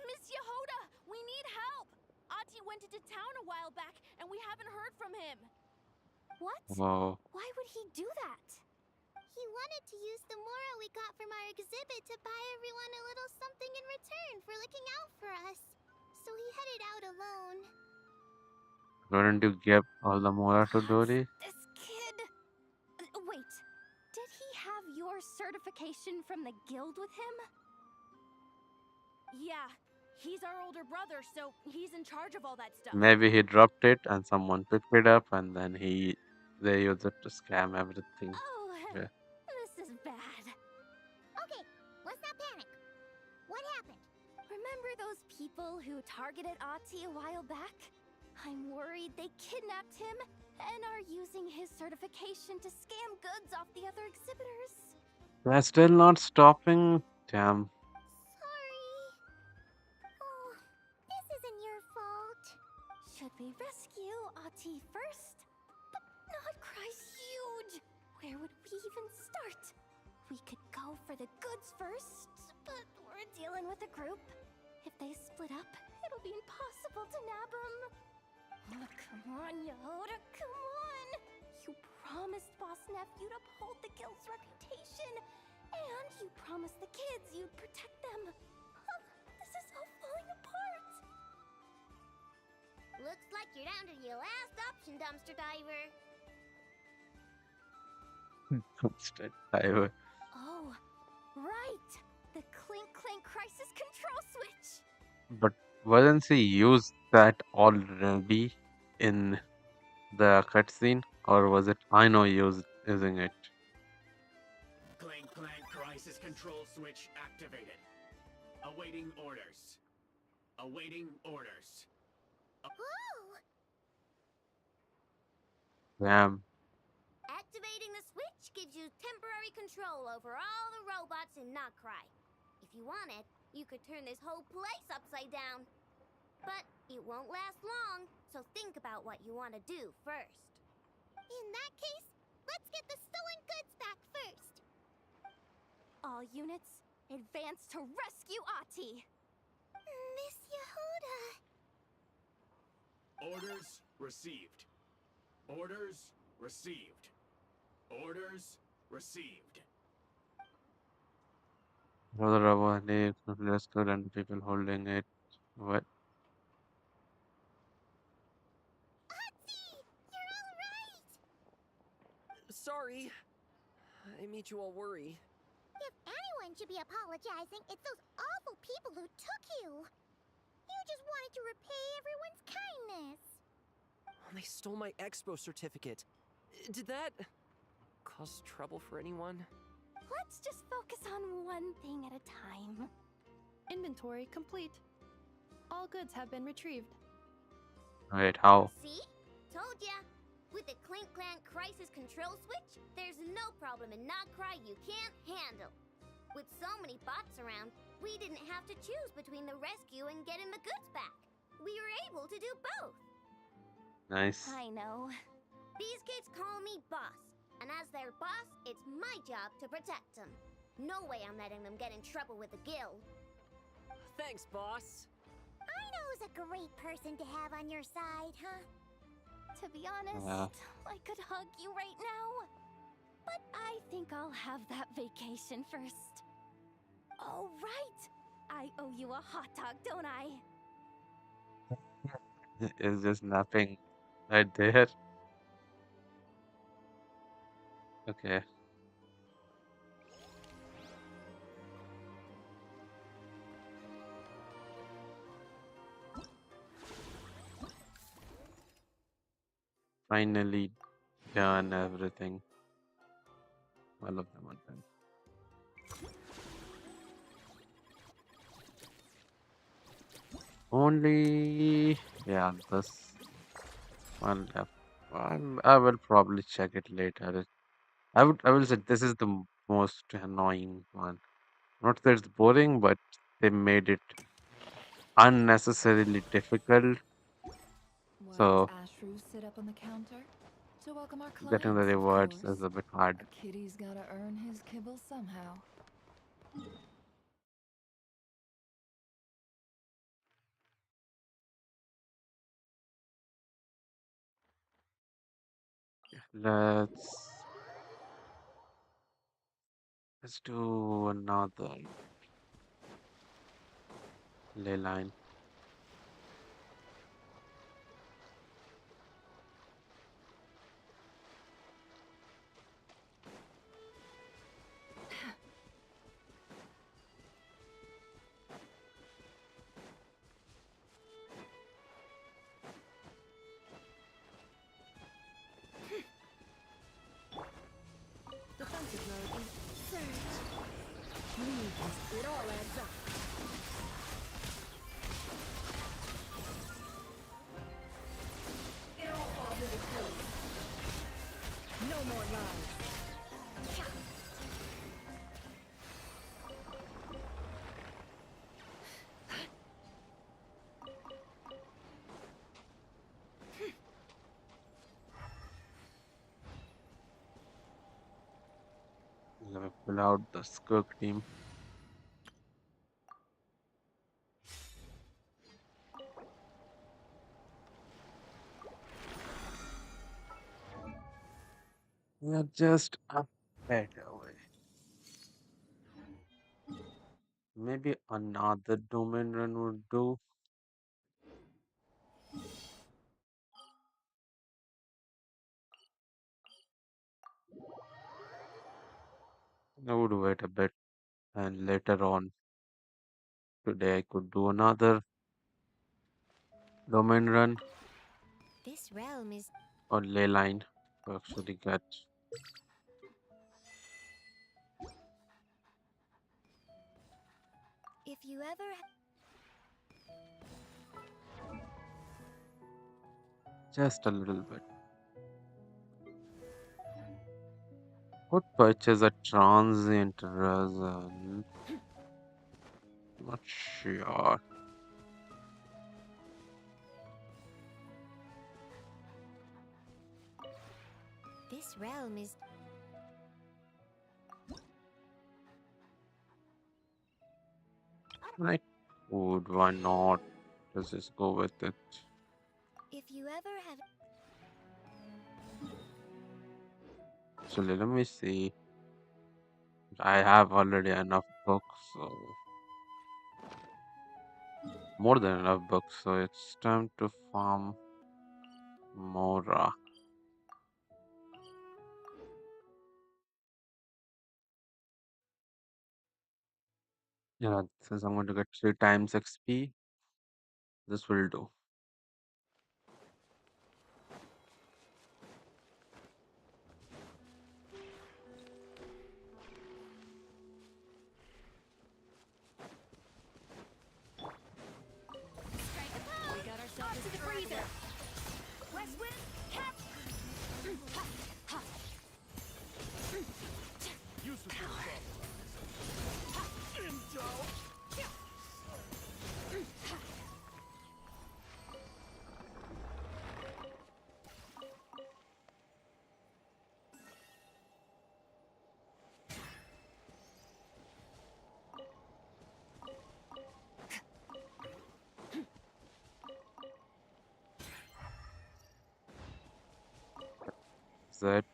Miss Yehoda, we need help! Ati went into town a while back and we haven't heard from him. What? Whoa. Why would he do that? He wanted to use the mora we got from our exhibit to buy everyone a little something in return for looking out for us. So he headed out alone. Couldn't you give all the mora to Dory? This kid... Wait, did he have your certification from the guild with him? Yeah, he's our older brother, so he's in charge of all that stuff. Maybe he dropped it and someone picked it up and then they used it to scam everything. Oh, Yeah. this is bad. Okay, let's not panic. What happened? Remember those people who targeted Ati a while back? I'm worried they kidnapped him and are using his certification to scam goods off the other exhibitors. They're still not stopping. Damn. Sorry. Oh, this isn't your fault. Should we rescue Ati first? But Notcry's huge. Where would we even start? We could go for the goods first, but we're dealing with a group. If they split up, it'll be impossible to nab them. Oh, come on, Yehoda, come on! You promised Boss Nephew to uphold the guild's reputation, and you promised the kids you'd protect them. This is all falling apart. Looks like you're down to your last option, dumpster diver. Constant diver. Oh, right! The Clink Clank Crisis Control Switch! But wasn't he used that already in the cutscene? Or was it Aino using it? Clank Clank Crisis Control Switch activated. Awaiting orders. Awaiting orders. Oh! Damn. Activating the switch gives you temporary control over all the robots in Notcry. If you wanted, you could turn this whole place upside down. But it won't last long, so think about what you want to do first. In that case, let's get the stolen goods back first. All units, advance to rescue Ati! Miss Yehoda. Orders received. Orders received. Orders received. Brother Rava, let's go and people holding it. What? Sorry. I made you all worry. If anyone should be apologizing, it's those awful people who took you. You just wanted to repay everyone's kindness. They stole my expo certificate. Did that cause trouble for anyone? Let's just focus on one thing at a time. Inventory complete. All goods have been retrieved. Wait, how? See? Told ya. With the Clink Clank Crisis Control Switch, there's no problem in Notcry you can't handle. With so many bots around, we didn't have to choose between the rescue and getting the goods back. we were able to do both. Nice. I know. These kids call me boss, and as their boss, it's my job to protect them. No way I'm letting them get in trouble with the guild. Thanks, boss. I know who's a great person to have on your side, huh? To be honest, Yeah. I could hug you right now. But I think I'll have that vacation first. Oh, right! I owe you a hot dog, don't I? It's just napping right there. Okay. Finally done everything. All of them are done. Only, yeah, this one left. I will probably check it later. I will say this is the most annoying one. Not that it's boring, but they made it unnecessarily difficult. Why does So Ashru sit up on the counter? To welcome our getting the clients, of rewards course. is a bit hard. A kitty's gotta earn his kibble somehow. Let's let's do another ley line. Defensive mode is surge. It all adds up. It all falls into place. No more lies. Let me pull out the Skirk team. We are just a bit away. Maybe another domain run would do. I would wait a bit and later on today I could do another domain run This realm is or ley line to actually get. if you ever Just a little bit. Could purchase a transient resin. Not sure. this realm is I would. Why not? Let's just go with it. if you ever have Actually, let me see. I have already enough books, so more than enough books, so it's time to farm more. Yeah, since I'm going to get 3 times XP, this will do. We got ourselves to the freezer. West Wind, cap. Use of exit.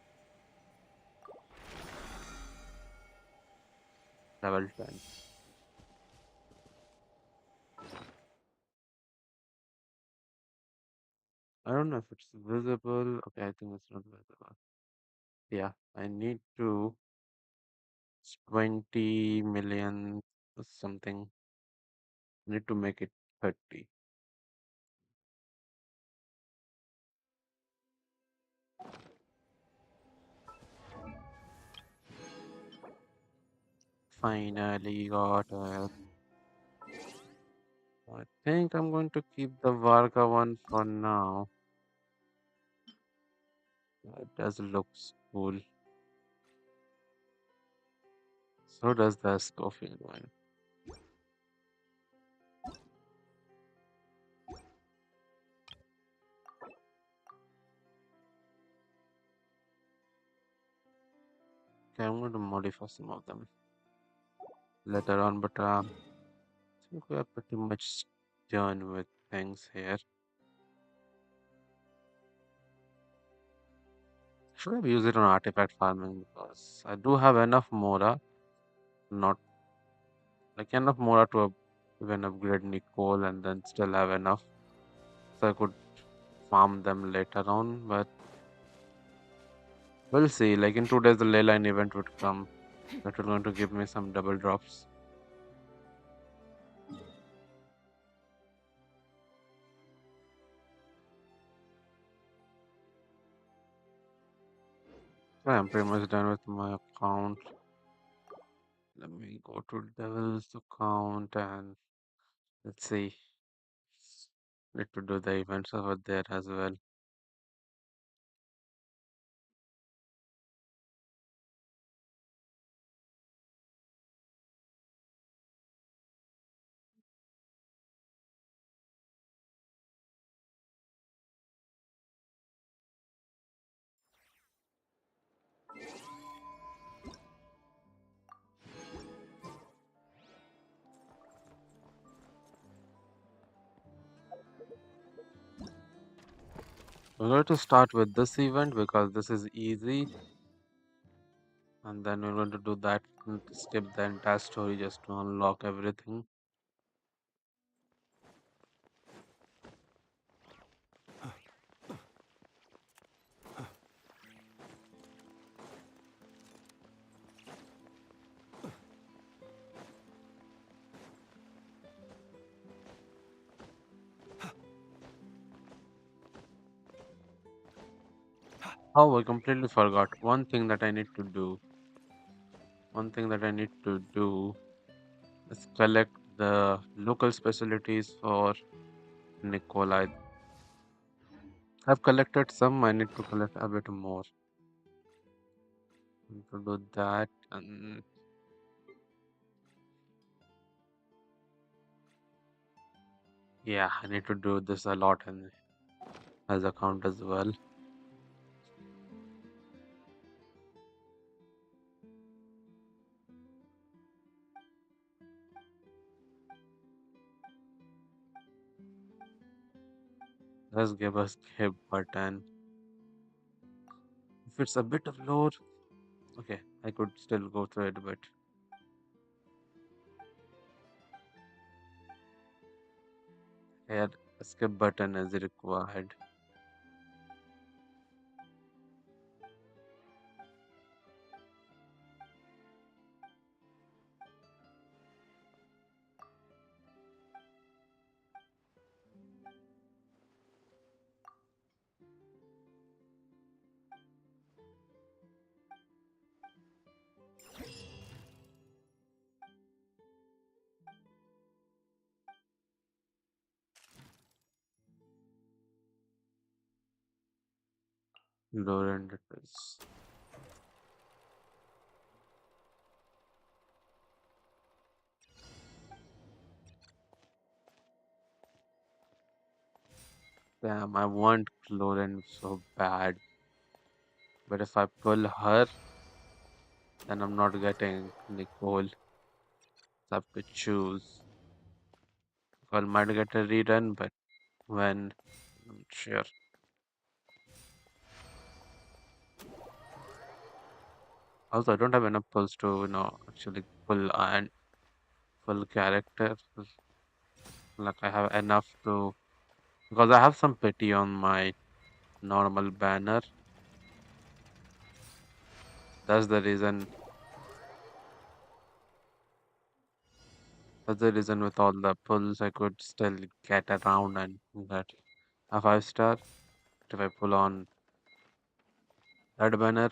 Level 10. I don't know if it's visible. Okay, I think it's not visible. Yeah, I need to 20 million or something. I need to make it 30. Finally got it. I think I'm going to keep the Varga one for now. It does looks cool. So does the Scofield one. Okay, I'm going to modify some of them later on, but I think we are pretty much done with things here. Should have used it on artifact farming because I do have enough Mora, not like enough Mora to even upgrade Nicole and then still have enough. So I could farm them later on, but we'll see. Like in 2 days, the Leyline event would come. That will going to give me some double drops. I'm pretty much done with my account. Let me go to Devil's account and let's see. Need to do the events over there as well. We're going to start with this event because this is easy. And then we're going to do that and skip the entire story just to unlock everything. Oh, I completely forgot. One thing that I need to do. One thing that I need to do is collect the local specialties for Nicole. I've collected some. I need to collect a bit more. Need to do that and yeah, I need to do this a lot in as account as well. Let's give a skip button. If it's a bit of lower, okay, I could still go through it, but here a skip button is required. Lower end it is. Damn, I want Clorin so bad. But if I pull her, then I'm not getting Nicole. So I have to choose. I might get a rerun, but when? I'm not sure. Also, I don't have enough pulls to, actually pull and full character. Like I have enough to, because I have some pity on my normal banner. That's the reason. That's the reason with all the pulls I could still get around and get a 5 star. If I pull on that banner,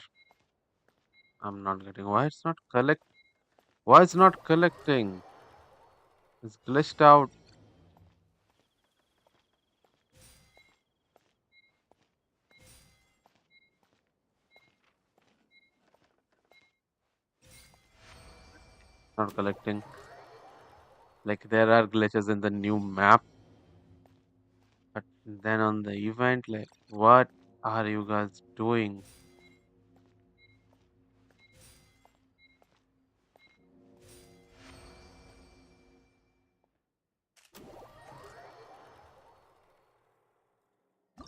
I'm not getting. Why it's not collect? Why it's not collecting? It's glitched out. Not collecting. Like there are glitches in the new map, but then on the event, like what are you guys doing?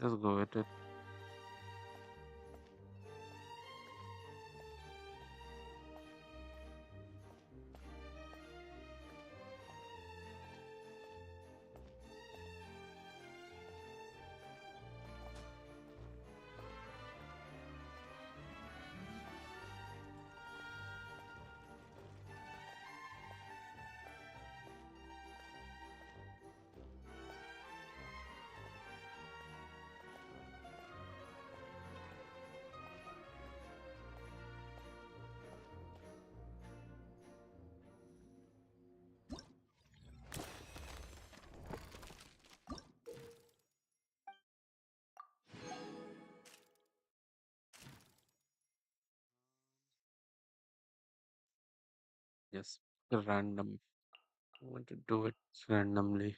Just go with it. Yes, random. I want to do it randomly.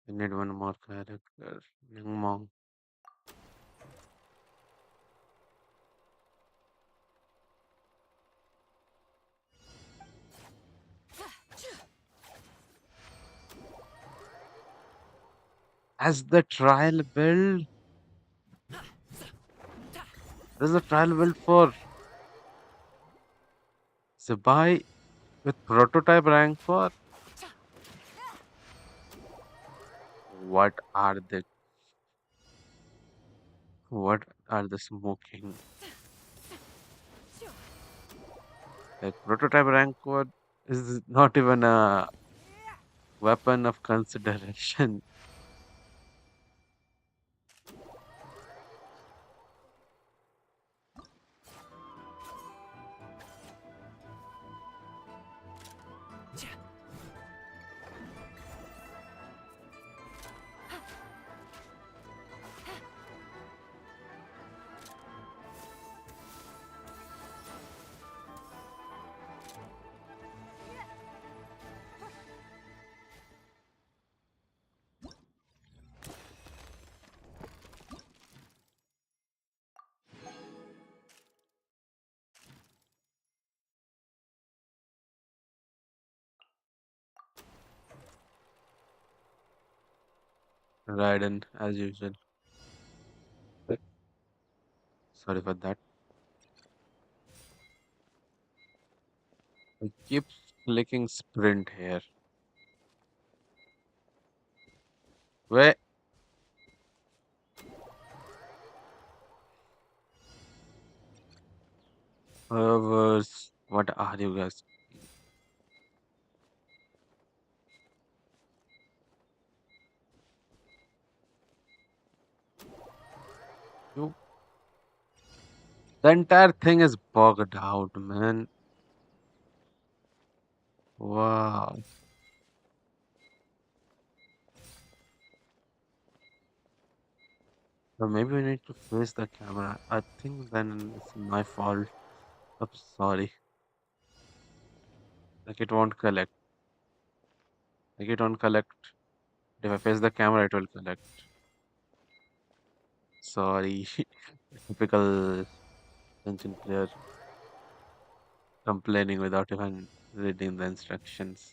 I need one more character. Young Mong. As the trial build, there's a trial build for Zabai with prototype rank for. What are the what are the smoking? Like prototype rank code is not even a weapon of consideration. Raiden, as usual. Sorry for that. I keep clicking sprint here. Where? What are you guys? You, the entire thing is bogged out, man. Wow. Or maybe we need to face the camera. I think then it's my fault. I'm sorry. Like it won't collect. Like it won't collect. If I face the camera, it will collect. Sorry. Typical Genshin player complaining without even reading the instructions.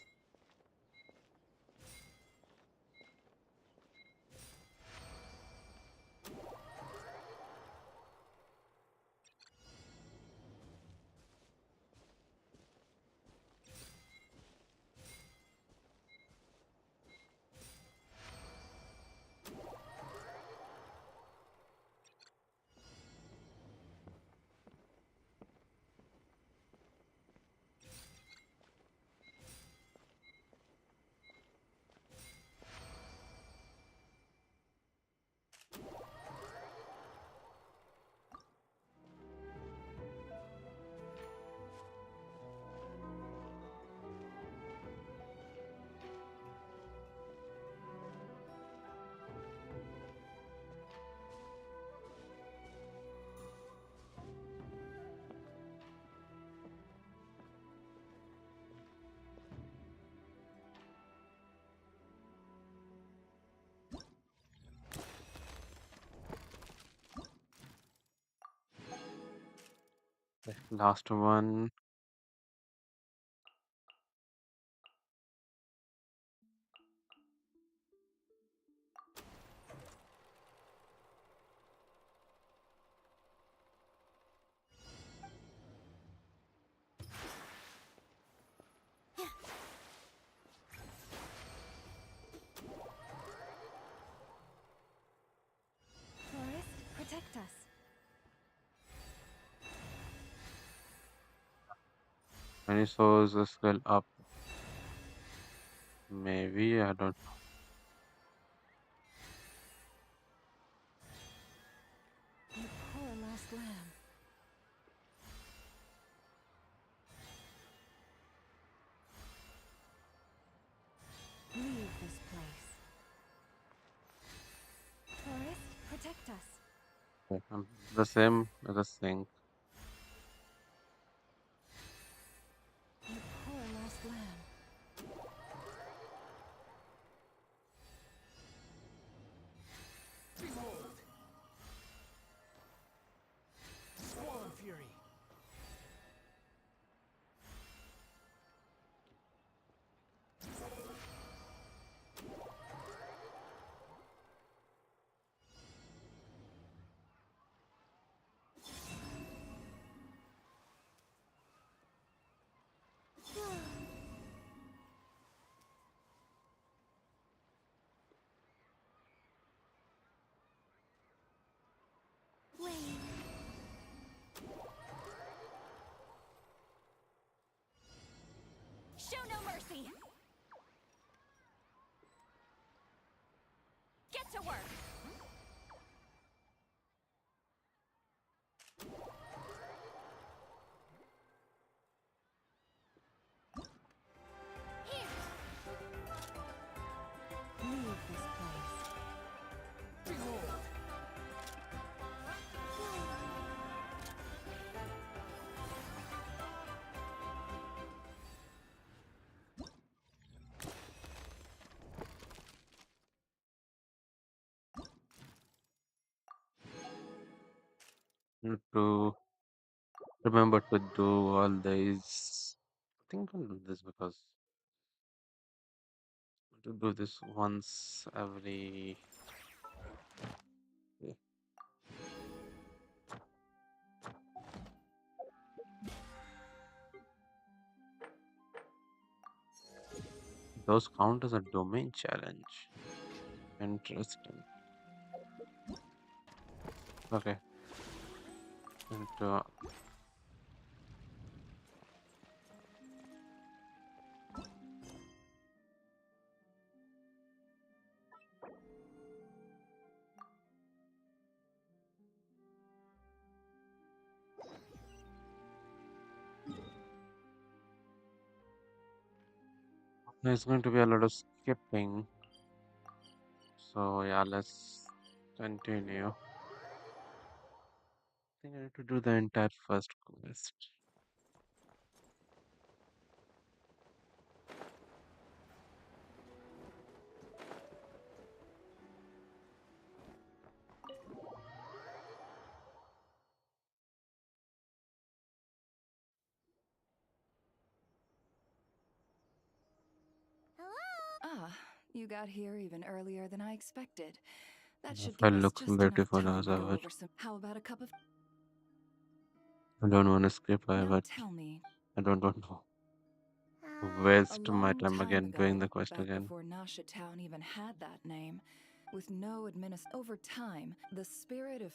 Okay, last one. Forest, protect us. Many souls skill up. Maybe, I don't know. You poor lost lamb. Leave this place. Forest, protect us. Okay, the same as the thing. You poor lost lamb. Behold! Swarm Fury! Wait. Show no mercy! Get to work! Leave this place. Behold! Need to remember to do all these. I think I'll do this because to do this once every. Yeah. Those count as a domain challenge. Interesting. Okay. And there's going to be a lot of skipping. So yeah, let's continue. I think I need to do the entire first quest. Ah, you got here even earlier than I expected. That The should file give us looks just enough beautiful time as to go ever. over some. How about a cup of. I don't want to skip, Now but tell me. I don't want to A waste my long time time again doing the ago, quest back again. before Nasha Town even had that name, with no over time, the spirit of.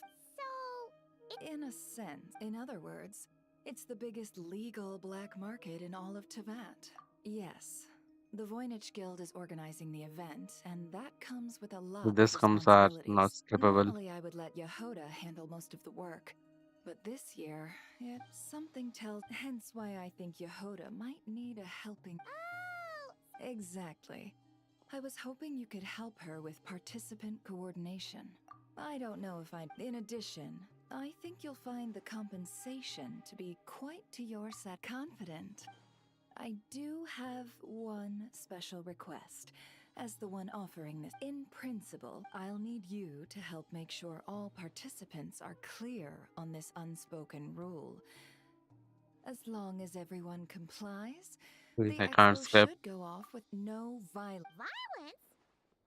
In a sense, in other words, it's the biggest legal black market in all of Tevat. Yes. The Voynich Guild is organizing the event, and that comes with a lot of These comes are not responsibilities. skippable. Normally, I would let Yehoda handle most of the work. But this year, something tells. Hence why I think Yehoda might need a helping. Oh! Exactly. I was hoping you could help her with participant coordination. I don't know if I'd. In addition, I think you'll find the compensation to be quite to your confident. I do have one special request. As the one offering this, in principle, I'll need you to help make sure all participants are clear on this unspoken rule. As long as everyone complies, Please, the I can't expo skip. should go off with no violence. Violence?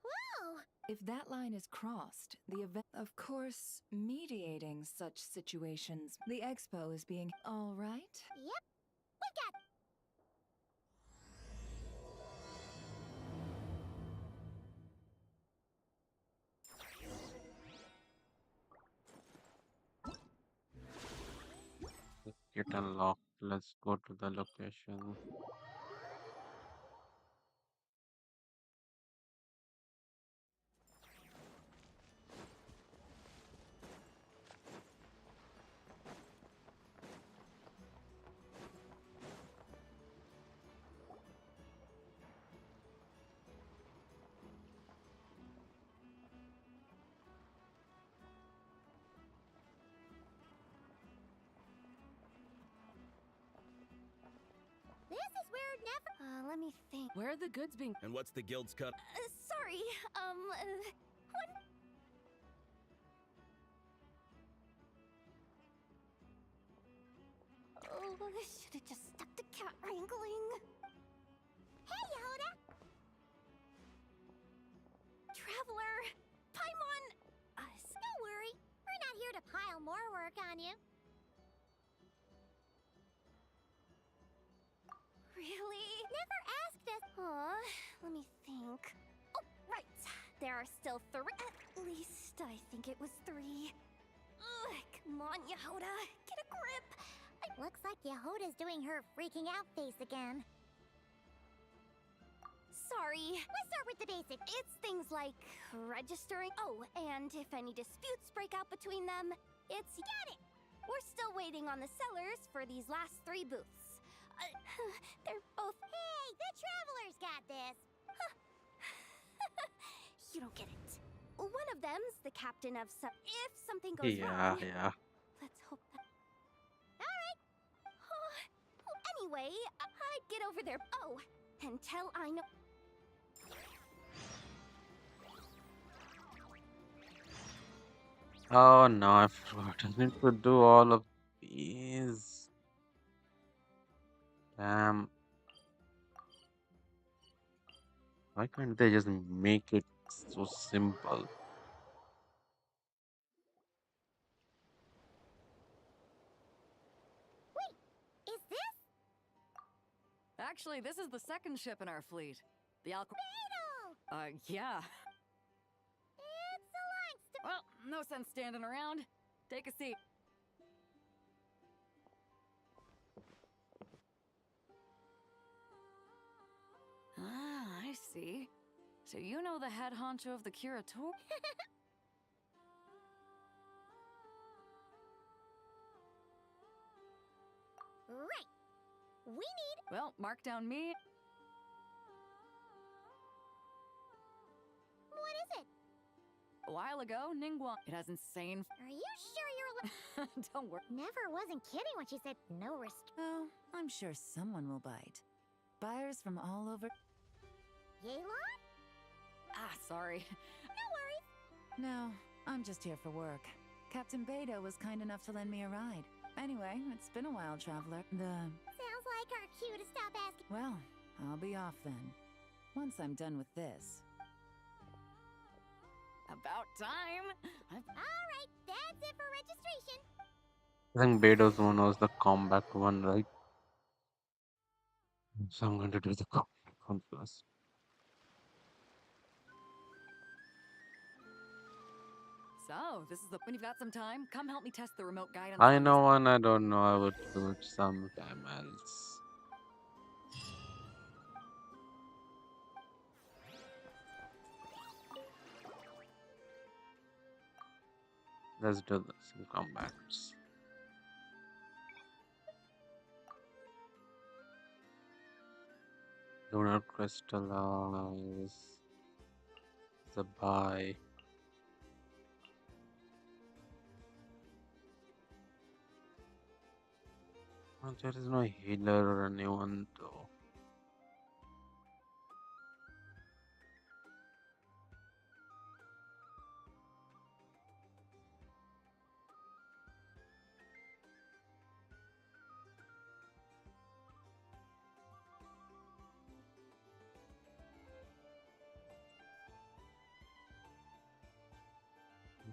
Whoa! If that line is crossed, the event, of course, mediating such situations, the expo is being all right. Yep, we got. Get unlocked. Let's go to the location. This is where never. Let me think. Where are the goods being? And what's the guild's cut? Sorry, what? Oh, I should have just stuck to cat wrangling. Hey, Yehuda! Traveler! Paimon! Don't worry, we're not here to pile more work on you. Really? Never asked us. Aw, let me think. Oh, right. There are still three. At least I think it was three. Ugh, come on, Yehuda. Get a grip. Looks like Yehuda's doing her freaking out face again. Sorry. Let's start with the basics. It's things like registering. Oh, and if any disputes break out between them, it's... Got it! We're still waiting on the sellers for these last three booths. They're both... Hey, the Traveler's got this! You don't get it. One of them's the captain of some... If something goes Yeah, wrong... yeah. Let's hope that... Alright. Anyway, I'd get over there... Oh, until I know... Oh no, I forgot. I need to do all of these. Damn. Why can't they just make it so simple? Wait, is this? Actually, this is the second ship in our fleet. The Alco. Beetle! Yeah. It's a line. Well, no sense standing around. Take a seat. Ah, I see. So you know the head honcho of the Curator? Right. We need... Well, mark down me. What is it? A while ago, Ningguang. It has insane... Are you sure you're... Don't worry. Never wasn't kidding when she said no risk. Oh, I'm sure someone will bite. Buyers from all over... Yelan? Ah, sorry. No worries. No, I'm just here for work. Captain Beto was kind enough to lend me a ride. Anyway, it's been a while, Traveler. Sounds like our cue to stop asking. Well, I'll be off then. Once I'm done with this. About time. Alright, that's it for registration. I think Beto's one was the combat one, right? So I'm going to do the combat one first. So, this is the... When you've got some time, come help me test the remote guidance. I know one, I don't know. I would do it sometime else. Let's do this in combats. Do not crystallize the buy. Oh, there is no healer or anyone though.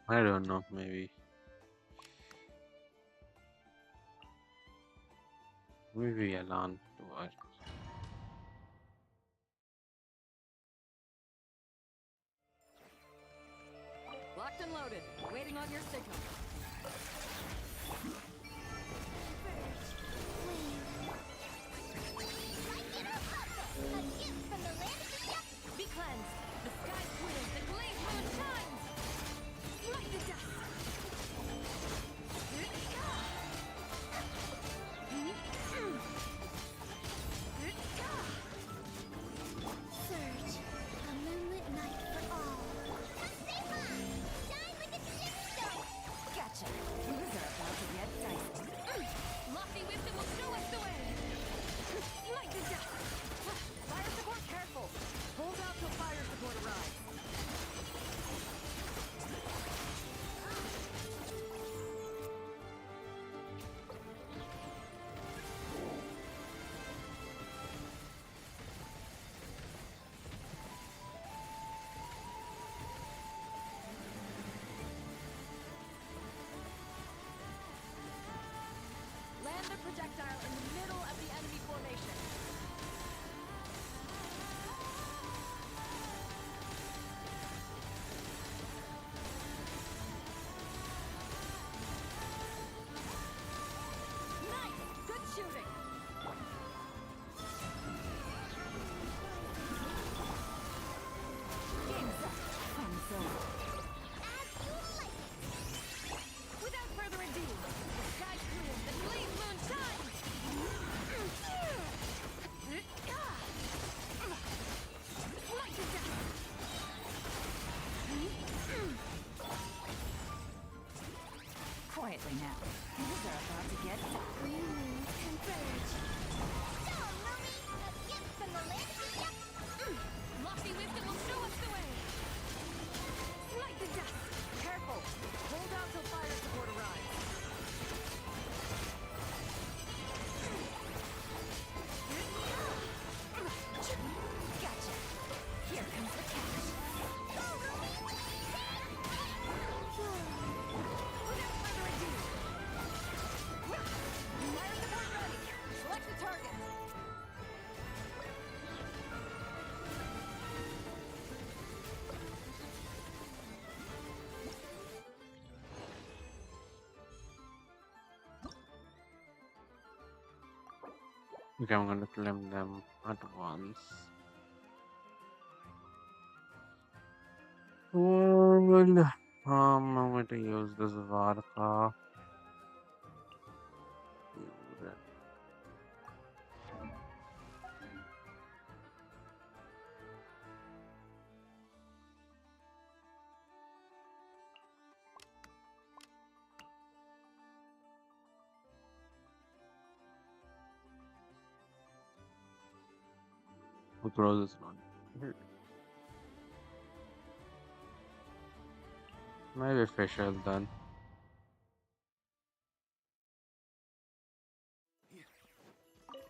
I don't know, maybe. Maybe I learn to what. Locked and loaded, waiting on your signal. A gift from the land of the depths! Be cleansed! The sky clears, the glazed moon shines! Light the dust! Surge, a moonlit night for all. Kasima! Shine like a gemstone! Gotcha! Things are about to get dicey. Lofty wisdom will show us the way! Light the dust! Fire support careful! Hold out till fire support arrives. Land the projectile in the middle of the enemy formation. Nice! Good shooting! Game's up. Fun's over. Without further ado, the sky's clear, the blazed moon shines! Light the dust! Quietly now. Things are about to get dark. Green moons converge. So, Lumi, a gift from the land of the depths! Lofty wisdom will show us the way! Light the dust! Careful! Hold out till fire support arrives. Gotcha! Here comes the cash. Go, Lumi! Without further ado! Fire support ready! Select the target! Okay, I'm gonna claim them at once. Well, I'm going to use this Varka. We'll throw this one. Maybe facial done.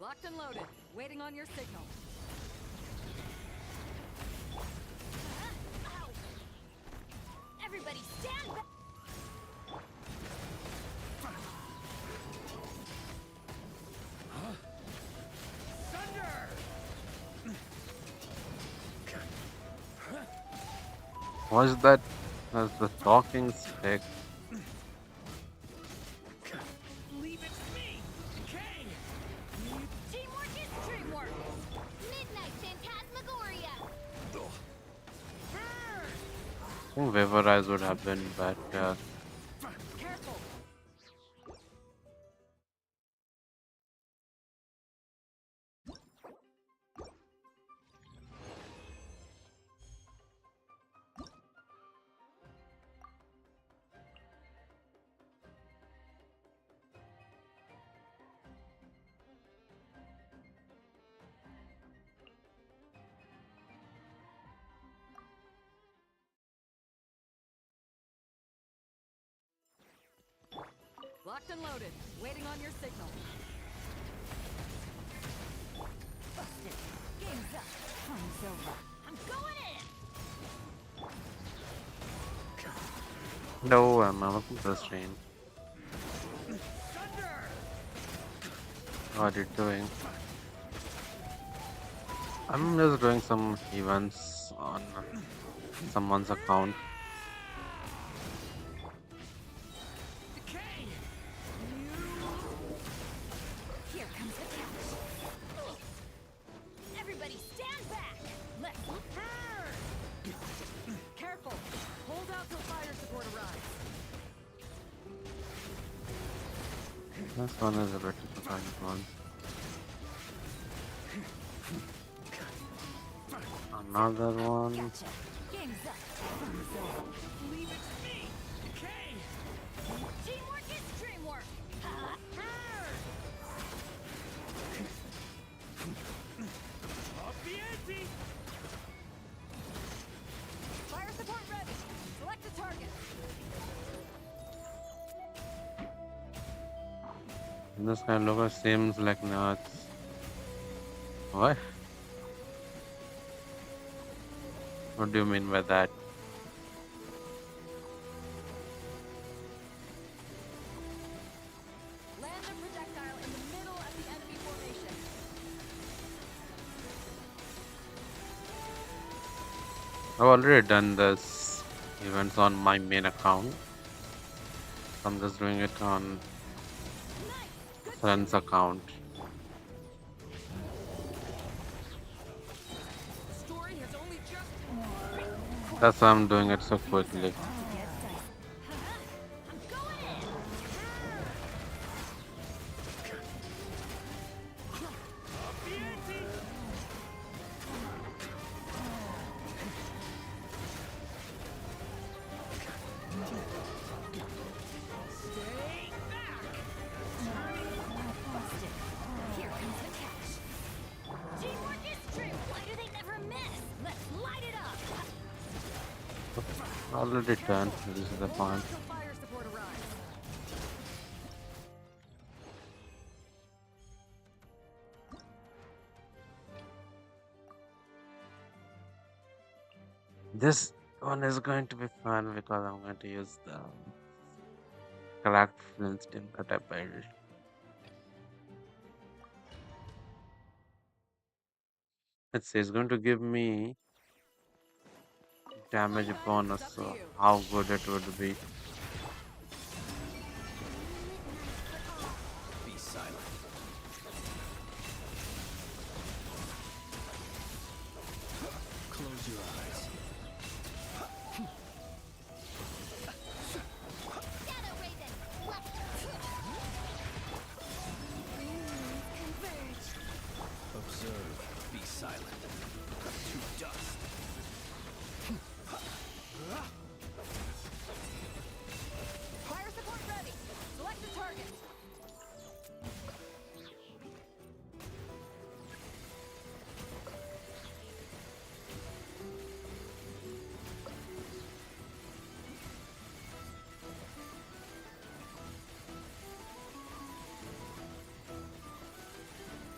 Locked and loaded, waiting on your signal. Everybody stand back! What's that? That's the talking stick. Leave it to me! Kang! Teamwork is dreamwork! Midnight Phantasmagoria! I think Vaporize would have been better. Careful! Locked and loaded, waiting on your signal. Busted! Game's up! Fun's over! I'm going in! No, I'm looking for the stream. What are you doing? I'm just doing some events on someone's account. Here comes the catch. Everybody stand back. Let's Careful! Hold out till fire support arrives. This one is a bit difficult one. Another one. Game's up. Leave it to me. Okay. Teamwork is dreamwork. Up the ante! Fire support ready. Select a target. This guy logo seems like nuts. What? What do you mean by that? Land the projectile in the middle of the enemy formation. I've already done this events on my main account. I'm just doing it on friend's account. Story has only just... That's why I'm doing it so quickly. Here comes the catch. Teamwork is true. Why do they never miss? Let's light it up. Already done. This is the point. Till fire support arrives. This one is going to be fun because I'm going to use the cracked flintstone that I built. Let's see, it's going to give me damage bonus, so how good it would be. Be silent. Close your eyes. Shadow Raven. What? Converge. Observe. Be silent. To dust. Fire support ready. Select a target.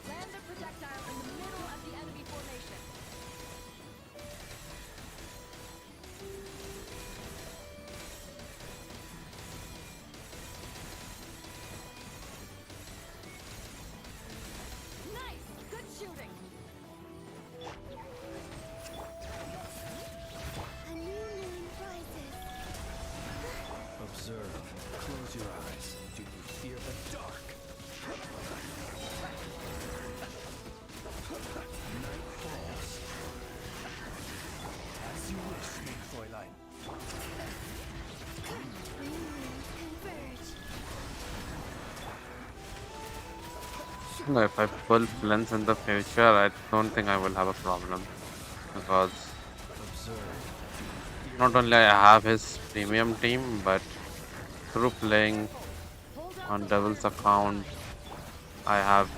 Land the projectile in the middle of the enemy formation. Nice! Good shooting! A new moon rises. Observe. Close your eyes. Do you fear the dark? Night falls. As you wish, mein Fräulein. Converge. If I pull Flens in the future, I don't think I will have a problem. Because not only I have his premium team, but through playing on Devil's account, I have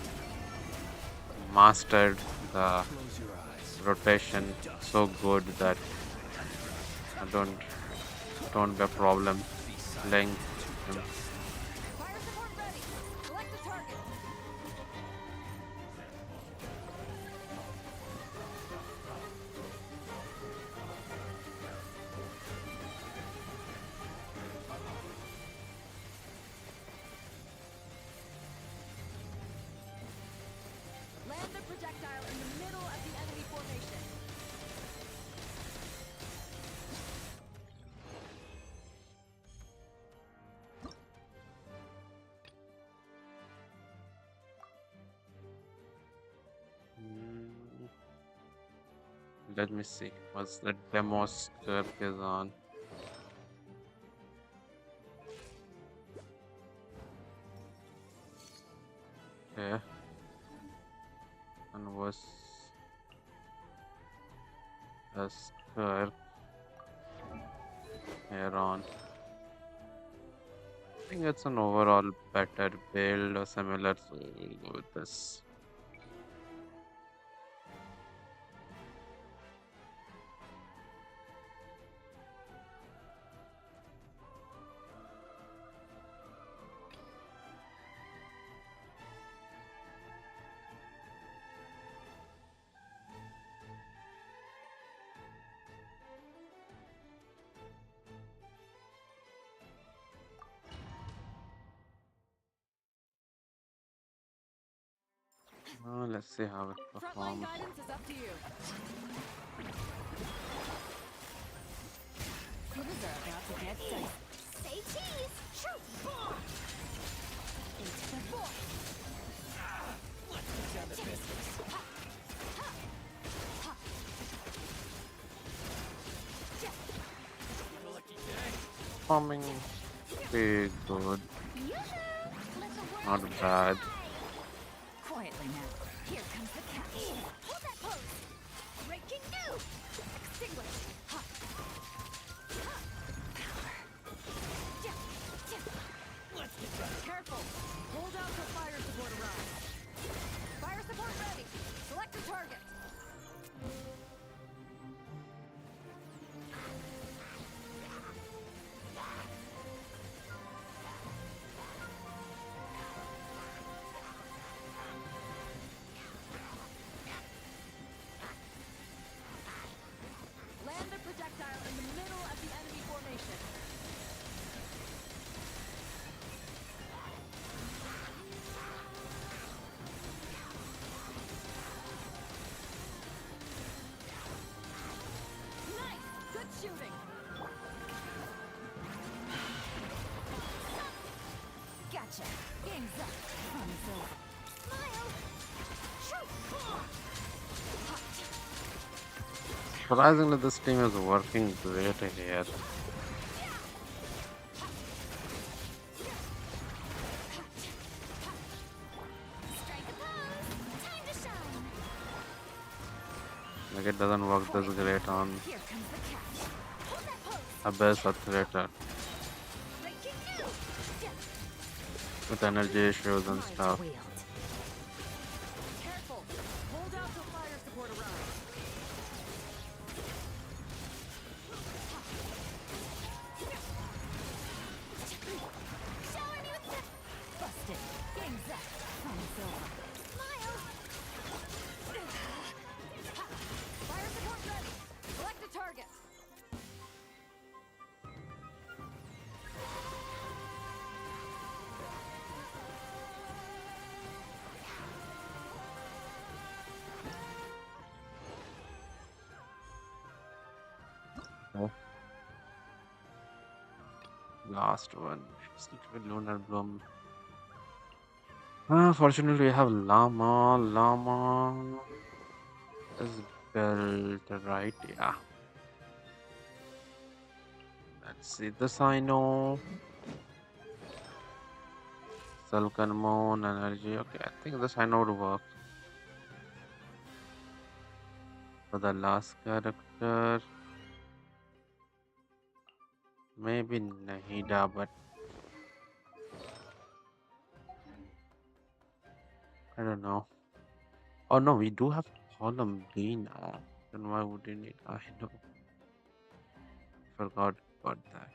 mastered the rotation so good that I don't be a problem playing him. Fire support ready. Select a target. Let me see. What's the demo script is on? Okay. And what's the script here on? I think it's an overall better build or similar, so we'll go with this. Let's see how it Frontline performs. guidance is up to you. Things are about to get dicey. Say cheese! Shoot! Into the void! Let's get down to business. Performing pretty good. Not bad. Quietly now. Here comes the catch. Hold that pose! Breaking new! Extinguish! Let's get better. Careful. Hold out till fire support arrives. Fire support ready. Select your target. Land the projectile in the middle of the enemy formation. Nice! Good shooting! Gotcha! Game's up! Fun is over. Smile! Shoot! Surprisingly, this team is working great here. Strike a pose! Time to shine! Like it doesn't work this great on Here comes the catch. Hold that pose! Abyss or Theater Breaking new! with energy issues and stuff. Careful! Hold out till fire support arrives. Shower me with the... Busted! Game's up! Fun is over. Smile! Fire support ready! Select a target! Last one. Secret Lunar Bloom. Fortunately, we have Llama. Llama is built right. Yeah. Let's see this. I know. Sulcan Moon energy. Okay, I think this I know would work. For the last character, maybe Nahida, but I don't know. Oh no, we do have column Lena. Then why would you need? I know. Forgot about that.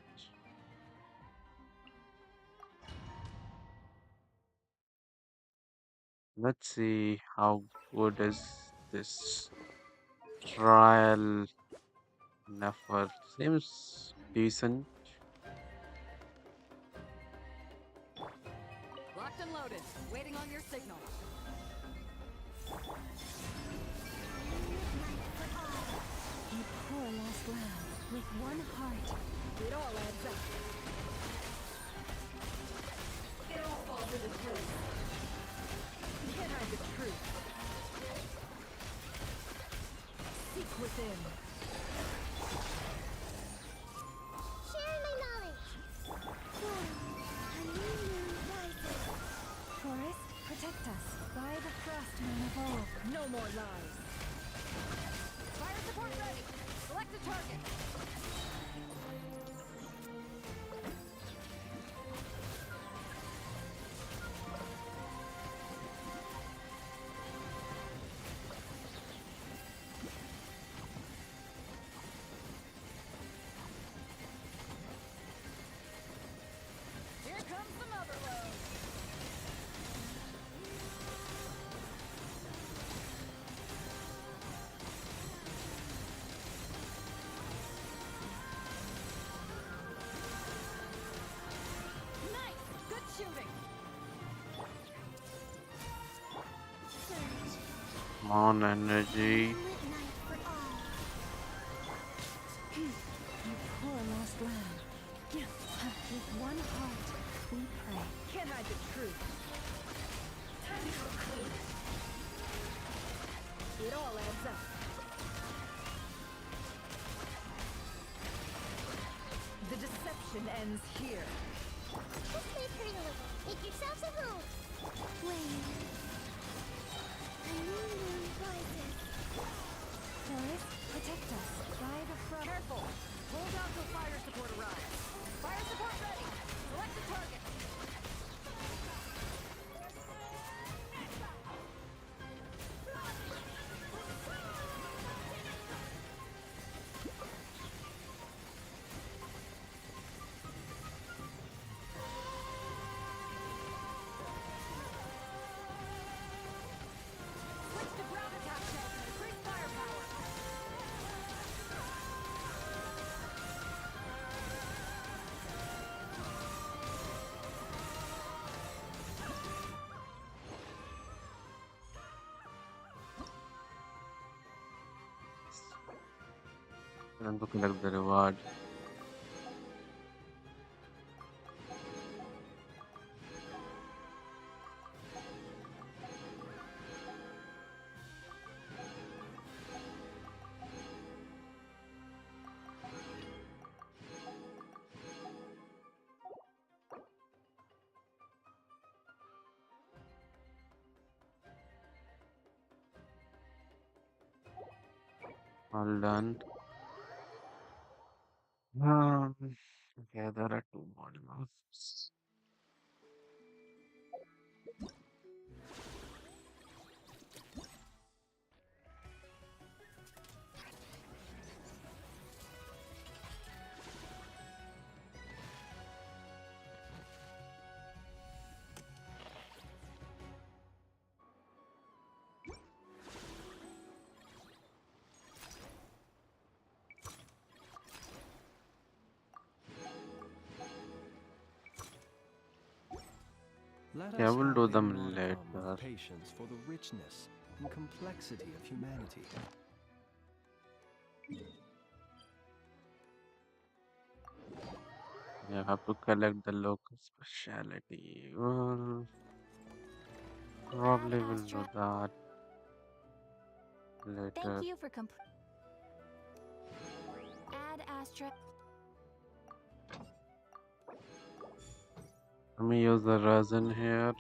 Let's see how good is this trial. Never seems decent. Locked and loaded. Waiting on your signal. You pour a last round with one heart. It all adds up. It all falls to the truth. Can't hide the truth. Seek within. Sharing my knowledge. A new moon rises. Forest, protect us. By the Frostmoon evolve. No more lies. Fire support ready. Select a target. Here comes the mother load. Nice! Good shooting! Surge. Come on, energy. Lit night for all. You poor lost lamb. With one heart, we pray. Can't hide the truth. Time to go clean. It all adds up. The deception ends here. Just leave her a little. Make yourselves at home. Wait. A new moon rises. Forest, protect us. By the front. Careful! Hold out till fire support arrives. Fire support ready. Select the target. Switch to ground attack check. Increase firepower. Time to collect the reward. All done. Okay, there are two more moves. Let Yeah, us we'll have do a them modicum later. of patience for the richness and complexity of humanity. You have to collect the local specialty. Well, probably will do that Thank later. you for Add Astra. Let me use the resin here.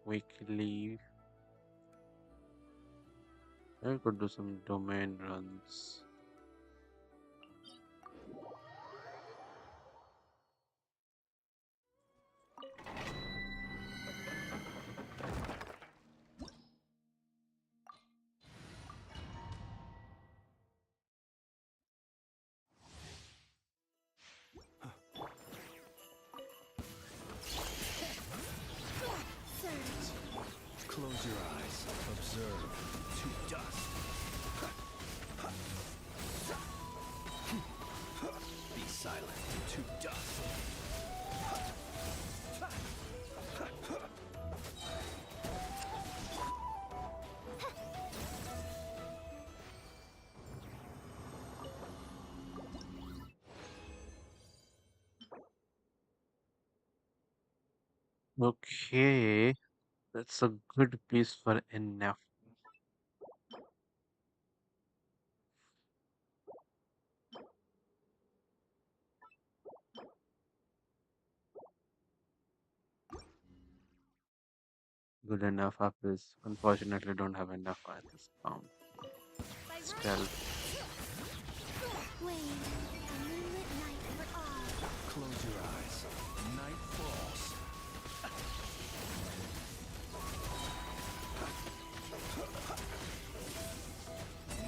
Weekly. I could do some domain runs. Surge. Close your eyes. Observe. To dust. Be silent. To dust. Okay, that's a good piece for enough. good enough up is unfortunately don't have enough at this count. Stealth. Close your eyes. Night falls.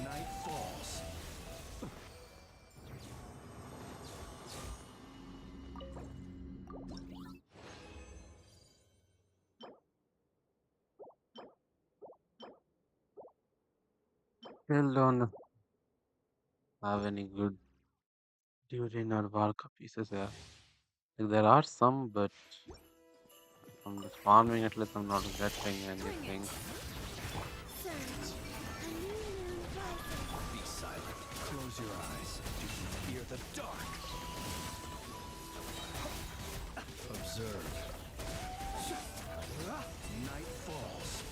Night falls. Still don't have any good Durin or Valka pieces here. Like, there are some, but from this farming at least I'm not getting anything. Be silent. Close your eyes. Do you fear the dark? Observe. Night falls.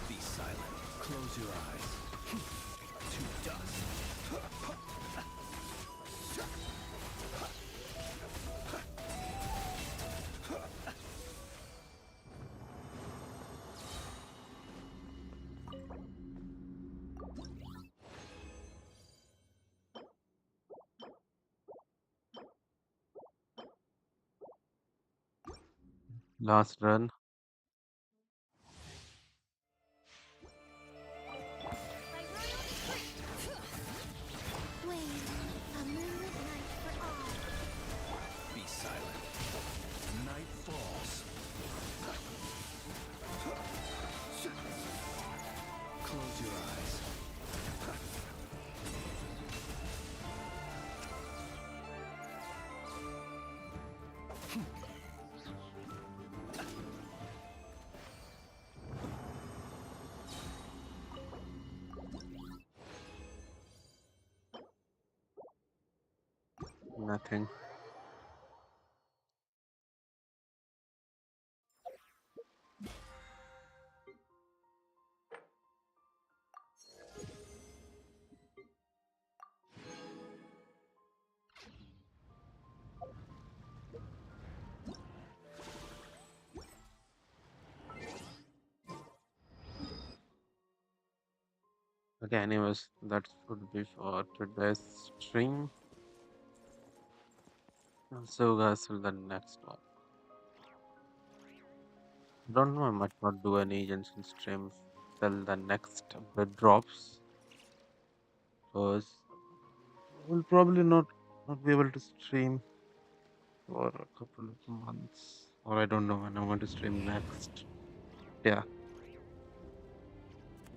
Be silent. Close your eyes. To dust. Last run. Be silent. Night falls. Close your eyes. Nothing. Okay, anyways, that would be for today's stream. I'll see you guys till the next one. Don't know, I might not do any Genshin stream till the next bit drops. Because we'll probably not be able to stream for a couple of months. Or I don't know when I'm going to stream next. Yeah.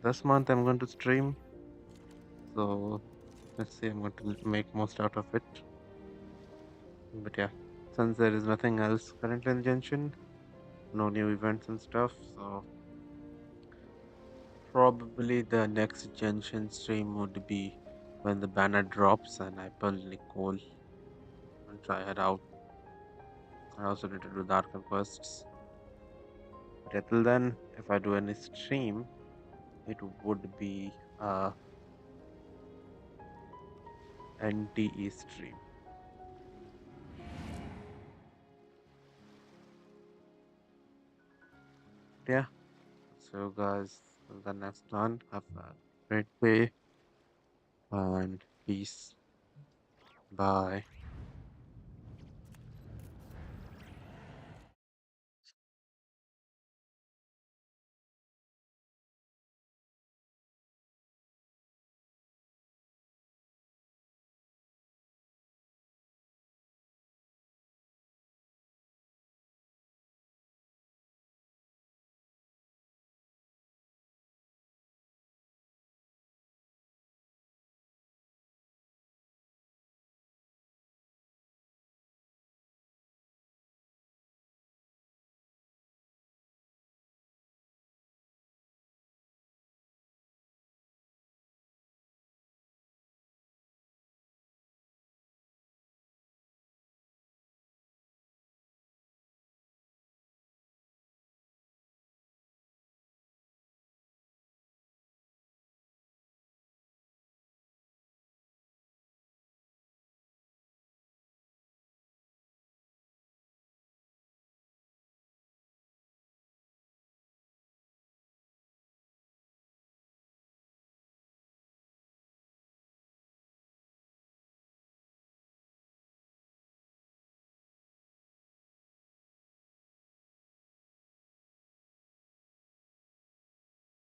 This month I'm going to stream. So let's see, I'm going to make most out of it. But yeah, since there is nothing else currently in Genshin, no new events and stuff, so probably the next Genshin stream would be when the banner drops and I pull Nicole and try her out. I also need to do the archive quests. But yeah, till then, if I do any stream, it would be a NTE stream. Yeah. So guys, till the next one, have a great day and peace. Bye.